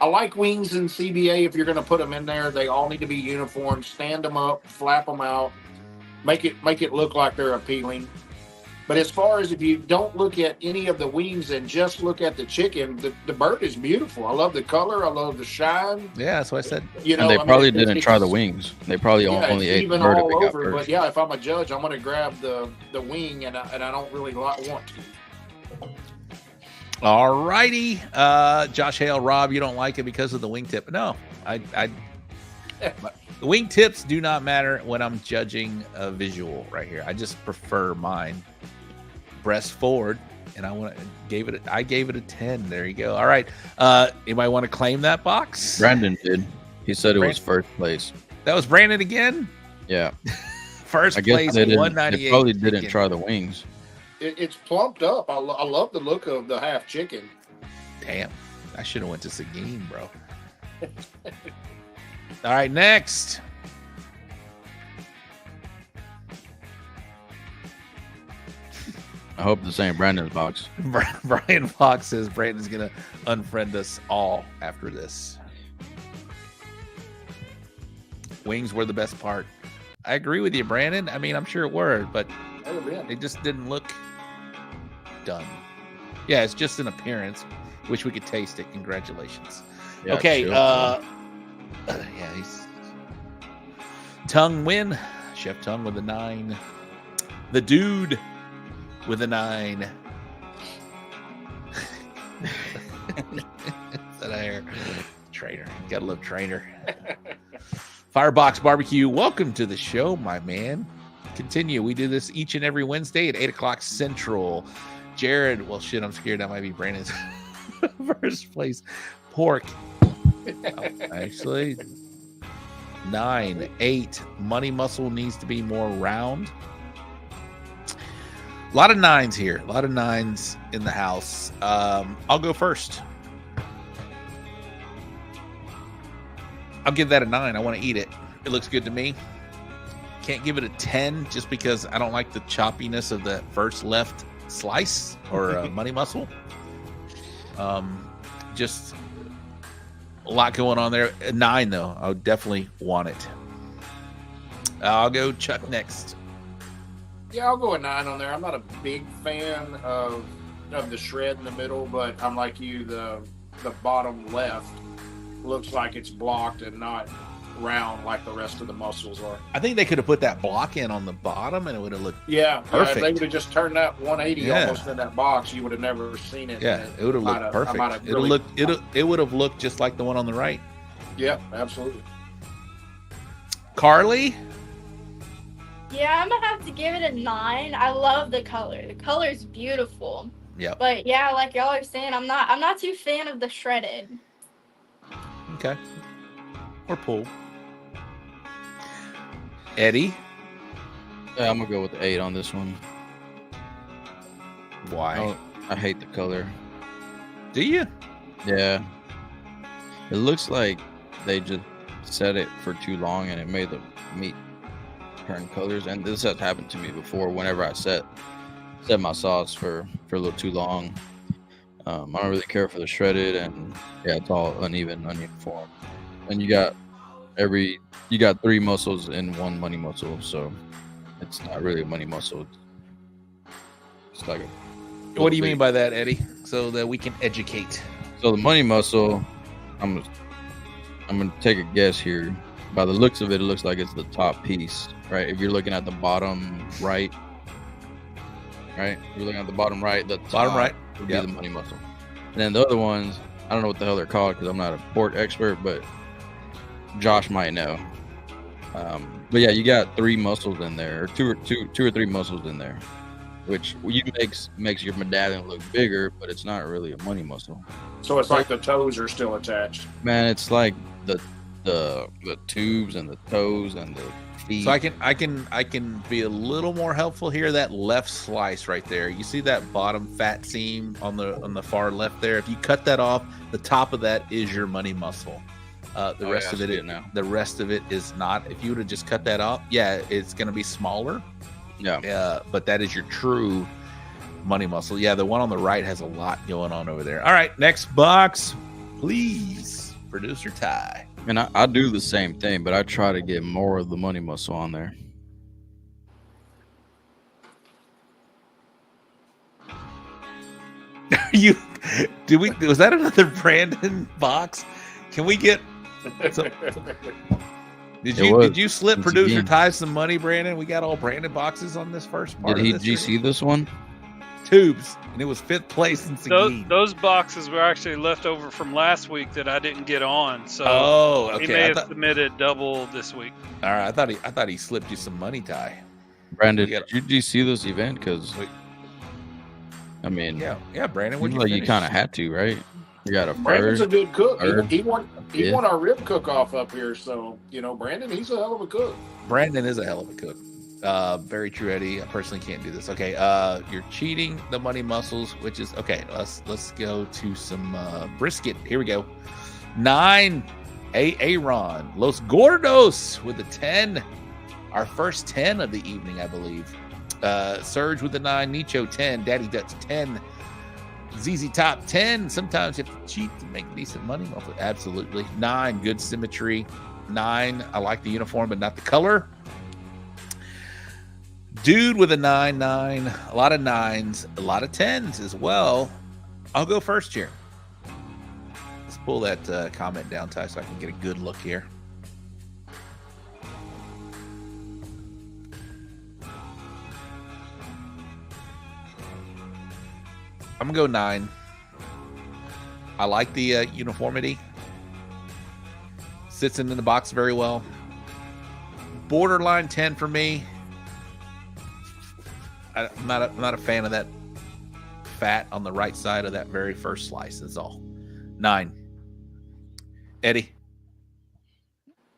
I like wings in CBA, if you're gonna put them in there, they all need to be uniform. Stand them up, flap them out, make it look like they're appealing. But as far as if you don't look at any of the wings and just look at the chicken, the bird is beautiful. I love the color. I love the shine. Yeah, that's what I said. You know, And they I mean, probably it's- didn't it's- try the wings. They probably Yeah, only it's ate the even bird if all it got over. first. But yeah, if I'm a judge, I'm going to grab the wing, and I don't really want to. All righty. Josh Hale, Rob, you don't like it because of the wingtip. No, the wingtips do not matter when I'm judging a visual right here. I just prefer mine breast forward, and I gave it a 10. There you go. All right. Anybody want to claim that box? Brandon did. He said it was first place. That was Brandon again? Yeah. First I guess place, they 198. probably didn't chicken. try the wings. It's plumped up. I love the look of the half chicken. Damn. I should have went to Seguin, bro. All right, next. I hope this ain't Brandon's box. Brian Fox says Brandon's going to unfriend us all after this. Wings were the best part. I agree with you, Brandon. I mean, I'm sure it were, but it just didn't look done. Yeah, it's just an appearance. Wish we could taste it. Congratulations. Yeah, okay. chill. Yeah, he's Tongue win. Chef Tongue with a 9. The dude with a 9. That hair. Trainer. Gotta love Trainer. Firebox Barbecue, welcome to the show, my man. Continue. We do this each and every Wednesday at 8 o'clock Central. Jared, well, shit, I'm scared that might be Brandon's first place. Pork. Oh, actually, 9. 8. Money muscle needs to be more round. A lot of 9s here. A lot of 9s in the house. I'll go first. I'll give that a 9. I want to eat it. It looks good to me. Can't give it a 10 just because I don't like the choppiness of the first left slice or money muscle. Just a lot going on there. A 9 though. I would definitely want it. I'll go Chuck next. Yeah, I'll go a 9 on there. I'm not a big fan of the shred in the middle, but I'm like you. The bottom left looks like it's blocked and not round like the rest of the muscles are. I think they could have put that block in on the bottom and it would have looked perfect. If they would have just turned that 180 Yeah. almost in that box, you would have never seen it. Yeah, it would have looked perfect. It would have looked just like the one on the right. Yeah, absolutely. Karley? Yeah, I'm gonna have to give it a 9. I love the color. The color is beautiful. Yep. But yeah, like y'all are saying, I'm not too fan of the shredded. Okay. Or pull. Eddie? Yeah, I'm gonna go with the 8 on this one. Why? I hate the color. Do you? Yeah. It looks like they just set it for too long and it made the meat turn colors. And this has happened to me before whenever I set my sauce for a little too long. I don't really care for the shredded, and yeah, it's all uneven, ununiform. And you got 3 muscles in one money muscle, so it's not really a money muscle. It's like a. What do you mean by that, Eddie? So that we can educate. So the money muscle, I'm gonna take a guess here. By the looks of it, it looks like it's the top piece, right? If you're looking at the bottom right, if you're looking at the bottom right, the Bottom right would be the money muscle. And then the other ones, I don't know what the hell they're called because I'm not a pork expert, but Josh might know. But yeah, you got 3 muscles in there, or two or three muscles in there, which makes your medallion look bigger, but it's not really a money muscle. So it's like the toes are still attached. Man, it's like the tubes and the toes and the feet. So I can be a little more helpful here. That left slice right there. You see that bottom fat seam on the far left there? If you cut that off, the top of that is your money muscle. The rest of it is not. If you would have just cut that off, yeah, it's going to be smaller. Yeah. But that is your true money muscle. Yeah, the one on the right has a lot going on over there. All right, next box, please, producer Ty. And I do the same thing, but I try to get more of the money muscle on there. Was that another Brandon box? Can we get did you slip Once producer again. Ty some money, Brandon? We got all Brandon boxes on this first part. Did you see this one? Tubes, and it was 5th place in Seguin. Those boxes were actually left over from last week that I didn't get on. So okay. he may have submitted double this week. All right, I thought he slipped you some money, Ty. Brandon, did you see this event? Because I mean, yeah, Brandon. You kind of had to, right? You got a Brandon's a good cook. He won Yeah. our rib cook-off up here. So, Brandon, he's a hell of a cook. Brandon is a hell of a cook. Very true, Eddie. I personally can't do this. Okay, you're cheating the money muscles, which is okay. Let's go to some brisket. Here we go. 9, Aaron Los Gordos with a 10. Our first 10 of the evening, I believe. Surge with a 9, Nicho 10, Daddy Dutch 10, ZZ Top 10. Sometimes you have to cheat to make decent money. Absolutely. 9, good symmetry. 9, I like the uniform, but not the color. Dude with a 9, a lot of 9s, a lot of 10s as well. I'll go first here. Let's pull that comment down, Ty, so I can get a good look here. I'm gonna go 9. I like the uniformity. Sits in the box very well. Borderline 10 for me. I'm not a fan of that fat on the right side of that very first slice. That's all. 9. Eddie.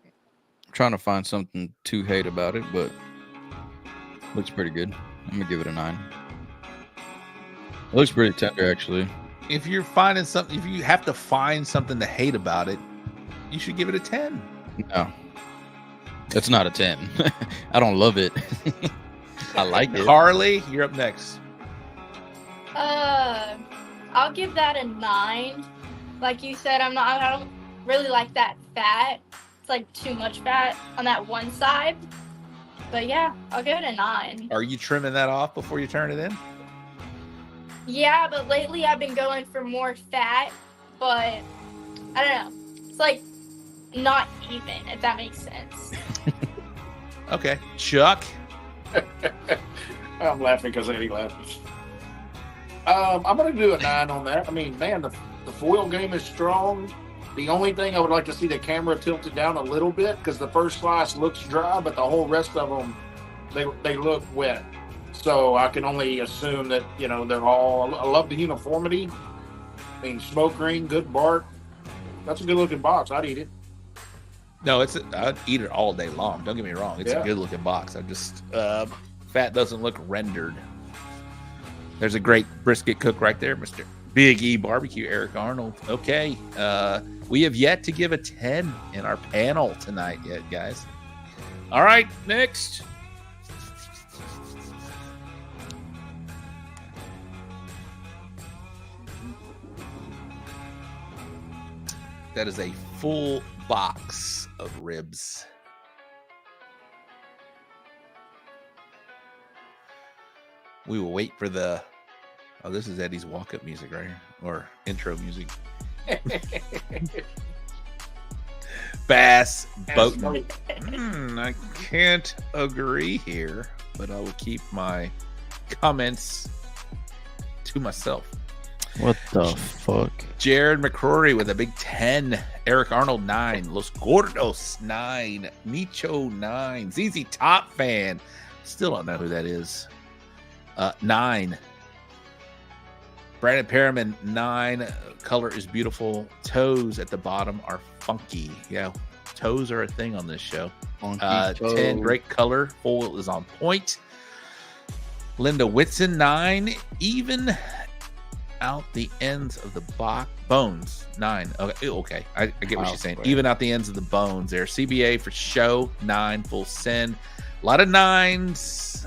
I'm trying to find something to hate about it, but looks pretty good. I'm gonna give it a 9. It looks pretty tender, actually. If you have to find something to hate about it, you should give it a 10. No, it's not a 10. I don't love it. I like it. Karley, you're up next. I'll give that a 9. Like you said, I don't really like that fat. It's like too much fat on that one side. But yeah, I'll give it a 9. Are you trimming that off before you turn it in? Yeah, but lately I've been going for more fat, but I don't know. It's like not even, if that makes sense. Okay. Chuck? I'm laughing because Eddie laughing. I'm going to do a 9 on that. I mean, man, the foil game is strong. The only thing I would like to see the camera tilted down a little bit because the first slice looks dry, but the whole rest of them, they look wet. So I can only assume that, they're all, I love the uniformity. I mean, smoke ring, good bark. That's a good looking box. I'd eat it. No, I'd eat it all day long. Don't get me wrong. It's a good looking box. I just, fat doesn't look rendered. There's a great brisket cook right there, Mr. Big E Barbecue, Eric Arnold. Okay. We have yet to give a 10 in our panel tonight yet, guys. All right, next. That is a full box of ribs. We will wait for the... Oh, this is Eddie's walk-up music right here. Or intro music. Bass Boatman. I can't agree here, but I will keep my comments to myself. What the fuck? Jared McCrory with a big 10. Eric Arnold 9. Los Gordos 9. Nicho 9. ZZ Top fan. Still don't know who that is. 9. Brandon Perriman 9. Color is beautiful. Toes at the bottom are funky. Yeah, toes are a thing on this show. 10. Great color. Foil is on point. Linda Whitson 9. Even out the ends of the bones. 9. Okay. I get what she's saying. Even out the ends of the bones there. CBA for show. 9. Full send. A lot of 9s.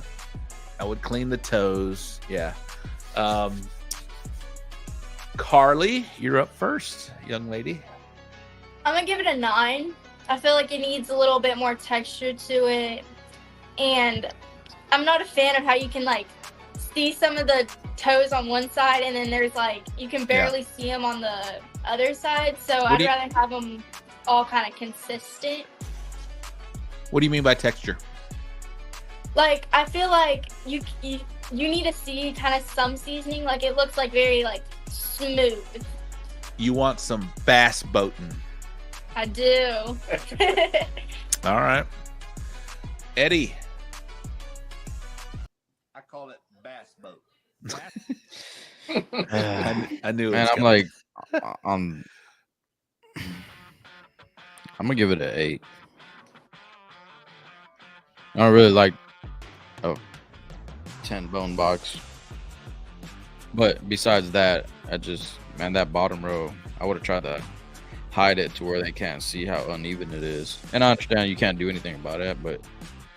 I would clean the toes. Yeah. Karley, you're up first, young lady. I'm going to give it a 9. I feel like it needs a little bit more texture to it. And I'm not a fan of how you can, see some of the toes on one side, and then there's like you can barely see them on the other side. So I'd rather have them all kind of consistent. What do you mean by texture? Like I feel like you need to see kind of some seasoning. Like it looks like very like smooth. You want some bass boating. I do. All right. Eddie. I call it bass boat. I knew it. Man, was I'm coming. like, I'm gonna give it an 8. I don't really like a 10 bone box, but besides that, man, that bottom row, I would have tried to hide it to where they can't see how uneven it is. And I understand you can't do anything about it, but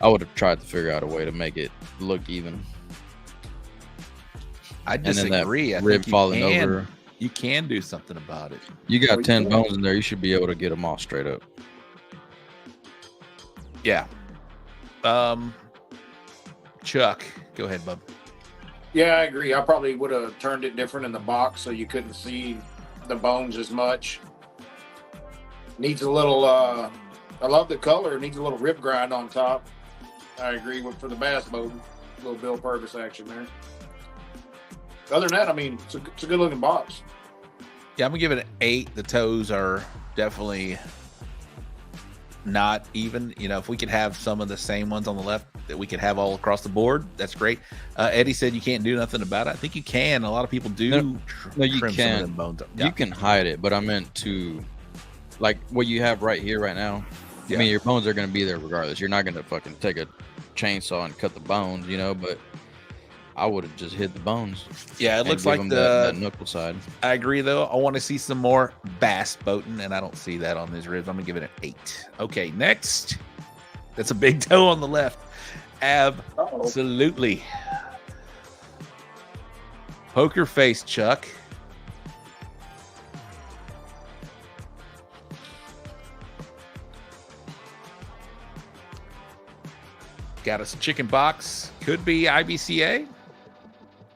I would have tried to figure out a way to make it look even. I disagree. I rib think falling over. You can do something about it. You got 10 bones in there. You should be able to get them all straight up. Yeah. Chuck, go ahead, bub. Yeah, I agree. I probably would have turned it different in the box so you couldn't see the bones as much. Needs a little, I love the color. It needs a little rib grind on top. I agree with for the bass boat. A little Bill Purvis action there. Other than that, I mean, it's a good looking box. Yeah, I'm gonna give it an 8. The toes are definitely not even. You know, if we could have some of the same ones on the left that we could have all across the board, that's great. Eddie said you can't do nothing about it. I think you can. A lot of people do. No, you trim can. Some of them bones up. Yeah. You can hide it, but I meant to, like what you have right here, right now. Yeah. I mean, your bones are going to be there regardless. You're not going to fucking take a chainsaw and cut the bones, you know, but I would have just hid the bones. Yeah, it looks give like them the that knuckle side. I agree, though. I want to see some more bass boating, and I don't see that on these ribs. I'm gonna give it an 8. Okay, next. That's a big toe on the left. Absolutely. Poker face, Chuck. Got us a chicken box. Could be IBCA.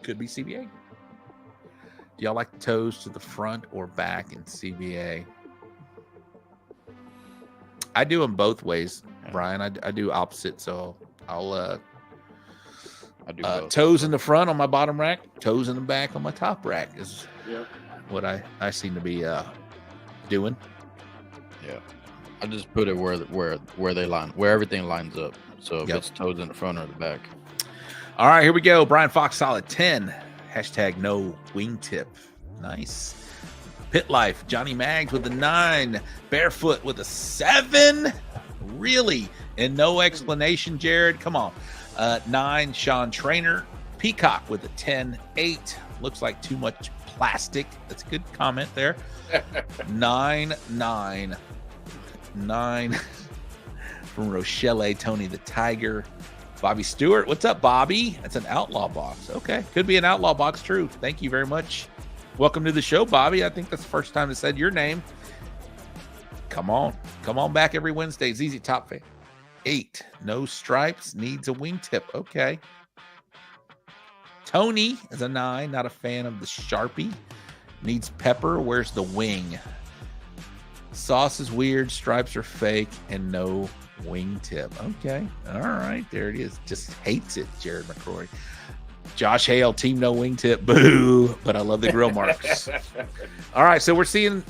Could be CBA. Do y'all like the toes to the front or back in CBA? I do them both ways, Brian. I do opposite, so I'll I do both. Toes in the front on my bottom rack, toes in the back on my top rack is what I seem to be doing. Yeah, I just put it where they line, where everything lines up. So if Yep. it's toes in the front or the back. All right, here we go. Brian Fox, solid 10. Hashtag no wingtip. Nice. Pit Life, Johnny Maggs with a 9. Barefoot with a 7. Really? And no explanation, Jared. Come on. 9, Sean Trainer. Peacock with a 10. 8. Looks like too much plastic. That's a good comment there. 9 from Rochelle, Tony the Tiger. Bobby Stewart. What's up, Bobby? That's an Outlaw box. Okay. Could be an Outlaw box. True. Thank you very much. Welcome to the show, Bobby. I think that's the first time I said your name. Come on. Come on back every Wednesday. ZZ Top Fan. 8. No stripes. Needs a wingtip. Okay. Tony is a 9. Not a fan of the Sharpie. Needs pepper. Where's the wing? Sauce is weird. Stripes are fake. And no wingtip. Okay. All right. There it is. Just hates it, Jared McCrory. Josh Hale, team no wingtip. Boo. But I love the grill marks. All right. So we're seeing.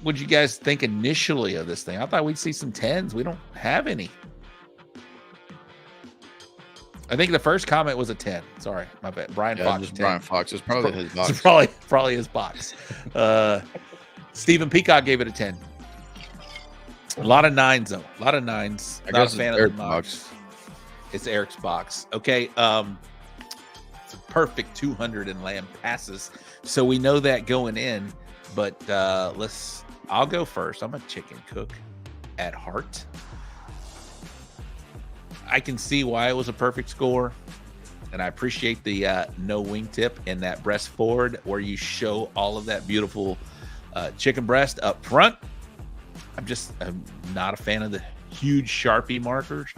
What'd you guys think initially of this thing? I thought we'd see some 10s. We don't have any. I think the first comment was a 10. Sorry, my bad. Brian Fox. Just Brian Fox. It's probably his box. It's probably his box. Stephen Peacock gave it a 10. A lot of 9s though. A lot of 9s. I Not guess a fan it's of Eric's the box. It's Eric's box. Okay. It's a perfect 200 in lamb passes. So we know that going in, but I'll go first. I'm a chicken cook at heart. I can see why it was a perfect score, and I appreciate the no wingtip and that breast forward where you show all of that beautiful chicken breast up front. I'm not a fan of the huge Sharpie markers.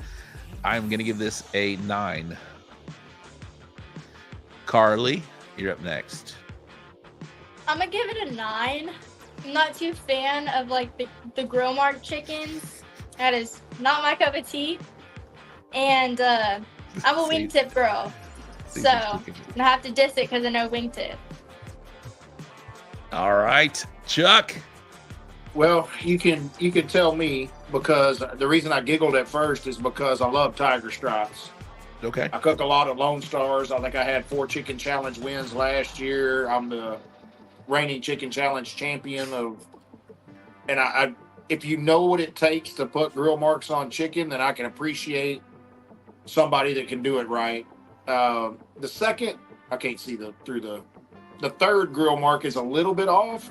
I'm going to give this a 9 Karley, you're up next. I'm gonna give it a 9. I'm not too fan of like the grill mark chickens. That is not my cup of tea. And I'm a wingtip girl, so I'm gonna have to diss it because I know wingtip. All right, Chuck. Well, you can tell me, because the reason I giggled at first is because I love tiger stripes. Okay. I cook a lot of Lone Stars. I think I had 4 chicken challenge wins last year. I'm the reigning chicken challenge champion and I if you know what it takes to put grill marks on chicken, then I can appreciate somebody that can do it right. The second, I can't see through the third grill mark is a little bit off,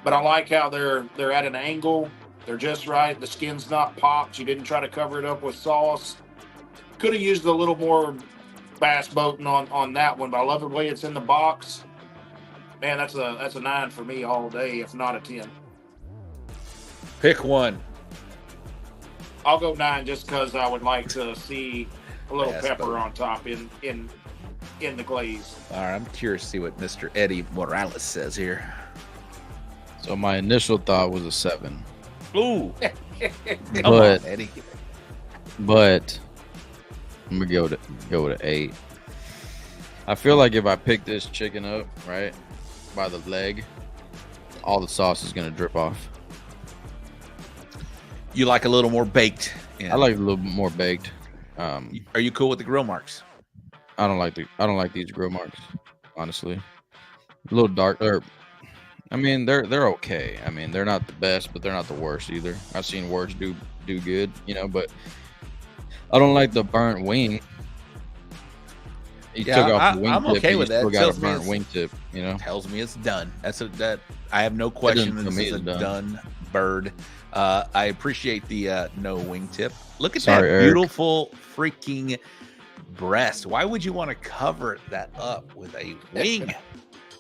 but I like how they're at an angle. They're just right. The skin's not popped. You didn't try to cover it up with sauce. Could have used a little more bass boating on that one, but I love the way it's in the box. Man, that's a 9 for me all day, if not a 10. Pick one. I'll go 9 just because I would like to see a little Bass pepper boat. on top in the glaze. All right, I'm curious to see what Mr. Eddy Morales says here. So my initial thought was a 7. Ooh. Come But- on, Eddie. But I'm gonna go with an 8. I feel like if I pick this chicken up right by the leg, all the sauce is gonna drip off. You like a little more baked. I like it a little bit more baked. Are you cool with the grill marks? I don't like these grill marks, honestly. A little dark. I mean, they're okay. I mean, they're not the best, but they're not the worst either. I've seen worse do good, but I don't like the burnt wing. You took off the wing I'm tip, okay but with you that. still got Tells a me burnt wing tip, Tells me it's done. That I have no question that tell this me is a it's done. done bird. I appreciate the no wingtip. Look at Sorry, that Eric. beautiful freaking breast. Why would you want to cover that up with a wing?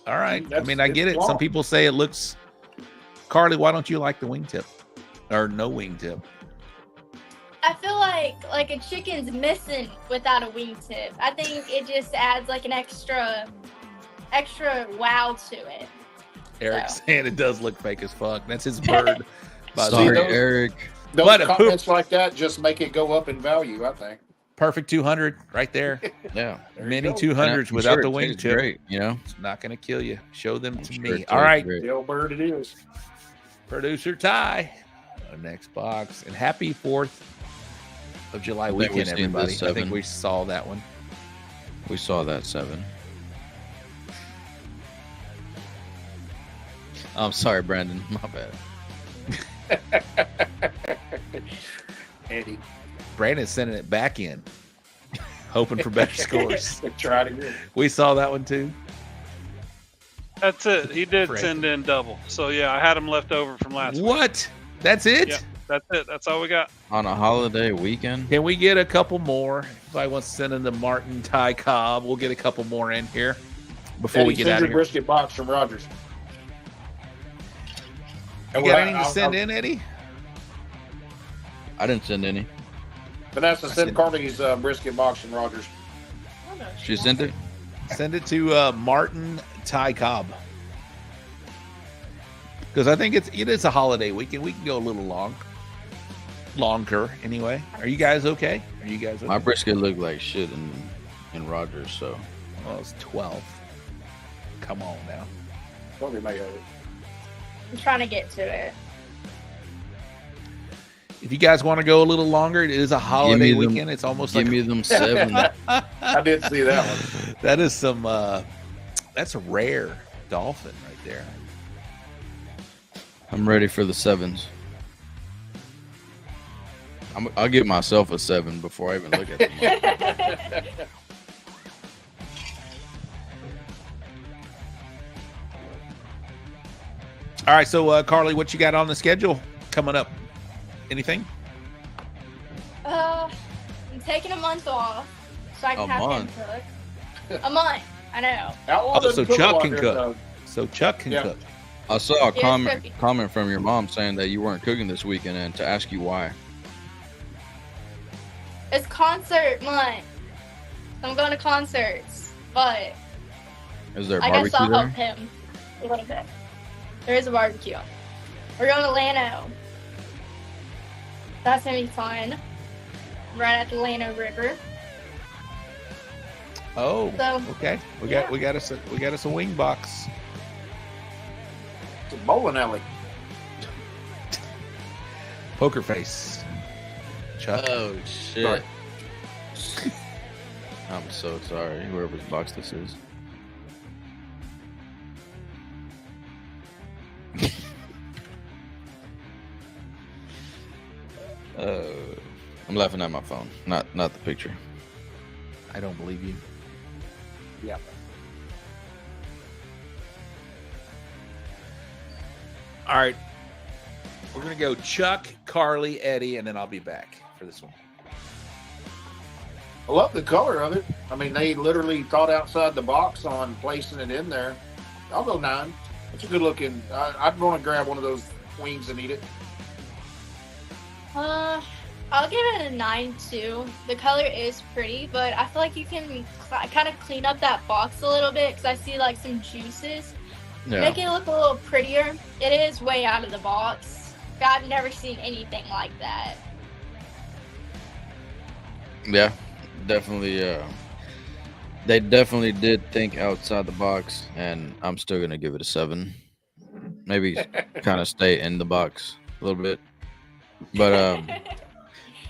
All right. I mean, I get it. Some people say it looks. Karley, why don't you like the wingtip or no wingtip? I feel like a chicken's missing without a wingtip. I think it just adds like an extra wow to it. Eric's So. saying it does look fake as fuck. That's his bird. By the Sorry, way. Eric. Those What a comments like that just make it go up in value, I think. Perfect 200 right there. Yeah. Many go. 200s I'm without sure the it tastes wingtip. great, It's not going to kill you. Show them I'm to sure me. it All tastes right. great. The old bird it is. Producer Ty. Our next box. And happy 4th of July think we've weekend, seen everybody. this I think 7. we saw that one. We saw that 7. I'm sorry, Brandon. My bad. Eddie. Brandon's sending it back in, hoping for better scores. Try it again. We saw that one too. That's it. He did Brandon. send in double. So yeah, I had him left over from last week. What? That's it? Yeah, that's it. That's all we got. On a holiday weekend? Can we get a couple more? If I want to send in the Martin Ty Cobb, we'll get a couple more in here before we Eddie, get send out your of here. brisket box from Rogers. You got anything to send in, Eddie? I didn't send any. Vanessa, send Karley's brisket box from Rogers. She sent it? Send it to Martin Ty Cobb. Because I think it is a holiday weekend. We can go a little longer anyway. Are you guys okay? Are you guys okay? My brisket looked like shit in Rogers, so. Well, it's 12. Come on now. What we make of it? I'm trying to get to it. If you guys want to go a little longer, it is a holiday them- weekend. It's almost Give like me them 7. I did see that one. that is some. That's a rare dolphin right there. I'm ready for the 7s. I'll give myself a 7 before I even look at them. All right, so Karley, what you got on the schedule coming up? Anything? I'm taking a month off so I can A have month? him cook. A month. I know. Outlaw Oh, doesn't so cook a Chuck lot can here, cook. though. So Chuck can Yeah. cook. I saw a it's cooking. comment from your mom saying that you weren't cooking this weekend and to ask you why. It's concert month. I'm going to concerts, but Is there a I guess barbecue I'll help there? him a little bit. There is a barbecue. There is a barbecue. We're going to Llano. That's gonna be fun. Right at the Llano River. Oh, So, okay. We got us a wing box. It's a bowling alley. Poker face. Chuck. Oh shit! I'm so sorry, whoever's box this is. I'm laughing at my phone, not the picture. I don't believe you. Yeah. All right. We're going to go Chuck, Karley, Eddie, and then I'll be back for this one. I love the color of it. I mean, they literally thought outside the box on placing it in there. I'll go 9. It's a good looking. I'd want to grab one of those wings and eat it. I'll give it a 9 too. The color is pretty, but I feel like you can kind of clean up that box a little bit because I see like some juices. Yeah. Make it look a little prettier. It is way out of the box. I've never seen anything like that. Yeah, definitely. They definitely did think outside the box, and I'm still gonna give it a 7. Maybe kind of stay in the box a little bit, but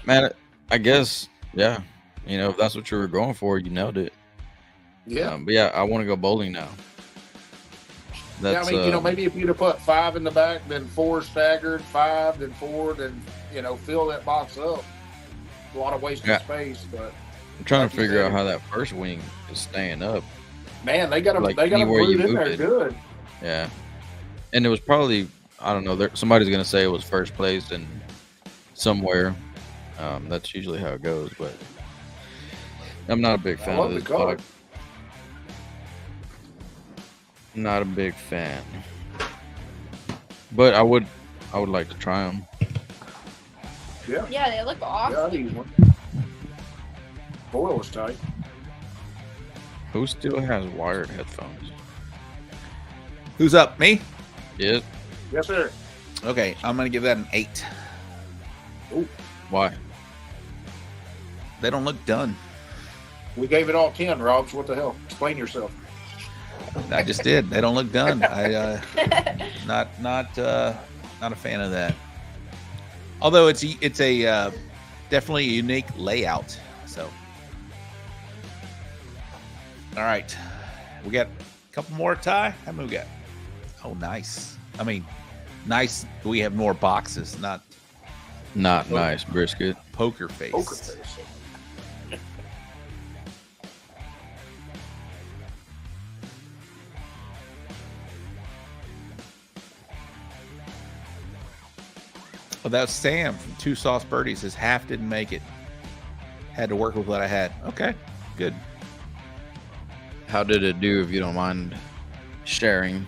man, I guess yeah. You know, if that's what you were going for, you nailed it. Yeah. But yeah, I want to go bowling now. That's, yeah, I mean, maybe if you'd have put 5 in the back, then 4 staggered, 5, then 4, then, fill that box up. A lot of wasted space, but I'm trying to figure out how that first wing is staying up. Man, they got them anywhere glued you in move there it. good. Yeah. And it was probably, I don't know, somebody's going to say it was first place and somewhere. That's usually how it goes, but I'm not a big fan of this box. Not a big fan, but I would like to try them. Yeah. Yeah, they look awesome. Yeah, I'd eat one. Foil was tight. Who still has wired headphones? Who's up? Me? Yeah. Yes, sir. Okay, I'm going to give that an 8. Ooh. Why? They don't look done. We gave it all 10, Robs. What the hell? Explain yourself. I just did. They don't look done. I not a fan of that. Although it's a definitely a unique layout. So, all right, we got a couple more. Ty, how many we got? Oh, nice. I mean, nice. We have more boxes, not nice brisket. Poker face. Poker face. Oh, that was Sam from Two Sauce Birdies. His half didn't make it. Had to work with what I had. Okay, good. How did it do, if you don't mind sharing?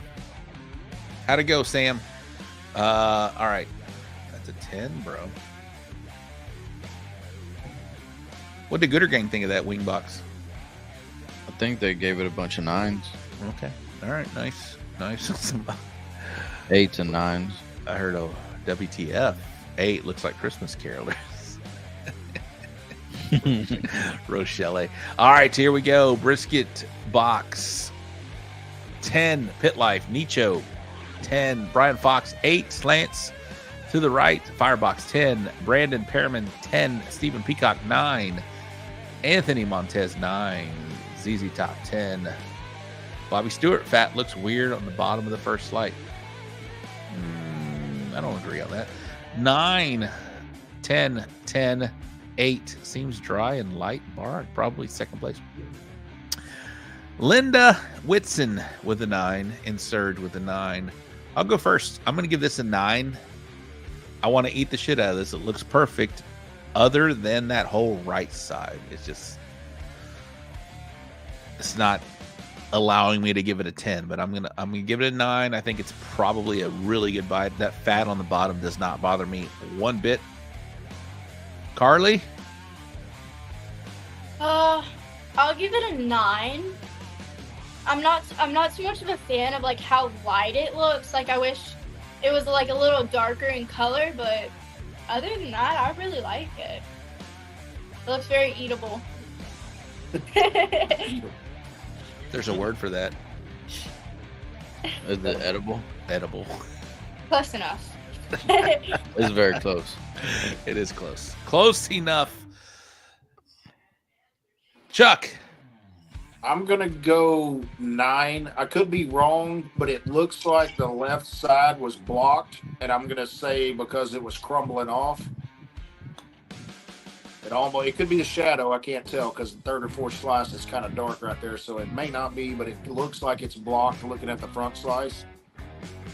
How'd it go, Sam? All right. That's a 10, bro. What did Gooder Gang think of that wing box? I think they gave it a bunch of 9s. Okay. All right. Nice. 8s and 9s. I heard a WTF. 8 looks like Christmas carolers. Rochelle. All right, here we go. Brisket box. 10, Pit Life. Nicho. 10, Brian Fox. 8, Slants to the right. Firebox. 10, Brandon Perriman. 10, Stephen Peacock. 9, Anthony Montez. 9, ZZ Top. 10, Bobby Stewart. Fat looks weird on the bottom of the first slide. I don't agree on that. 9, 10, 10, 8. Seems dry and light. Bar, probably second place. Linda Whitson with a 9. And Surge with a 9. I'll go first. I'm going to give this a 9. I want to eat the shit out of this. It looks perfect. Other than that whole right side. It's not allowing me to give it a 10, but I'm gonna give it a 9. I think it's probably a really good bite. That fat on the bottom does not bother me one bit. Karley? I'll give it a 9. I'm not too much of a fan of like how light it looks. Like I wish it was like a little darker in color, but other than that, I really like it. It looks very eatable. There's a word for that. Is it edible? Edible. Close enough. It's very close. It is close. Close enough. Chuck. I'm gonna go 9. I could be wrong, but it looks like the left side was blocked, and I'm gonna say because it was crumbling off. It could be the shadow. I can't tell because the third or fourth slice is kind of dark right there, so it may not be, but it looks like it's blocked looking at the front slice.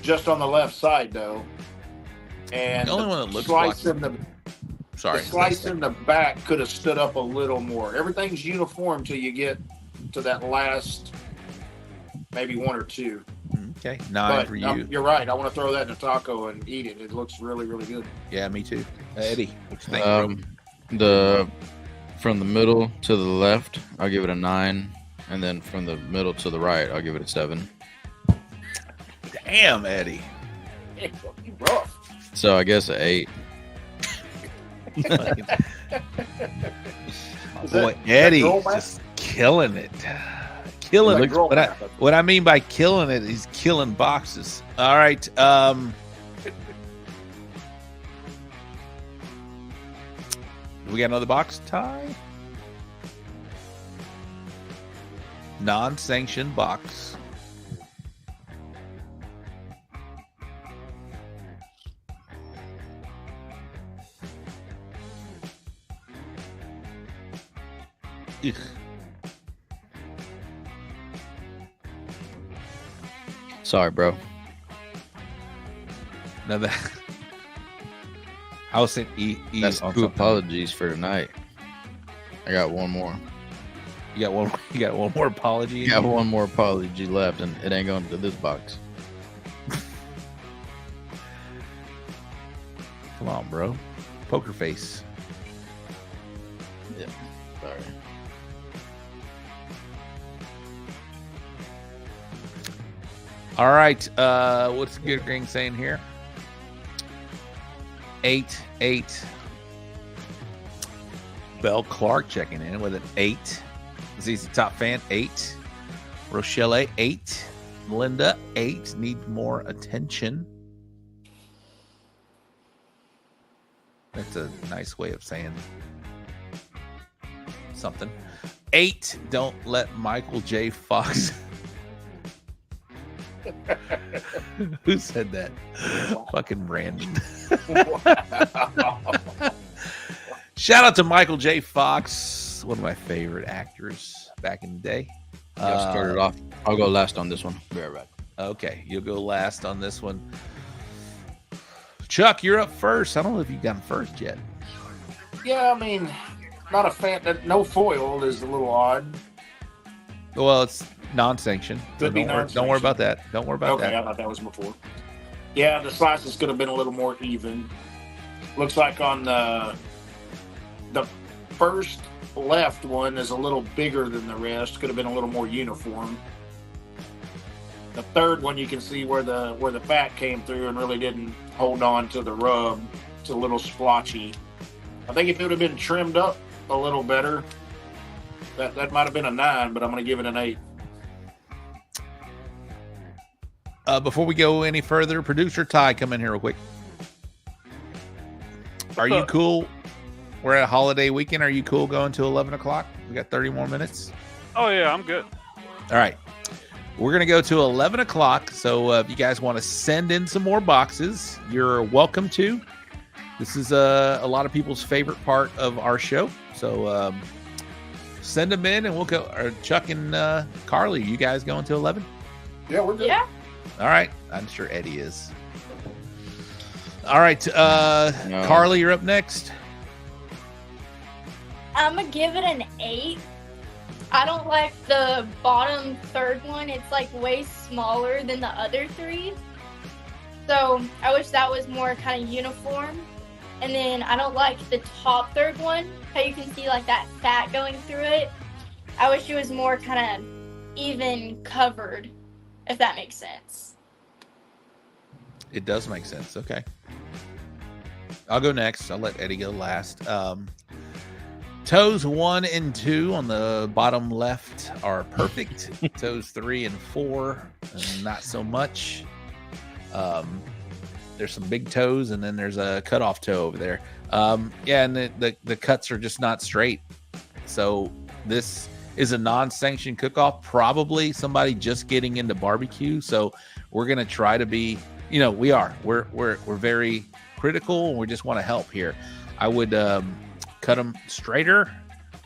Just on the left side though, and The only one that looks slice blocked- in Sorry. the slice in the back could have stood up a little more. Everything's uniform till you get to that last maybe 1 or 2. Okay, 9 But for you. you're right. I want to throw that in a taco and eat it. It looks really, really good. Yeah, me too. Eddie, what you think, bro? From the middle to the left, I'll give it a 9, and then from the middle to the right, I'll give it a 7. Damn, Eddie. Rough. So I guess a 8. Boy, Eddie girl is math? just killing it. Killing Is it. that girl What I, math? what I mean by killing it, he's killing boxes. All right. We got another box tie? Non-sanctioned box. Ugh. Sorry, bro. Now that I was saying That's on 2 something. apologies for tonight. I got one more. You got one. You got one more apology. I got one more apology left, and it ain't going to this box. Come on, bro. Poker face. Yeah. Sorry. All right. What's the good ring saying here? 8. Belle Clark checking in with an 8. ZZ Top Fan 8. Rochelle 8. Linda 8. Need more attention. That's a nice way of saying something. 8. Don't let Michael J. Fox. Who said that? Fucking Brandon. Shout out to Michael J. Fox, one of my favorite actors back in the day. Y'all started off. I'll go last on this one. Be right back. Okay, you'll go last on this one. Chuck, you're up first. I don't know if you've gone first yet. Yeah, I mean, not a fan. No foil is a little odd. Well, it's non-sanctioned. So Could be don't worry about that. Don't worry about Okay, that. I thought that was before. Yeah, the slices could have been a little more even. Looks like on the first left one is a little bigger than the rest. Could have been a little more uniform. The third one, you can see where the fat came through and really didn't hold on to the rub. It's a little splotchy. I think if it would have been trimmed up a little better, that might have been a 9, but I'm going to give it an 8. Before we go any further, producer Ty, come in here real quick. Are you cool? We're at a holiday weekend. Are you cool going to 11 o'clock? We got 30 more minutes. Oh yeah, I'm good. All right. We're going to go to 11 o'clock. So if you guys want to send in some more boxes, you're welcome to. This is a lot of people's favorite part of our show. So send them in and we'll go. Or Chuck and Karley, you guys going to 11? Yeah, we're good. Yeah. All right. I'm sure Eddie is. All right. Karley, you're up next. I'm gonna give it an 8. I don't like the bottom third one. It's like way smaller than the other 3. So I wish that was more kind of uniform. And then I don't like the top third one. How you can see like that fat going through it. I wish it was more kind of even covered, if that makes sense. It does make sense. Okay. I'll go next. I'll let Eddie go last. Toes 1 and 2 on the bottom left are perfect. Toes 3 and 4, not so much. There's some big toes, and then there's a cutoff toe over there. Yeah, and the cuts are just not straight. So this is a non-sanctioned cook-off. Probably somebody just getting into barbecue. So we're gonna try to be, we're very critical, and we just want to help here. I would cut them straighter,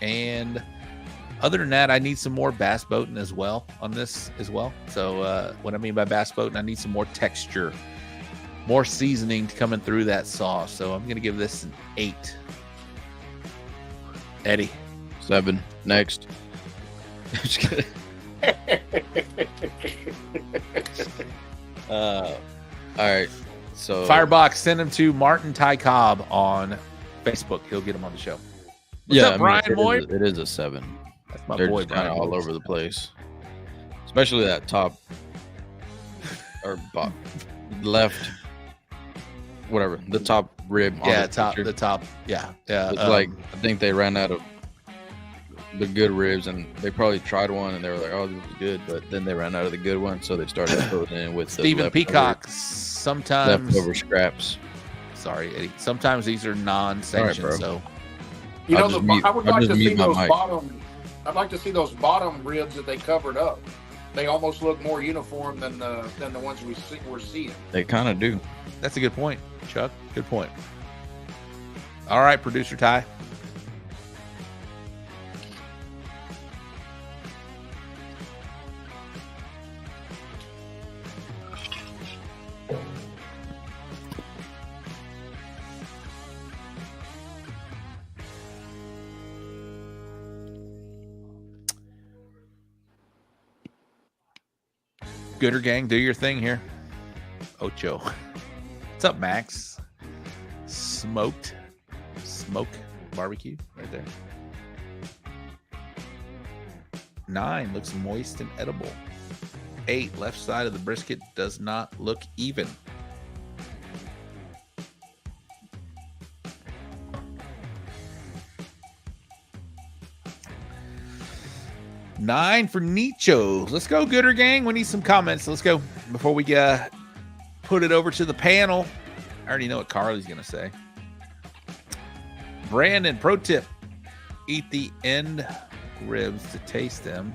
and other than that, I need some more bass boating as well on this as well. So what I mean by bass boating, I need some more texture, more seasoning coming through that sauce. So I'm gonna give this an 8. Eddie. 7. Next. Just kidding. All right. So Firebox, send him to Martin Ty Cobb on Facebook. He'll get him on the show. What's up, Brian Boyd? It is a 7. That's my They're boy, just kind Brian of all Boyd. over the place, especially that top or left, whatever the top rib. On Yeah, the picture. the top. Yeah, yeah. It's like I think they ran out of the good ribs, and they probably tried one, and they were like, "Oh, this is good," but then they ran out of the good one, so they started filling in with Stephen the Peacock. Sometimes leftover scraps. Sorry, Eddie. Sometimes these are non-sanctioned, All right, bro. so You know, I'll just mute- I would I'll like just to mute see my those mic. bottom. I'd like to see those bottom ribs that they covered up. They almost look more uniform than the ones we're seeing. They kind of do. that's a good point, Chuck. Good point. All right, producer Ty. Gooder gang, do your thing here. Ocho. What's up, Max? Smoke barbecue right there. 9 looks moist and edible. 8, left side of the brisket does not look even. Nine for Nichos. Let's go, Gooder gang. We need some comments. Let's go before we put it over to the panel. I already know what Karley's going to say. Brandon, pro tip. Eat the end ribs to taste them.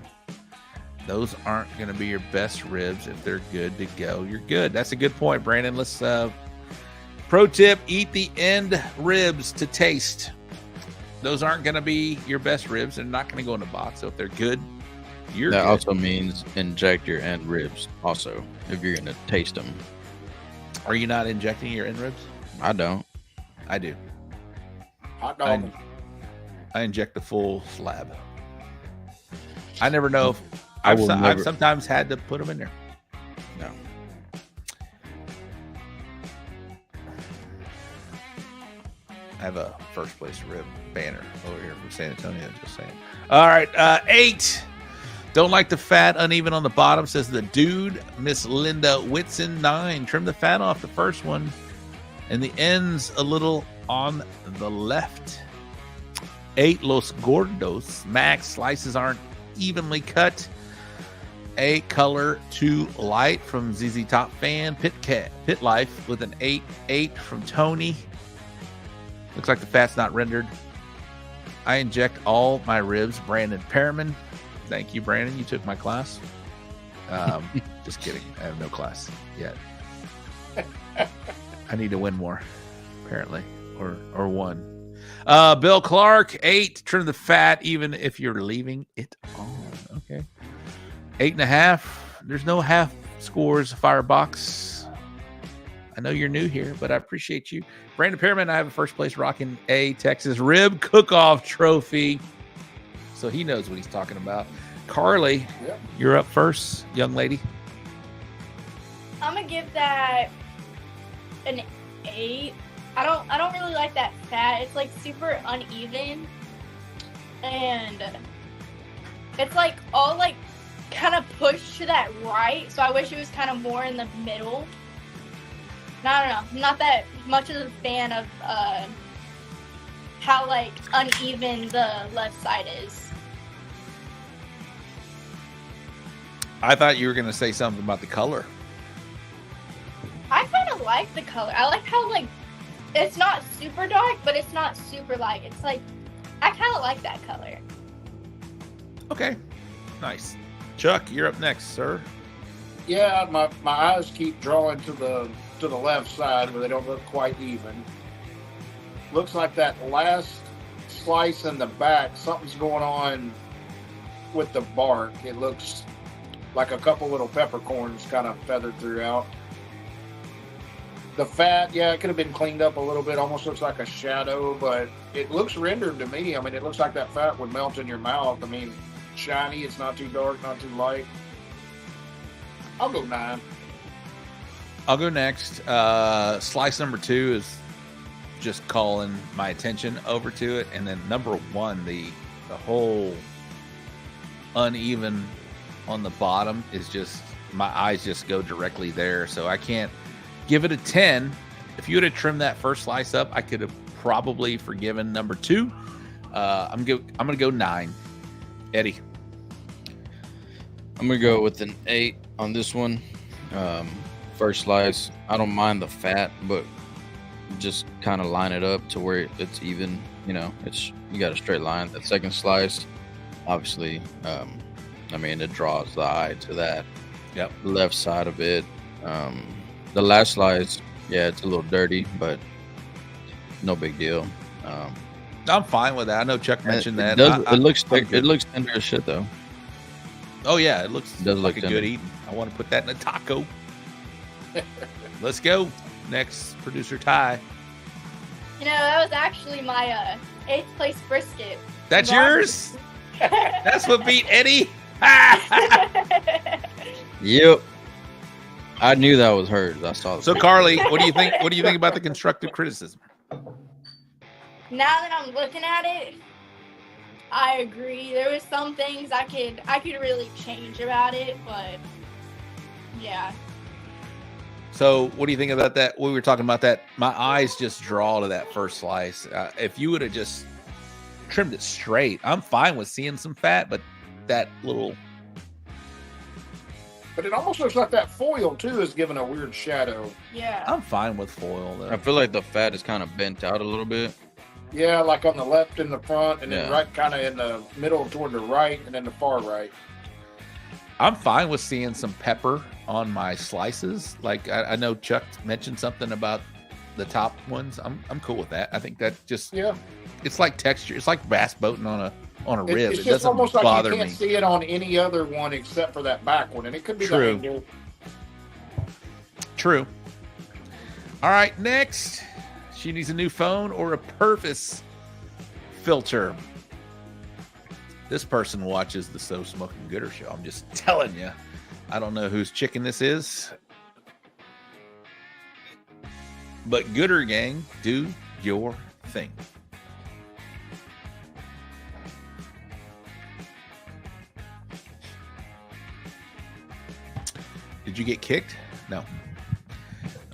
Those aren't going to be your best ribs. If they're good to go, you're good. That's a good point, Brandon. Let's pro tip, eat the end ribs to taste. Those aren't going to be your best ribs. They're not going to go in the box. So if they're good, you're That good. also means inject your end ribs. Also, if you're gonna taste them. Are you not injecting your end ribs? I don't. I do. Hot dog. I inject the full slab. I never know if I I've, will I've never- sometimes had to put them in there. No. I have a first place rib banner over here from San Antonio. Just saying. All right, 8. Don't like the fat uneven on the bottom, says the dude. Miss Linda Whitson. 9. Trim the fat off the first one, and the ends a little on the left. 8. Los Gordos. Max, slices aren't evenly cut. 8. Color too light from ZZ Top Fan. Pit Life with an 8 from Tony. Looks like the fat's not rendered. I inject all my ribs. Brandon Perriman. Thank you, Brandon. You took my class. Just kidding. I have no class yet. I need to win more, apparently, or one. Bill Clark, 8. Trim the fat, even if you're leaving it on. Okay. 8.5. There's no half scores, Firebox. I know you're new here, but I appreciate you. Brandon Perriman, I have a first place rocking a Texas Rib Cook-Off trophy. So he knows what he's talking about. Karley, You're up first, young lady. I'm gonna give that an 8. I don't really like that fat. It's like super uneven, and it's like all like kind of pushed to that right, so I wish it was kind of more in the middle. And I don't know. I'm not that much of a fan of how like uneven the left side is. I thought you were going to say something about the color. I kind of like the color. I like how like it's not super dark, but it's not super light. It's like I kind of like that color. Okay, nice. Chuck, you're up next, sir. Yeah, my eyes keep drawing to the left side where they don't look quite even. Looks like that last slice in the back, something's going on with the bark. It looks like a couple little peppercorns kind of feathered throughout. The fat, yeah, it could have been cleaned up a little bit. Almost looks like a shadow, but it looks rendered to me. I mean, it looks like that fat would melt in your mouth. I mean, shiny, it's not too dark, not too light. I'll go 9. I'll go next. Slice number 2 is just calling my attention over to it. And then number 1, the whole uneven on the bottom is just, my eyes just go directly there. So I can't give it a 10. If you would have trimmed that first slice up, I could have probably forgiven number 2. I'm going to go 9. Eddie. I'm going to go with an 8 on this one. First slice, I don't mind the fat, but just kind of line it up to where it's even. You know, you got a straight line. That second slice, obviously, I mean, it draws the eye to that left side of it. The last slice, yeah, it's a little dirty, but no big deal. I'm fine with that. I know Chuck mentioned that. It looks tender as shit, though. Oh yeah, it looks does like look a good eating. I want to put that in a taco. Let's go. Next, producer Ty. You know, that was actually my 8th place brisket. That's yours? That's what beat Eddie? Yep. I knew that was hers. I saw. So Karley, what do you think? What do you think about the constructive criticism? Now that I'm looking at it, I agree. There was some things I could really change about it, but yeah. So what do you think about that? We were talking about that. My eyes just draw to that first slice. If you would have just trimmed it straight, I'm fine with seeing some fat, but that little. But it almost looks like that foil too is giving a weird shadow. Yeah. I'm fine with foil though. I feel like the fat is kind of bent out a little bit. Yeah, like on the left in the front, and then Yeah. right kind of in the middle toward the right, and then the far right. I'm fine with seeing some pepper on my slices. Like I know Chuck mentioned something about the top ones. I'm cool with that. I think that just it's like texture. It's like bass boating on a rib. It's It just doesn't almost like bother you can't me. see it on any other one except for that back one, and it could be True. the angle. True. All right, next. She needs a new phone or a Purvis filter. This person watches the So Smokin Gooder Show. I'm just telling you. I don't know whose chicken this is. But Gooder Gang, do your thing. Did you get kicked? No.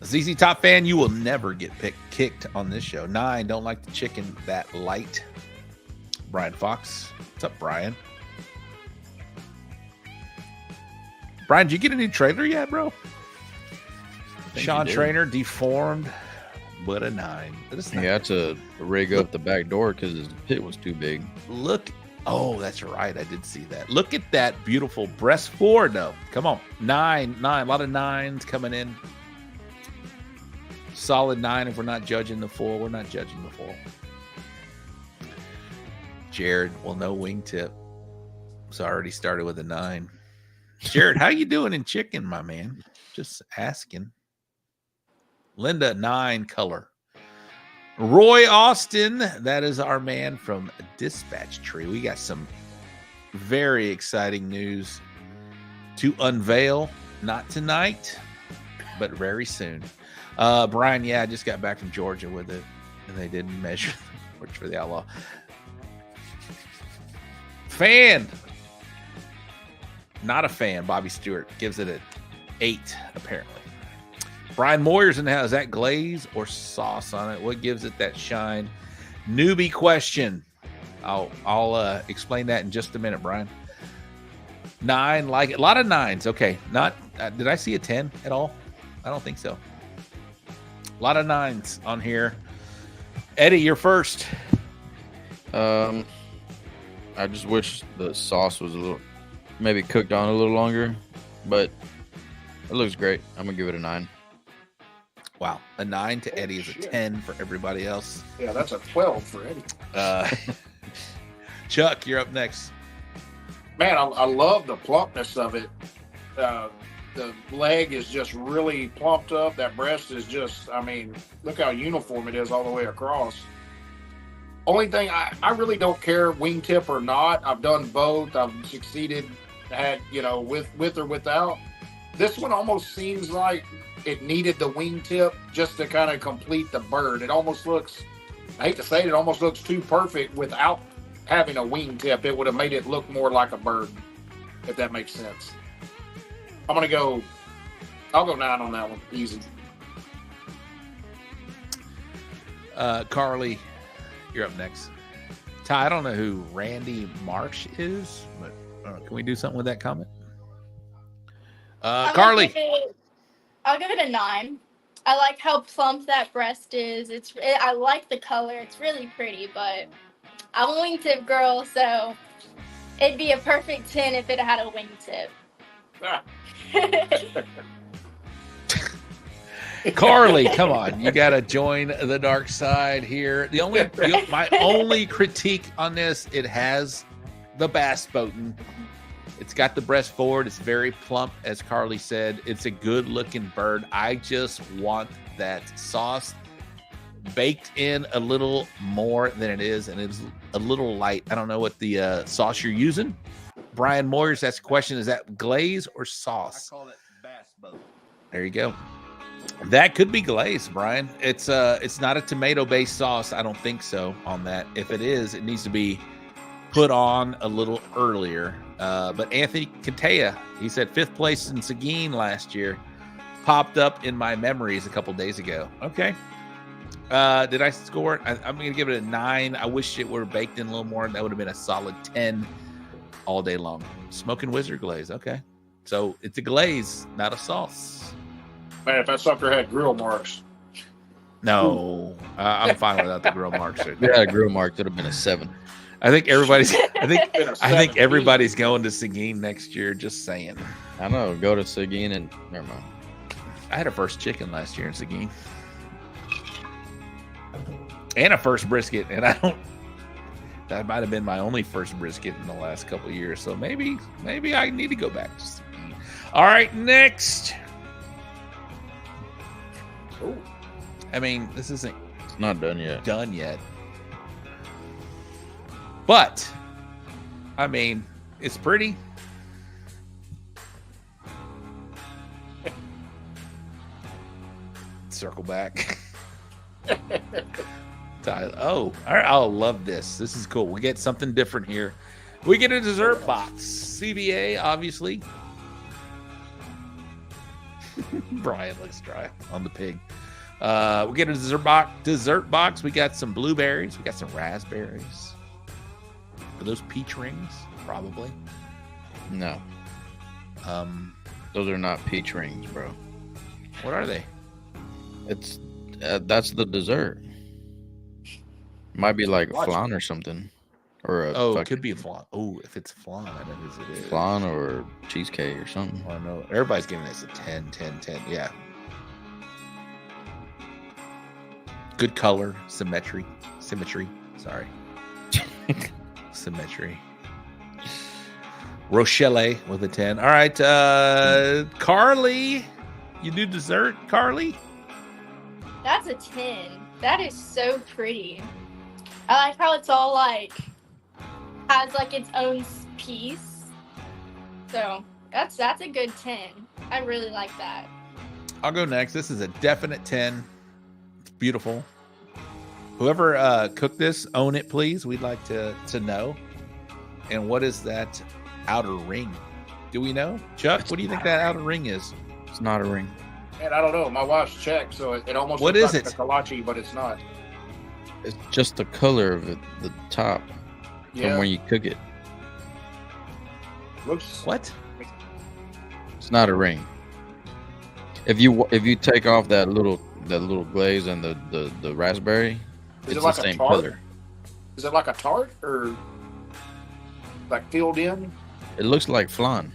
ZZ Top fan, you will never get kicked on this show. 9, don't like the chicken that light. Brian Fox. What's up, Brian? Brian, did you get a new trailer yet, bro? Sean Trainer, deformed, but a 9. He had to rig up the back door because his pit was too big. Look. Oh, that's right. I did see that. Look at that beautiful breast forward, though. Come on. 9. A lot of 9s coming in. Solid 9 if we're not judging the full. We're not judging the full. Jared, well, no wingtip. So I already started with a 9. Jared, how you doing in chicken, my man? Just asking. Linda, 9 color. Roy Austin, that is our man from Dispatch Tree. We got some very exciting news to unveil. Not tonight, but very soon. Brian, yeah, I just got back from Georgia with it, and they didn't measure for the Outlaw. Fan, not a fan. Bobby Stewart gives it an 8, apparently. Brian Moyer's in the house. Is that glaze or sauce on it? What gives it that shine? Newbie question. I'll explain that in just a minute, Brian. 9, like it. A lot of 9s. Okay, not. Did I see a 10 at all? I don't think so. A lot of 9s on here. Eddie, you're first. I just wish the sauce was a little, maybe cooked on a little longer, but it looks great. I'm gonna give it a 9. Wow, a 9 to Eddie is a 10 for everybody else. Yeah, that's a 12 for Eddie. Chuck, you're up next. Man, I love the plumpness of it. The leg is just really plumped up. That breast is just, I mean, look how uniform it is all the way across. Only thing, I really don't care wingtip or not. I've done both. I've succeeded, had, with or without. This one almost seems like it needed the wingtip just to kind of complete the bird. It almost looks, I hate to say it, it almost looks too perfect without having a wingtip. It would have made it look more like a bird, if that makes sense. I'll go 9 on that one. Easy. Karley, you're up next. Ty, I don't know who Randy Marsh is, but can we do something with that comment? Karley. I'll give it a 9. I like how plump that breast is. I like the color. It's really pretty, but I'm a wingtip girl, so it'd be a perfect 10 if it had a wingtip. Karley, come on. You got to join the dark side here. My only critique on this, it has the bass boating. It's got the breast forward. It's very plump, as Karley said. It's a good-looking bird. I just want that sauce baked in a little more than it is, and it's a little light. I don't know what the sauce you're using. Brian Moyers, that's the question. Is that glaze or sauce? I call it bass boat. There you go. That could be glaze, Brian. It's not a tomato-based sauce. I don't think so on that. If it is, it needs to be put on a little earlier. But Anthony Katea, he said 5th place in Seguin last year, popped up in my memories a couple days ago. Okay. Did I score it? I'm going to give it a 9. I wish it were baked in a little more. That would have been a solid 10 all day long. Smoking Wizard glaze. Okay. So it's a glaze, not a sauce. Man, if that sucker had grill marks. No, I'm fine without the grill marks. Yeah, grill mark would have been a 7. I think everybody's going to Seguin next year. Just saying. I know. Go to Seguin and never mind. I had a first chicken last year in Seguin, and a first brisket, and that might have been my only first brisket in the last couple of years. So maybe I need to go back to Seguin. All right, next. Ooh. I mean, this isn't. It's not done yet. But, I mean, it's pretty. Circle back. Oh, all right. I'll love this. This is cool. We get something different here. We get a dessert box. CBA, obviously. Brian looks dry on the pig. We get a dessert box. We got some blueberries. We got some raspberries. Are those peach rings? Probably. No. Those are not peach rings, bro. What are they? It's that's the dessert. Might be like flan or something, or it could be a flan. Oh, if it's flan, I know whose it is. Flan or cheesecake or something. I know everybody's giving this a 10. Yeah. Good color, symmetry. Sorry. Symmetry. Rochelle with a 10. All right, Karley, you do dessert, Karley? That's a 10. That is so pretty. I like how it's all has its own piece. So that's a good 10. I really like that. I'll go next. This is a definite 10. It's beautiful. Whoever cooked this, own it, please. We'd like to know. And what is that outer ring Do we know? Chuck, what do you think that outer ring is? It's not a ring. And I don't know. My wife's checked, so it almost What looks is like it? a kolache, but it's not. It's just the color of it, the top Yeah. from when you cook it. Looks. What? It's not a ring. If you take off that little glaze and the raspberry, Is it's it like the a same tart? color. Is it like a tart or like filled in? It looks like flan.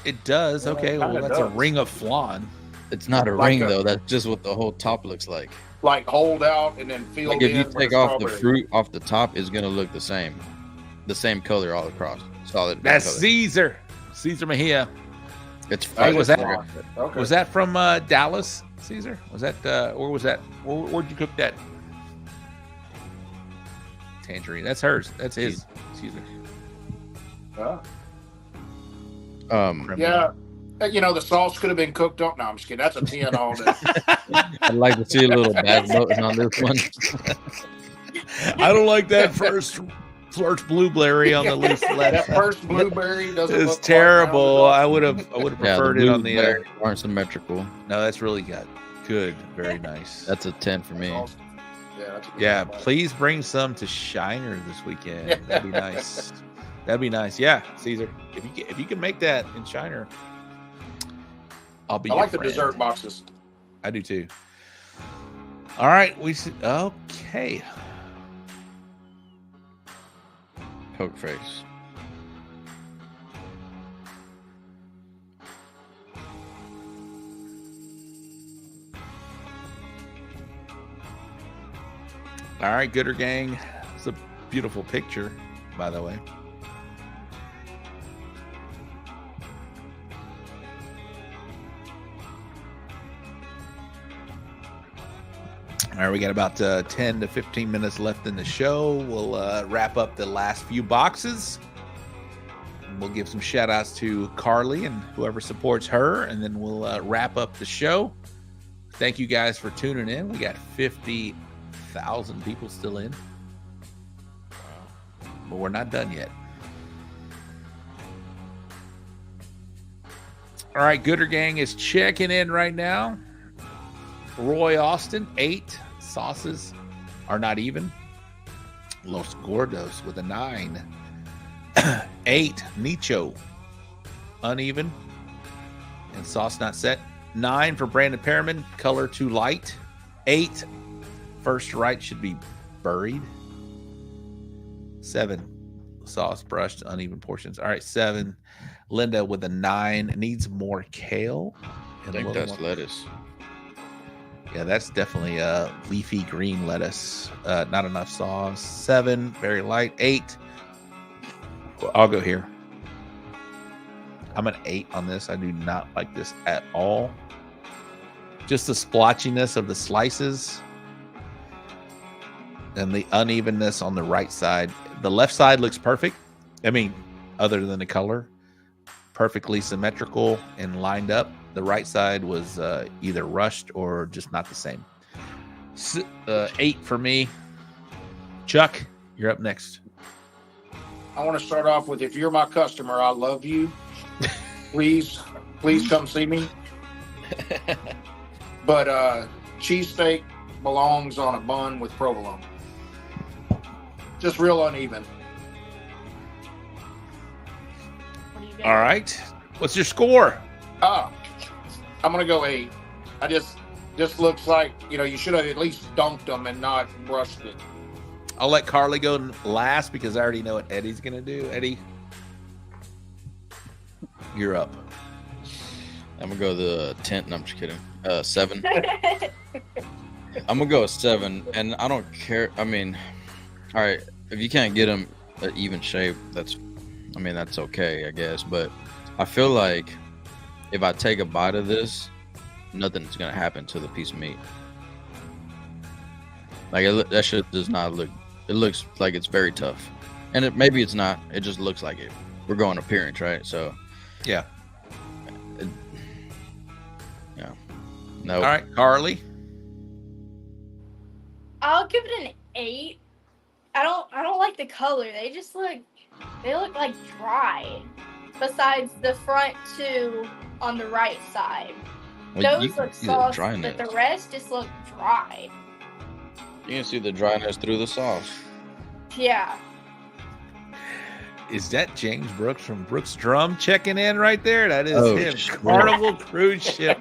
It does. Okay, well, kinda that's a does. ring of flan. It's not a Like ring a- though. That's just what the whole top looks like. Like hold out and then filled Like if in. you with take a off the strawberry. fruit off the top, it's gonna look the same color all across. Solid. That's color. Caesar. Caesar Mejia. It's Hey, was that Okay. was that from Dallas, Caesar? Was that or was that where'd you cook that? Tangerine. That's hers. That's his. Caesar. Huh? Um, Yeah. You know, the sauce could have been cooked up. No, I'm just kidding. That's a 10 all day. I'd like to see a little back button on this one. I don't like that first blueberry on the loose That left. first blueberry doesn't It's look terrible. Like I would have Yeah, preferred it on the blueberries aren't symmetrical. No, that's really good. Good. Very nice. That's a 10 for me. Yeah, that's a good Yeah, one. please bring some to Shiner this weekend. That'd be nice. That'd be nice. Yeah, Caesar. If you can make that in Shiner, I'll be I your like the friend. dessert boxes. I do too. All right, okay. Poke face. All right, Gooder Gang. It's a beautiful picture, by the way. All right, we got about 10 to 15 minutes left in the show. We'll wrap up the last few boxes. And we'll give some shout outs to Karley and whoever supports her, and then we'll wrap up the show. Thank you guys for tuning in. We got 50,000 people still in, but we're not done yet. All right, Gooder Gang is checking in right now. Roy Austin, 8. Sauces are not even. Los Gordos with a 9. 8. Nicho, uneven. And sauce not set. 9 for Brandon Perriman, color too light. 8. First right should be buried. 7. Sauce brushed, uneven portions. All right, 7. Linda with a 9. Needs more kale. I think that's lettuce. Yeah, that's definitely a leafy green lettuce. Not enough sauce. 7, very light. 8. Well, I'll go here. I'm an 8 on this. I do not like this at all. Just the splotchiness of the slices and the unevenness on the right side. The left side looks perfect. I mean, other than the color, perfectly symmetrical and lined up. The right side was either rushed or just not the same. 8 for me. Chuck, you're up next. I want to start off with, if you're my customer, I love you. Please come see me. But cheesesteak belongs on a bun with provolone. Just real uneven. What do you got? All right. What's your score? I'm gonna go 8. I just looks like, you should have at least dunked them and not brushed it. I'll let Karley go last because I already know what Eddie's going to do. Eddie, you're up. I'm gonna go the 10. No, I'm just kidding. 7. I'm gonna go a 7, and I don't care. I mean, all right, if you can't get them an even shape, that's okay, I guess. But I feel like if I take a bite of this, nothing's gonna happen to the piece of meat. Like that shit does not look. It looks like it's very tough, and maybe it's not. It just looks like it. We're going appearance, right? So, yeah. Yeah. No. All right, Karley. I'll give it an 8. I don't like the color. They look like dry. besides the front two on the right side. Well, you Those can look see the saucy, dryness. but the rest just look dry. You can see the dryness through the sauce. Yeah. Is that James Brooks from Brooks Drum checking in right there? That is Oh, him. shit. Carnival cruise ship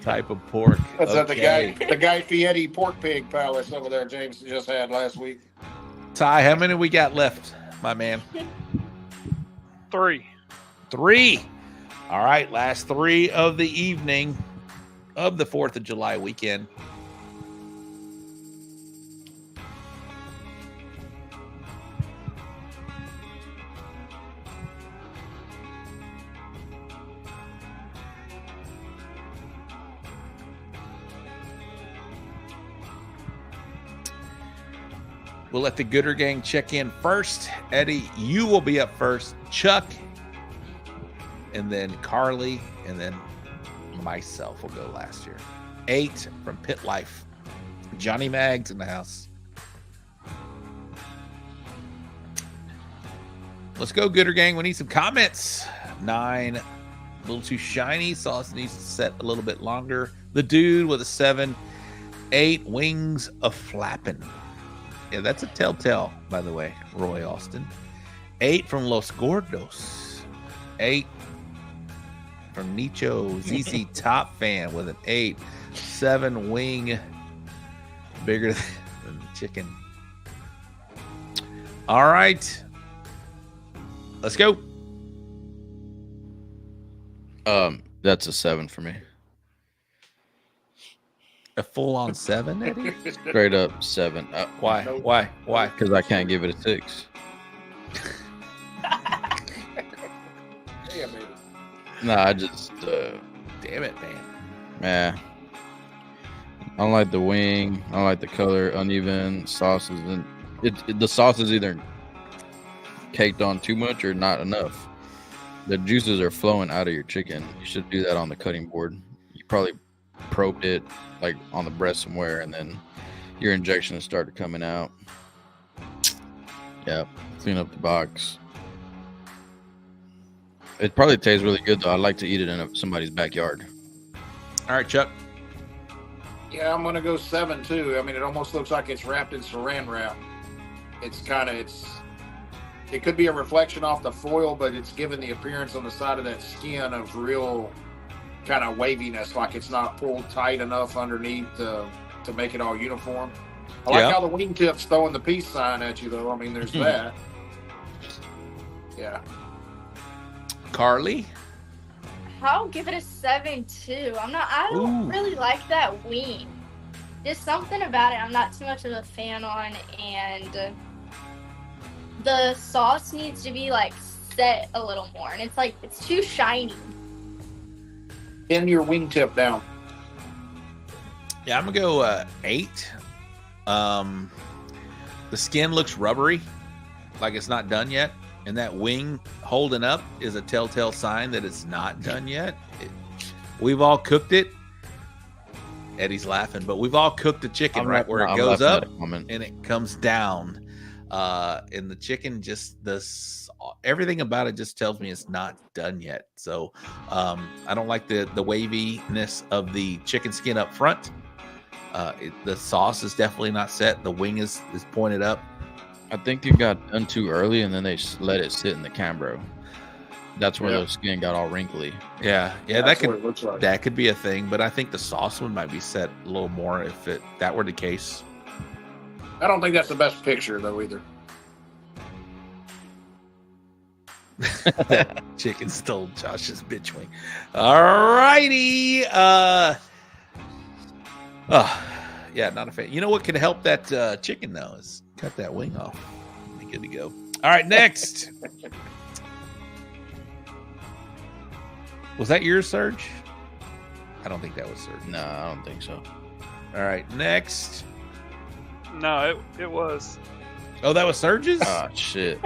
type of pork. That's at the Okay. Guy Fieri Pork Pig Palace over there James just had last week. Ty, how many we got left, my man? 3. 3. All right, last 3 of the evening of the 4th of July weekend. We'll let the Gooder Gang check in first. Eddie, you will be up first. Chuck, and then Karley, and then myself will go last year. 8 from Pit Life. Johnny Mags in the house. Let's go, Gooder Gang. We need some comments. 9, a little too shiny. Sauce needs to set a little bit longer. The Dude with a 7. 8, wings a flapping. Yeah, that's a telltale, by the way, Roy Austin. 8 from Los Gordos. 8 from Nicho ZZ Top Fan with an 8. 7 wing bigger than the chicken. All right. Let's go. That's a 7 for me. A full-on 7, Eddie? Straight up 7. Why? Why? Why? Because I can't give it a 6. Yeah, baby. Nah, I just Damn it, man. yeah. I don't like the wing. I don't like the color, uneven sauces, and the sauce is either caked on too much or not enough. The juices are flowing out of your chicken. You should do that on the cutting board. You probably probed it like on the breast somewhere, and then your injections started coming out. Yeah, clean up the box. It probably tastes really good though. I'd like to eat it in somebody's backyard. All right, Chuck. Yeah, I'm gonna go 7 too. I mean, it almost looks like it's wrapped in saran wrap. It could be a reflection off the foil, but it's given the appearance on the side of that skin of real kind of waviness, like it's not pulled tight enough underneath to make it all uniform. I like how the wingtip's throwing the peace sign at you, though. I mean, there's that. Yeah. Karley? I'll give it a 7 too. I don't really like that wing. There's something about it I'm not too much of a fan on, and the sauce needs to be like set a little more, and it's too shiny. Pin your wingtip down. Yeah, I'm gonna go 8. The skin looks rubbery, like it's not done yet, and that wing holding up is a telltale sign that it's not done yet. We've all cooked it. Eddie's laughing, but we've all cooked the chicken where it goes up and it comes down. And the chicken everything about it just tells me it's not done yet. So I don't like the waviness of the chicken skin up front. The sauce is definitely not set. The wing is pointed up. I think it got done too early, and then they let it sit in the Cambro. That's where the skin got all wrinkly. Yeah, That's what it looks like. that could be a thing. But I think the sauce one might be set a little more if that were the case. I don't think that's the best picture, though, either. Chicken stole Josh's bitch wing. All righty. Yeah, not a fan. You know what could help that chicken though is cut that wing off. Be good to go. All right, next. Was that yours, Serge? I don't think that was Serge. No, I don't think so. All right, next. No, it was. Oh, that was Serge's? Oh shit!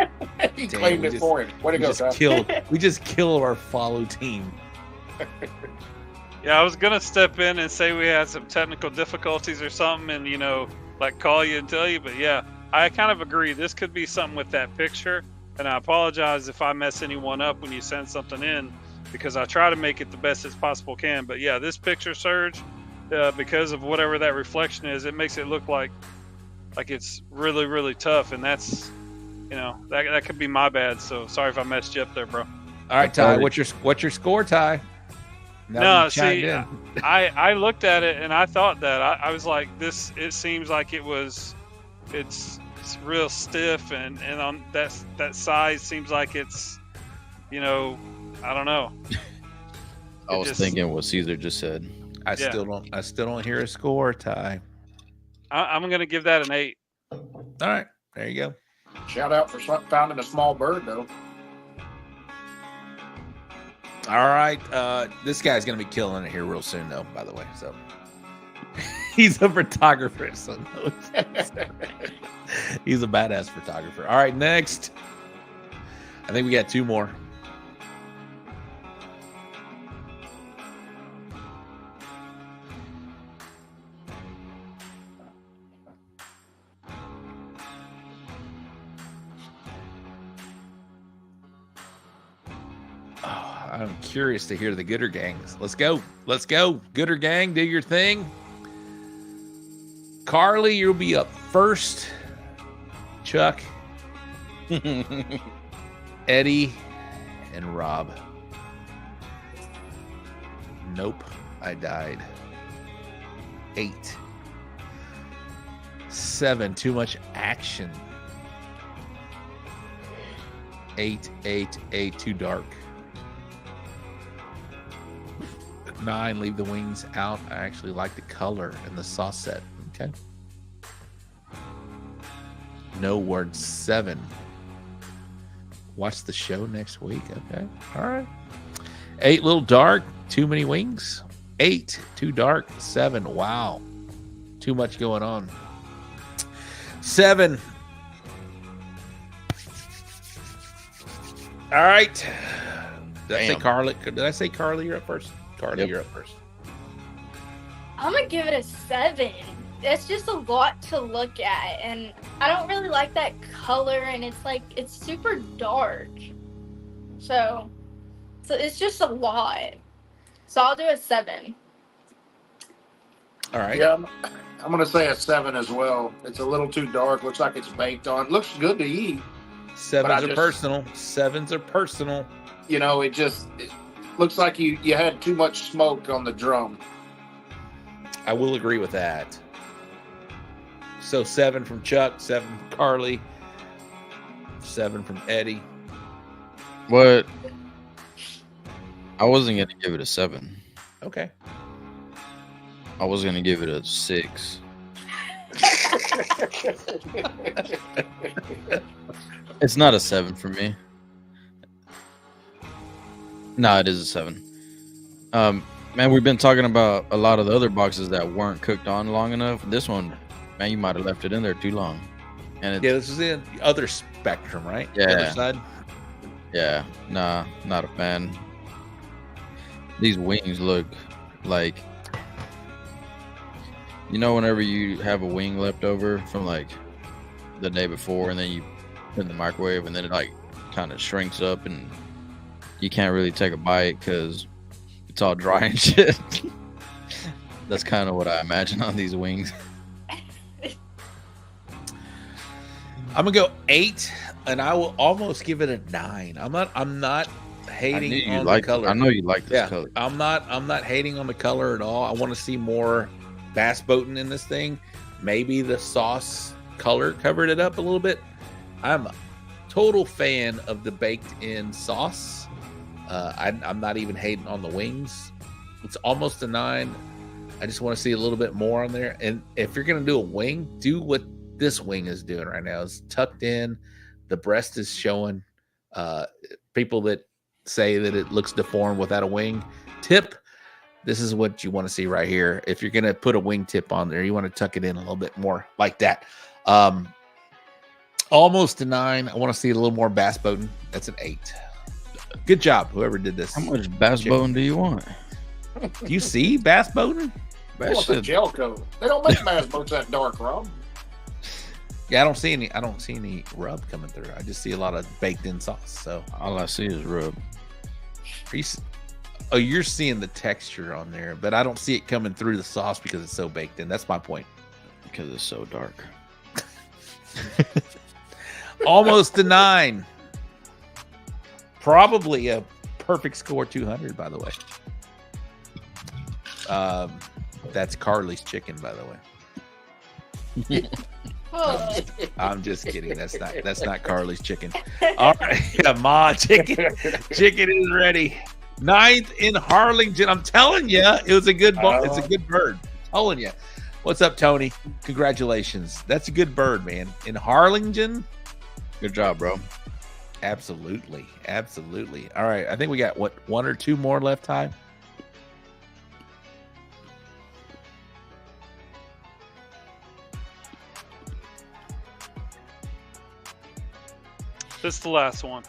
He claimed it for him. Way to go, Ty. We just killed our follow team. Yeah, I was gonna step in and say we had some technical difficulties or something, and like call you and tell you. But yeah, I kind of agree. This could be something with that picture. And I apologize if I mess anyone up when you send something in, because I try to make it the best as possible can. But yeah, this picture, Serge, because of whatever that reflection is, it makes it look like it's really, really tough. And that's, that could be my bad. So sorry if I messed you up there, bro. All right, Ty, what's your score, Ty? No, see, I looked at it and I thought that I was like, this. It seems like it's real stiff, and on that size seems like it's, I don't know. I was thinking what Caesar just said. I still don't hear a score, Ty. I'm gonna give that an 8. All right, there you go. Shout out for finding a small bird, though. All right, this guy's gonna be killing it here real soon, though. By the way, so he's a photographer, so he's a badass photographer. All right, next, I think we got 2 more. I'm curious to hear the Gooder gangs. Let's go. Gooder gang, do your thing. Karley, you'll be up first. Chuck, Eddy, and Rob. Nope, I died. 8. 7, too much action. 8, too dark. 9, leave the wings out. I actually like the color and the sauce set. Okay. No word. 7. Watch the show next week. Okay. All right. 8, little dark. Too many wings. 8, too dark. 7, wow. Too much going on. 7. All right. Did I say Karley? You're up first. Karley, You're up first. I'm gonna give it a 7. It's just a lot to look at, and I don't really like that color, and it's super dark. So it's just a lot. So I'll do a 7. All right. Yeah, I'm gonna say a 7 as well. It's a little too dark. Looks like it's baked on. Looks good to eat. 7s are personal. 7s are personal. It looks like you had too much smoke on the drum. I will agree with that. So 7 from Chuck, 7 from Karley, 7 from Eddy. What? I wasn't going to give it a 7. Okay. I was going to give it a 6. It's not a 7 for me. No, it is a 7. Man, we've been talking about a lot of the other boxes that weren't cooked on long enough. This one, man, you might have left it in there too long. And this is the other spectrum, right? Yeah. The other side? Yeah. Nah, not a fan. These wings look like, whenever you have a wing left over from like the day before, and then you put it in the microwave, and then it like kind of shrinks up, and you can't really take a bite because it's all dry and shit. That's kind of what I imagine on these wings. I'm gonna go 8, and I will almost give it a 9. I'm not hating on the color. I know you like this color. I'm not hating on the color at all. I want to see more bass boating in this thing. Maybe the sauce color covered it up a little bit. I'm a total fan of the baked in sauce. I'm not even hating on the wings. It's almost a 9. I just want to see a little bit more on there. And if you're going to do a wing, do what this wing is doing right now. It's tucked in. The breast is showing. People that say that it looks deformed without a wing tip, this is what you want to see right here. If you're going to put a wing tip on there, you want to tuck it in a little bit more like that. Almost a 9. I want to see a little more bass boating. That's an 8. Good job, whoever did this. How much bass boating do you want? Do you see bass boating? What's a gel coat? They don't make bass boats that dark, Rob. Yeah, I don't see any rub coming through. I just see a lot of baked in sauce. So All I see is rub. You're seeing the texture on there, but I don't see it coming through the sauce because it's so baked in. That's my point. Because it's so dark. Almost a 9. Probably a perfect score 200, by the way. That's Karley's chicken, by the way. Oh. I'm just kidding. That's not Karley's chicken. All right, yeah, Ma chicken. Chicken is ready. 9th in Harlingen. I'm telling you, it was a good ball. It's a good bird. I'm telling you. What's up, Tony? Congratulations. That's a good bird, man. In Harlingen. Good job, bro. Absolutely. Absolutely. All right. I think we got, what, 1 or 2 more left time? This is the last one.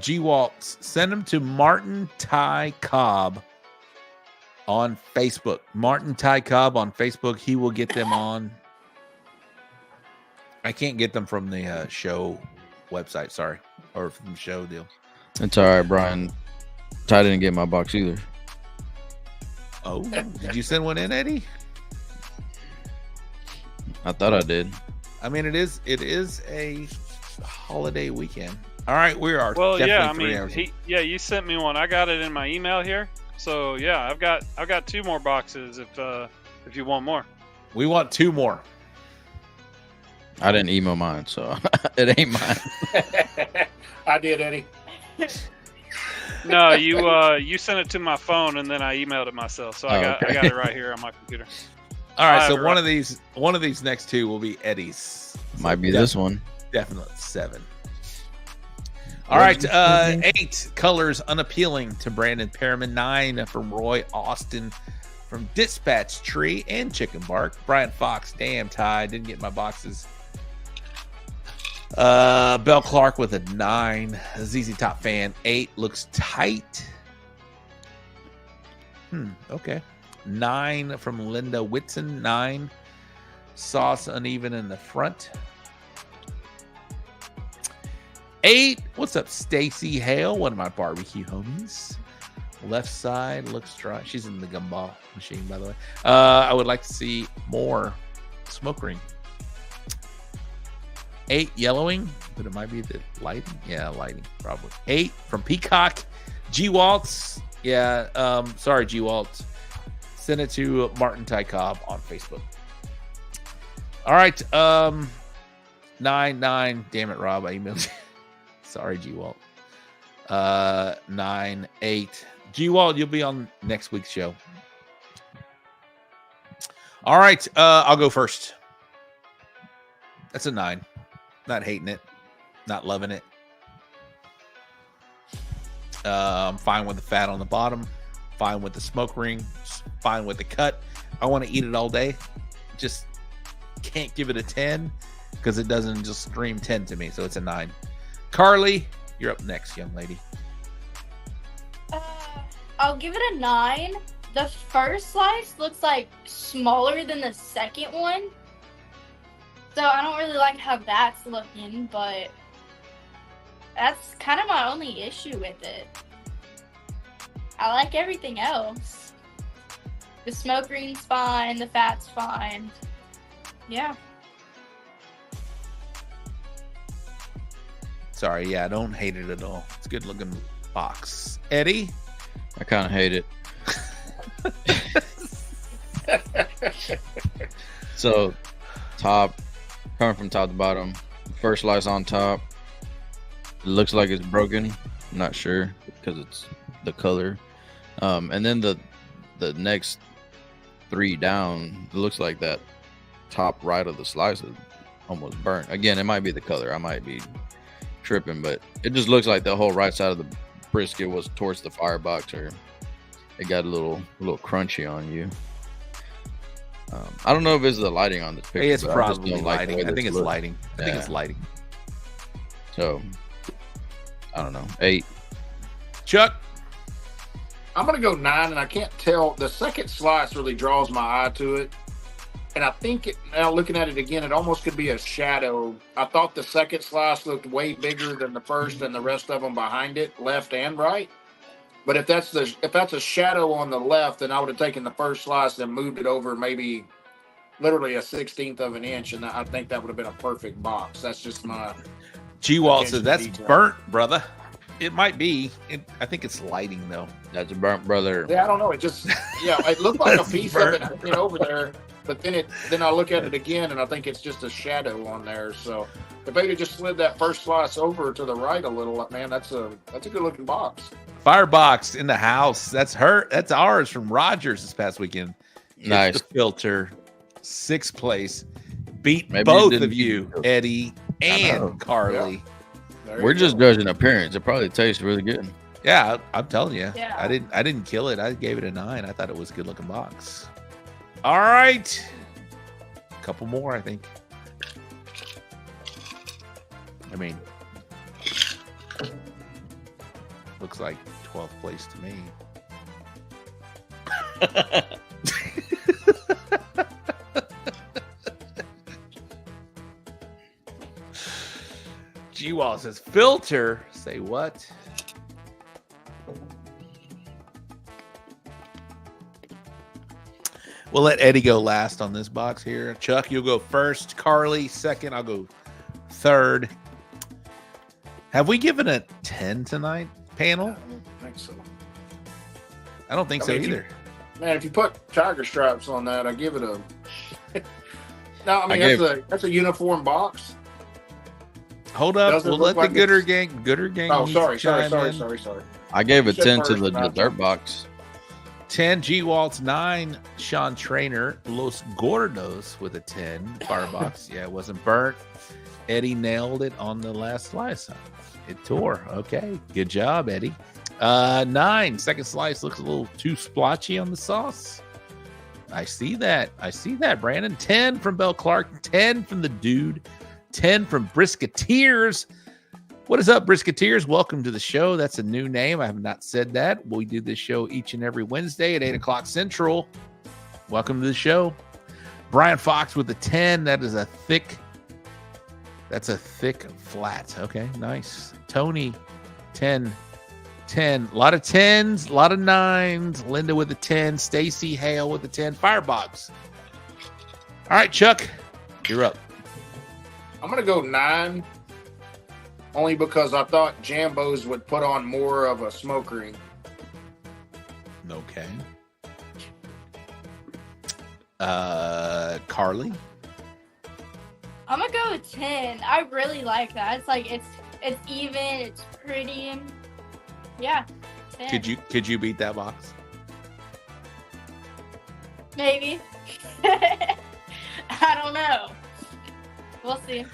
G Waltz, send them to Martin Ty Cobb on Facebook. Martin Ty Cobb on Facebook. He will get them on. I can't get them from the show website, sorry, or from the show deal. It's all right, Brian. Ty didn't get my box either. Oh, did you send one in, Eddie? I thought I did. I mean, it is a holiday weekend. All right, we are. Well, yeah, I 3 mean, hours. you sent me one. I got it in my email here. So yeah, I've got 2 more boxes if you want more. We want 2 more. I didn't email mine, so it ain't mine. I did, Eddie. No, you sent it to my phone and then I emailed it myself. So I got it right here on my computer. All right, so one of these next 2 will be Eddie's. Might be this one. Definitely 7. All right, 8 colors unappealing to Brandon Perriman. 9 from Roy Austin from Dispatch Tree and ChickN Bark. Brian Fox, damn Ty, didn't get my boxes. Bell Clark with a 9. ZZ Top Fan 8 looks tight. Okay. 9 from Linda Whitson. 9 sauce uneven in the front. 8. What's up, Stacy Hale? One of my barbecue homies. Left side looks dry. She's in the gumball machine, by the way. I would like to see more smoke ring. 8 yellowing, but it might be the lighting. Yeah, lighting probably. 8 from Peacock. G Waltz. Yeah, sorry, G Waltz. Send it to Martin Ty Cobb on Facebook. All right, 9. Damn it, Rob. I emailed you. Sorry, G Walt. 9, 8. G Walt, you'll be on next week's show. All right, I'll go first. That's a 9. Not hating it, not loving it. I'm fine with the fat on the bottom. Fine with the smoke ring. Fine with the cut. I want to eat it all day. Just can't give it a 10 because it doesn't just scream 10 to me. So it's a 9. Karley, you're up next, young lady. I'll give it a 9. The first slice looks like smaller than the second one. So I don't really like how that's looking, but that's kind of my only issue with it. I like everything else. The smoke ring's fine, the fat's fine. Yeah. Sorry, yeah, I don't hate it at all. It's a good looking box. Eddie? I kind of hate it. So, coming from top to bottom, first slice on top, it looks like it's broken. I'm not sure because it's the color. And then the next 3 down, it looks like that top right of the slice is almost burnt. Again, it might be the color. I might be tripping, but it just looks like the whole right side of the brisket was towards the firebox, or it got a little crunchy on you. I don't know if it's the lighting on this picture. It's but I just probably don't like the lighting. way I think this it's looks. lighting. I think it's Yeah. lighting. So I don't know. 8. Chuck. I'm gonna go 9, and I can't tell. The second slice really draws my eye to it, and I think now looking at it again, it almost could be a shadow. I thought the second slice looked way bigger than the first, and the rest of them behind it, left and right. But if that's a shadow on the left, then I would have taken the first slice and moved it over maybe literally a 1/16 of an inch, and I think that would have been a perfect box. That's just my G-Walt attention says that's to detail. burnt, brother. It might be. I think it's lighting though. That's a burnt, brother. Yeah, I don't know. It just it looked like a That's piece burnt. of it over there, but then I look at it again and I think it's just a shadow on there. So if they'd have just slid that first slice over to the right a little, man, that's a good looking box. Firebox in the house. That's her. That's ours from Rogers this past weekend. It's Nice. the filter, 6th place. Beat Maybe both you of didn't you, use it. Eddie and know. Carly. There We're you just go. judging appearance. It probably tastes really good. Yeah, I'm telling you. Yeah. I didn't kill it. I gave it a 9. I thought it was a good looking box. All right. A couple more, I think. I mean, looks like 12th place to me. G-Wall says filter. Say what? We'll let Eddie go last on this box here. Chuck, you'll go first. Carly, second. I'll go third. Have we given a 10 tonight, panel? I don't think so. I don't think I so mean, either. Man, if you put tiger stripes on that, I give it a. No, I mean I that's a uniform box. Hold up. doesn't We'll look let the like Gooder it's- gang. Oh, needs to sorry. chime in. I gave a Shit 10 to first, the not dessert ten. box. 10 G-Waltz, 9 Sean Trainer, Los Gordos with a 10 Firebox. Yeah, it wasn't burnt. Eddie nailed it on the last slice. It tore. Okay, good job, Eddie. 9 second slice looks a little too splotchy on the sauce. I see that, Brandon. 10 from Bell Clark, 10 from the Dude, 10 from Brisketeers. What is up, Brisketeers? Welcome to the show. That's a new name. I have not said that. We do this show each and every Wednesday at 8 o'clock Central. Welcome to the show. Brian Fox with a 10. That's a thick flat. Okay, nice. Tony, 10. A lot of 10s, a lot of 9s. Linda with a 10. Stacy Hale with a 10. Firebox. All right, Chuck, you're up. I'm gonna go 9, only because I thought Jambos would put on more of a smoke ring. Okay. Carly. I'm gonna go with 10. I really like that. It's like it's even, it's pretty. Yeah. 10. Could you beat that box? Maybe. I don't know. We'll see.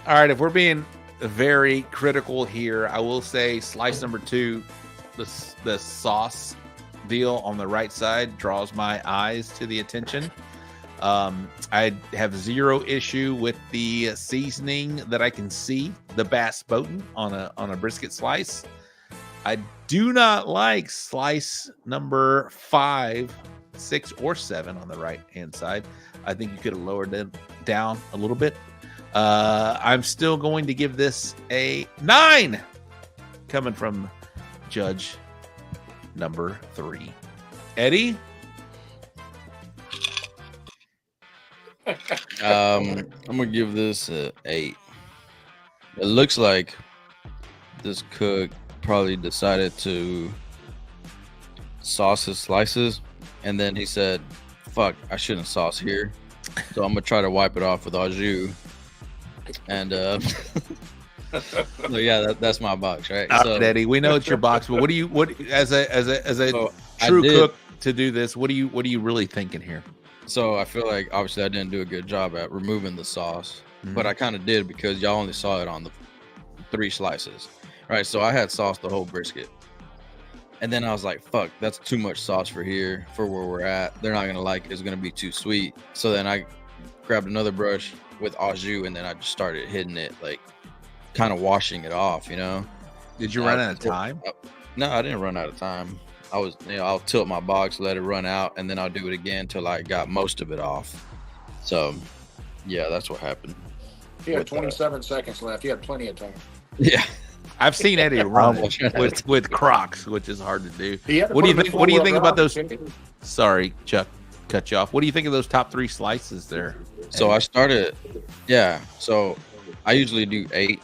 All right, if we're being very critical here, I will say slice number 2, the sauce deal on the right side draws my eyes to the attention. I have zero issue with the seasoning that I can see, the Bass Boatin' on a brisket slice. I do not like slice number 5, 6, or 7 on the right hand side. I think you could have lowered them down a little bit. I'm still going to give this a 9, coming from judge number 3. Eddie? I'm gonna give this a 8. It looks like this cook probably decided to sauce his slices, and then he said, "Fuck, I shouldn't sauce here," so I'm gonna try to wipe it off with au jus. And so yeah, that's my box, right? All So right, Eddie, we know it's your box, but what as a So I true did- cook to do this? What are you really thinking here? So I feel like obviously I didn't do a good job at removing the sauce. but I kind of did because y'all only saw it on the 3 slices, right? So I had sauce the whole brisket, and then I was like, "Fuck, that's too much sauce for here for where we're at. They're not gonna like it. It's gonna be too sweet." So then I grabbed another brush with au jus, and then I just started hitting it, like kind of washing it off, you know. Did you run out of time? No, I didn't run out of time. I was, I'll tilt my box, let it run out, and then I'll do it again till I got most of it off. So, yeah, that's what happened. He had 27 seconds left. You had plenty of time. Yeah, I've seen Eddie run with Crocs, which is hard to do. What do you think? What do you think about those? Sorry, Chuck, cut you off. What do you think of those top 3 slices there? So I started, yeah. So I usually do 8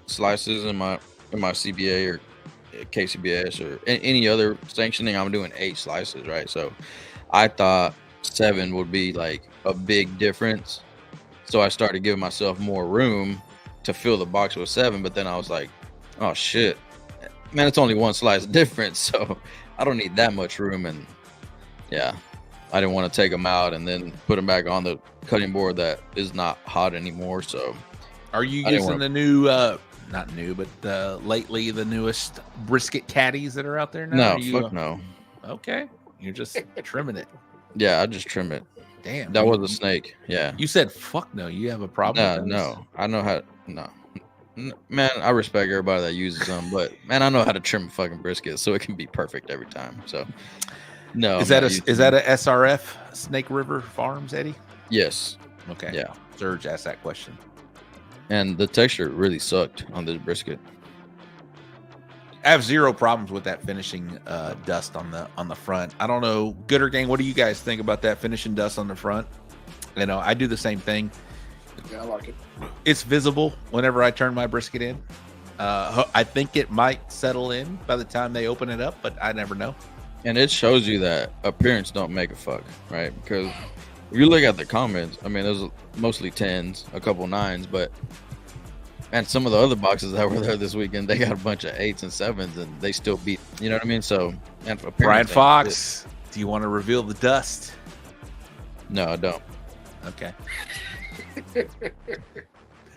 slices in my CBA or KCBS or any other sanctioning. I'm doing 8 slices, right? So I thought 7 would be like a big difference. So I started giving myself more room to fill the box with 7, but then I was like, oh shit, man, it's only 1 slice difference, so I don't need that much room. And yeah, I didn't want to take them out and then put them back on the cutting board that is not hot anymore. So are you using the new not new, but lately the newest brisket caddies that are out there now? No, fuck no. Okay, you're just trimming it. Yeah, I just trim it. Damn, that was a snake. Yeah, you said fuck no. You have a problem? No, I know how. No, man, I respect everybody that uses them, but man, I know how to trim a fucking brisket so it can be perfect every time. So no, is that a SRF Snake River Farms, Eddie? Yes. Okay. Yeah. Serge asked that question. And the texture really sucked on this brisket. I have 0 problems with that finishing dust on the front. I don't know, Gooder Gang, what do you guys think about that finishing dust on the front? You know, I do the same thing. Yeah, I like it. It's visible whenever I turn my brisket in. I think it might settle in by the time they open it up, but I never know. And it shows you that appearance don't make a fuck, right? Because if you look at the comments, I mean, there's mostly 10s, a couple 9s, but and some of the other boxes that were there this weekend, they got a bunch of 8s and 7s, and they still beat. You know what I mean? So, and Brian Fox, do you want to reveal the dust? No, I don't. Okay.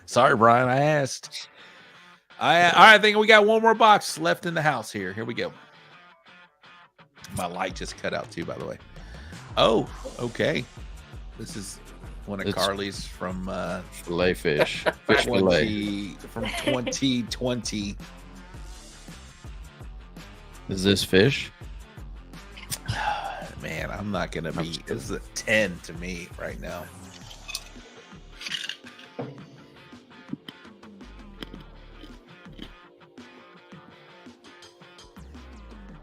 Sorry, Brian. I asked. I think we got one more box left in the house here. Here we go. My light just cut out too, by the way. Oh, okay. This is one of Karley's from fillet fish fillet from 2020. Is this fish? Man, I'm not gonna be. This is a 10 to me right now.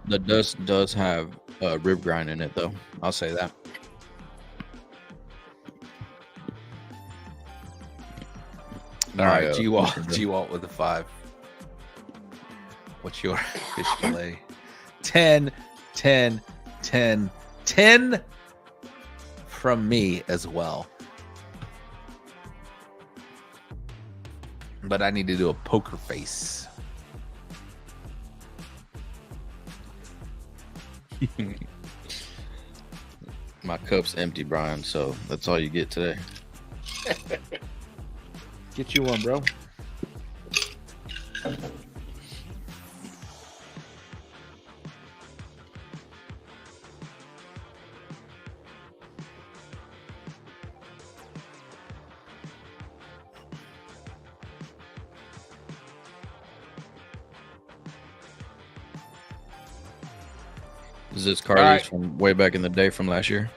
The dust does have rib grind in it, though. I'll say that. All right, G-Walt with a 5. What's your fish fillet? 10, 10, 10, 10 from me as well. But I need to do a poker face. My cup's empty, Brian, so that's all you get today. Get you one, bro. Is this Karley's from way back in the day from last year?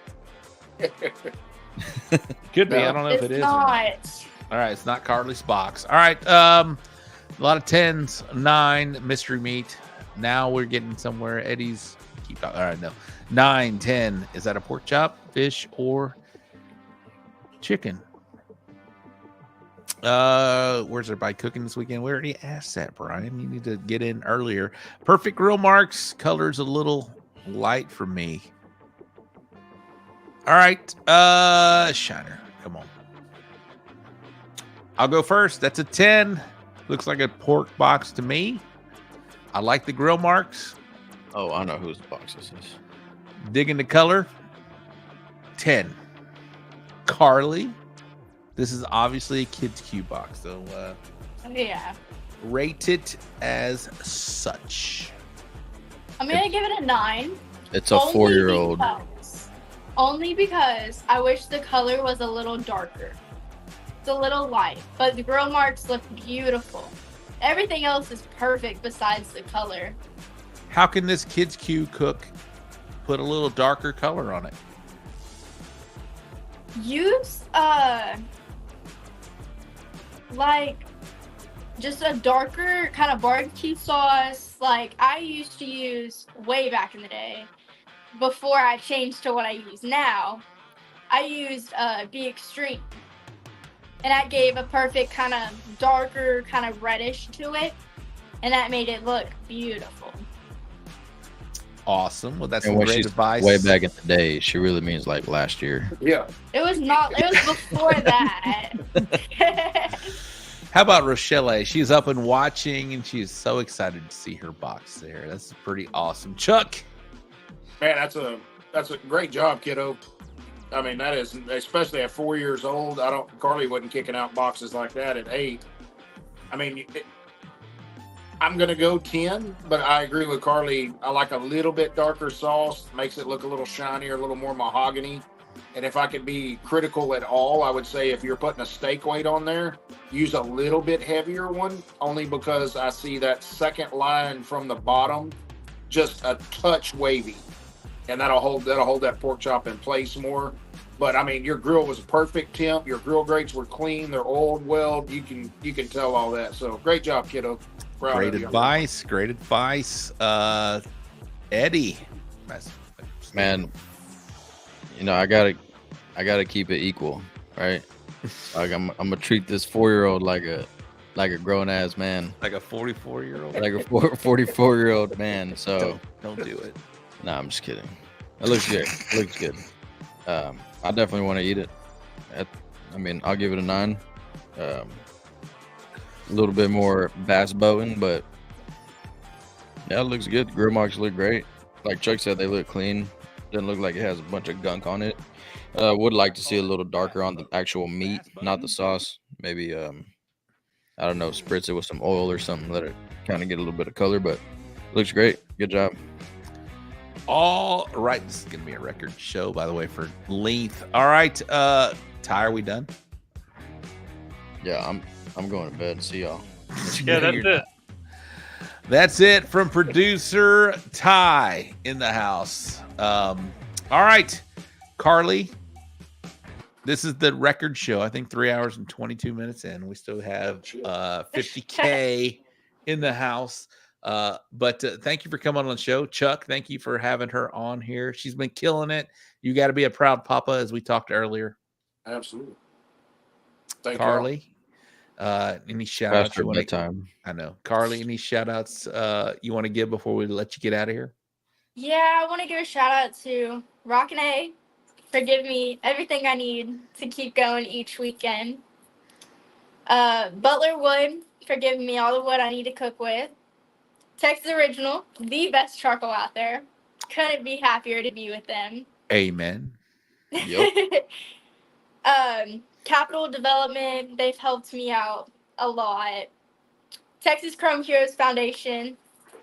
Could be. I don't know if it is. Not. All right, it's not Karley's box. All right, a lot of 10s, 9 mystery meat. Now we're getting somewhere. Eddie's keep out. All right, no, 9, 10. Is that a pork chop, fish, or chicken? Where's everybody cooking this weekend? We already asked that, Brian. You need to get in earlier. Perfect grill marks. Color's a little light for me. All right, Shiner, come on. I'll go first. That's a 10. Looks like a pork box to me. I like the grill marks. Oh, I know whose box this is. Digging the color. 10. Karley. This is obviously a kids' Q box, so Yeah. rate it as such. I'm gonna give it a 9. It's a 4-year-old. Only because I wish the color was a little darker. It's a little light, but the grill marks look beautiful. Everything else is perfect besides the color. How can this kids' Q cook put a little darker color on it? Use like just a darker kind of barbecue sauce like I used to use way back in the day before I changed to what I use now. I used Be Extreme, and that gave a perfect kind of darker kind of reddish to it, and that made it look beautiful. Awesome. Well, that's And some when great she's advice. way back in the day, she really means like last year. Yeah. It was before that. How about Rochelle? She's up and watching, and she's so excited to see her box there. That's pretty awesome. Chuck. Man, that's a great job, kiddo. I mean, that is, especially at 4 years old. Karley wasn't kicking out boxes like that at 8. I mean, I'm going to go 10, but I agree with Karley. I like a little bit darker sauce. Makes it look a little shinier, a little more mahogany. And if I could be critical at all, I would say if you're putting a steak weight on there, use a little bit heavier one, only because I see that second line from the bottom just a touch wavy. And that'll hold that pork chop in place more. But I mean, your grill was a perfect temp. Your grill grates were clean. They're oiled well. You can tell all that. So great job, kiddo. Proud Great of you. advice. Great advice. Eddie. Man, you know, I gotta keep it equal, right? Like I'm gonna treat this 4-year-old like a grown ass man, Like a 44-year-old. like a 44-year-old man. So Don't do it. nah, I'm just kidding. It looks good. It looks good. I definitely want to eat it. I mean, I'll give it a 9. A little bit more bass bowing, but yeah, it looks good. Grill marks look great. Like Chuck said, they look clean. Doesn't look like it has a bunch of gunk on it. Would like to see a little darker on the actual meat, not the sauce. Maybe I don't know, spritz it with some oil or something, let it kind of get a little bit of color, but looks great. Good job. All right. This is going to be a record show, by the way, for length. All right. Ty, are we done? Yeah, I'm going to bed. See y'all. Yeah, that's it. That's it from producer Ty in the house. All right, Karley, this is the record show. I think 3 hours and 22 minutes in. We still have 50K in the house. But thank you for coming on the show. Chuck, thank you for having her on here. She's been killing it. You got to be a proud papa, as we talked earlier. Absolutely. Thank Karley, any shout outs Faster bedtime. I know. Karley, any shout outs you want to give before we let you get out of here? Yeah, I want to give a shout out to Rockin' A for giving me everything I need to keep going each weekend. Butler Wood for giving me all the wood I need to cook with. Texas Original, the best charcoal out there. Couldn't be happier to be with them. Amen. Yep. Capital Development, they've helped me out a lot. Texas Chrome Heroes Foundation,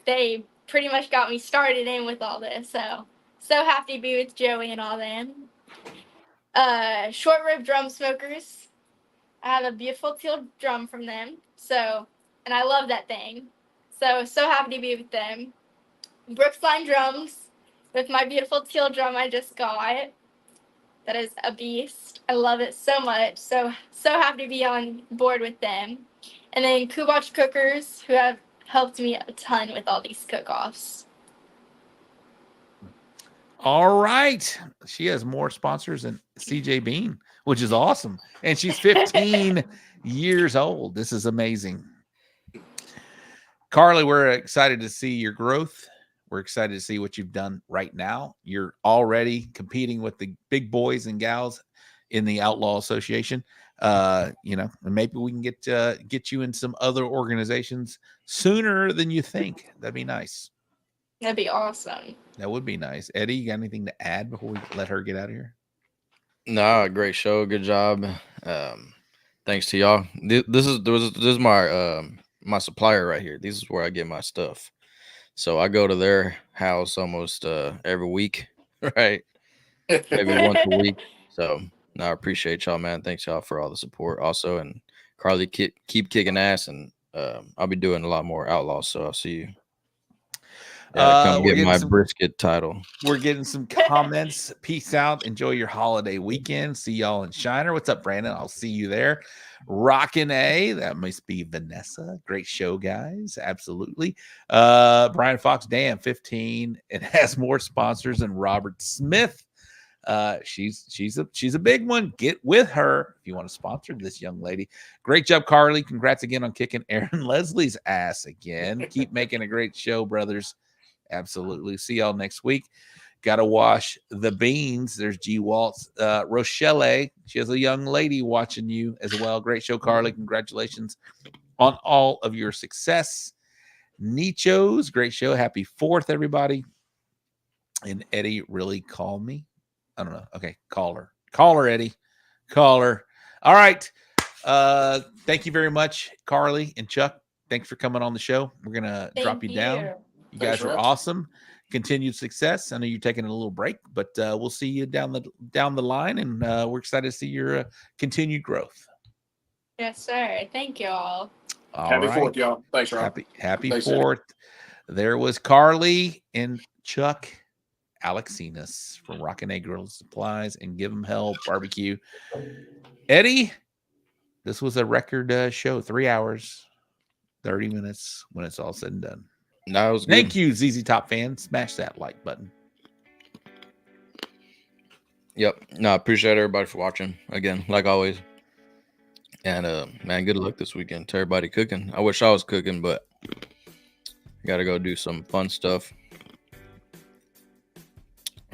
they pretty much got me started in with all this. So happy to be with Joey and all them. Short Rib Drum Smokers, I have a beautiful teal drum from them. And I love that thing. So happy to be with them. Brooksline Drums with my beautiful teal drum I just got. That is a beast. I love it so much. So happy to be on board with them. And then Kubach Cookers, who have helped me a ton with all these cook-offs. All right. She has more sponsors than CJ Bean, which is awesome. And she's 15 years old. This is amazing. Karley, we're excited to see your growth. We're excited to see what you've done right now. You're already competing with the big boys and gals in the Outlaw Association. And maybe we can get you in some other organizations sooner than you think. That'd be nice. That'd be awesome. That would be nice. Eddie, you got anything to add before we let her get out of here? No, great show. Good job. Thanks to y'all. This is my my supplier right here. This is where I get my stuff. So I go to their house almost every week, right? Maybe once a week. So no, I appreciate y'all, man. Thanks y'all for all the support also. And Karley, keep kicking ass, and I'll be doing a lot more Outlaws. So I'll see you. Come get my brisket title. We're getting some comments. Peace out. Enjoy your holiday weekend. See y'all in Shiner. What's up, Brandon? I'll see you there. Rockin' A. That must be Vanessa. Great show, guys. Absolutely. Brian Fox, damn, 15. It has more sponsors than Robert Smith. She's a big one. Get with her if you want to sponsor this young lady. Great job, Karley. Congrats again on kicking Aaron Leslie's ass again. Keep making a great show, brothers. Absolutely. See y'all next week. Gotta wash the beans. There's G Waltz. Rochelle, she has a young lady watching you as well. Great show, Karley. Congratulations on all of your success. Nichos, great show. Happy 4th, everybody. And Eddie really called me. I don't know. Okay, call her. Call her, Eddie. Call her. All right. Thank you very much, Karley and Chuck. Thanks for coming on the show. We're gonna drop you down. You guys are awesome. Continued success. I know you're taking a little break, but we'll see you down the line, and we're excited to see your continued growth. Yes, sir. Thank you all. Happy 4th, y'all. Thanks, Rob. Happy 4th. There was Karley and Chuck Aleksines from Rockin' A Girls Supplies and Give 'em Hell BBQ. Eddie, this was a record show. 3 hours, 30 minutes when it's all said and done. No, it was good. Thank you, ZZ Top fans. Smash that like button. Yep. No, I appreciate everybody for watching again, like always. And man, good luck this weekend to everybody cooking. I wish I was cooking, but I gotta go do some fun stuff.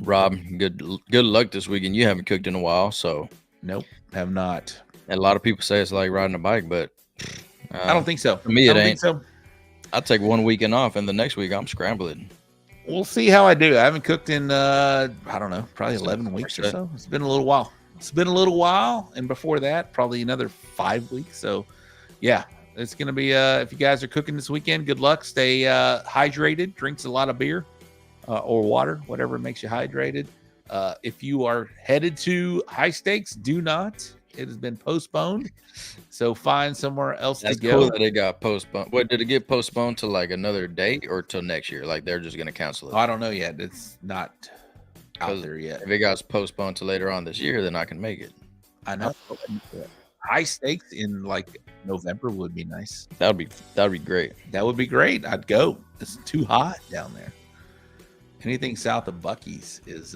Rob, good luck this weekend. You haven't cooked in a while, so nope, have not. And a lot of people say it's like riding a bike, but I don't think so. For me, it I don't ain't. think so. I take 1 weekend off, and the next week I'm scrambling. We'll see how I do. I haven't cooked in I don't know, probably 11 weeks or so. It's been a little while. And before that, probably another 5 weeks. So yeah, it's gonna be if you guys are cooking this weekend, good luck. Stay hydrated, drinks a lot of beer or water, whatever makes you hydrated. If you are headed to High Stakes, do not. It has been postponed, so find somewhere else That's to go. cool that it got postponed. What, did it get postponed to like another date or till next year? Like they're just gonna cancel it? I don't know yet. It's not out there yet. If it got postponed to later on this year, then I can make it. I know. High Stakes in like November would be nice. That'd be great. That would be great. I'd go. It's too hot down there. Anything south of Buc-ee's is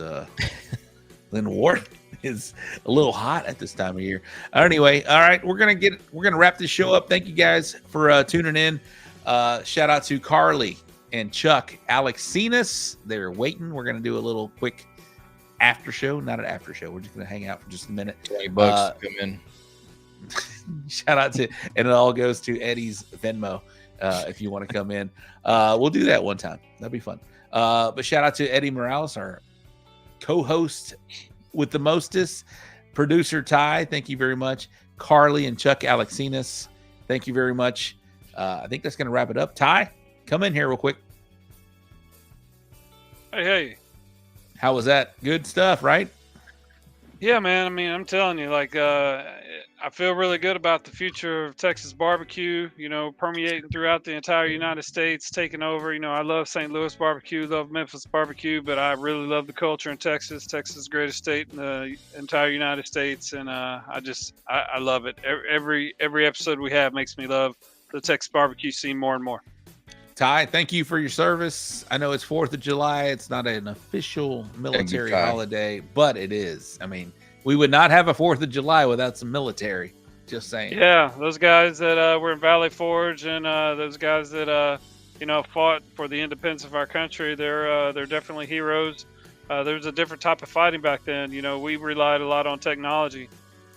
Lynn Ward is a little hot at this time of year. Anyway, all right, we're gonna wrap this show up. Thank you guys for tuning in. Shout out to Karley and Chuck Aleksines. They're waiting. We're gonna do a little quick after show. Not an after show. We're just gonna hang out for just a minute. $20 come in. Shout out to, and it all goes to Eddie's Venmo if you want to come in. We'll do that one time. That'd be fun. But shout out to Eddie Morales, our co-host with the mostest, producer Ty. Thank you very much. Karley and Chuck Aleksines. Thank you very much. I think that's going to wrap it up. Ty, come in here real quick. Hey. How was that? Good stuff, right? Yeah, man. I mean, I'm telling you, like, I feel really good about the future of Texas barbecue, you know, permeating throughout the entire United States, taking over. You know, I love St. Louis barbecue, love Memphis barbecue, but I really love the culture in Texas. Texas is the greatest state in the entire United States, and I love it. Every episode we have makes me love the Texas barbecue scene more and more. Ty, thank you for your service. I know it's 4th of July. It's not an official military holiday, but it is. I mean, we would not have a 4th of July without some military. Just saying. Yeah, those guys that were in Valley Forge and those guys that fought for the independence of our country, they're definitely heroes. There was a different type of fighting back then. You know, we relied a lot on technology.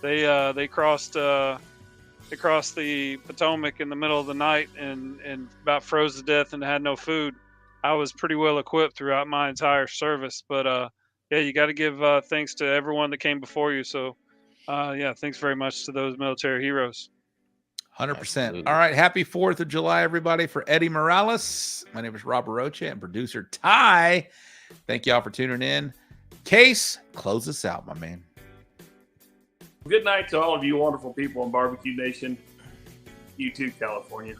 They crossed the Potomac in the middle of the night and about froze to death and had no food. I was pretty well equipped throughout my entire service, but yeah, you got to give thanks to everyone that came before you. So Yeah, thanks very much to those military heroes. 100%. Absolutely. All right. Happy 4th of July, everybody. For Eddie Morales, my name is Rob Rocha and producer Ty. Thank y'all for tuning in. Case, close us out, my man. Good night to all of you wonderful people in Barbecue Nation. You too, California.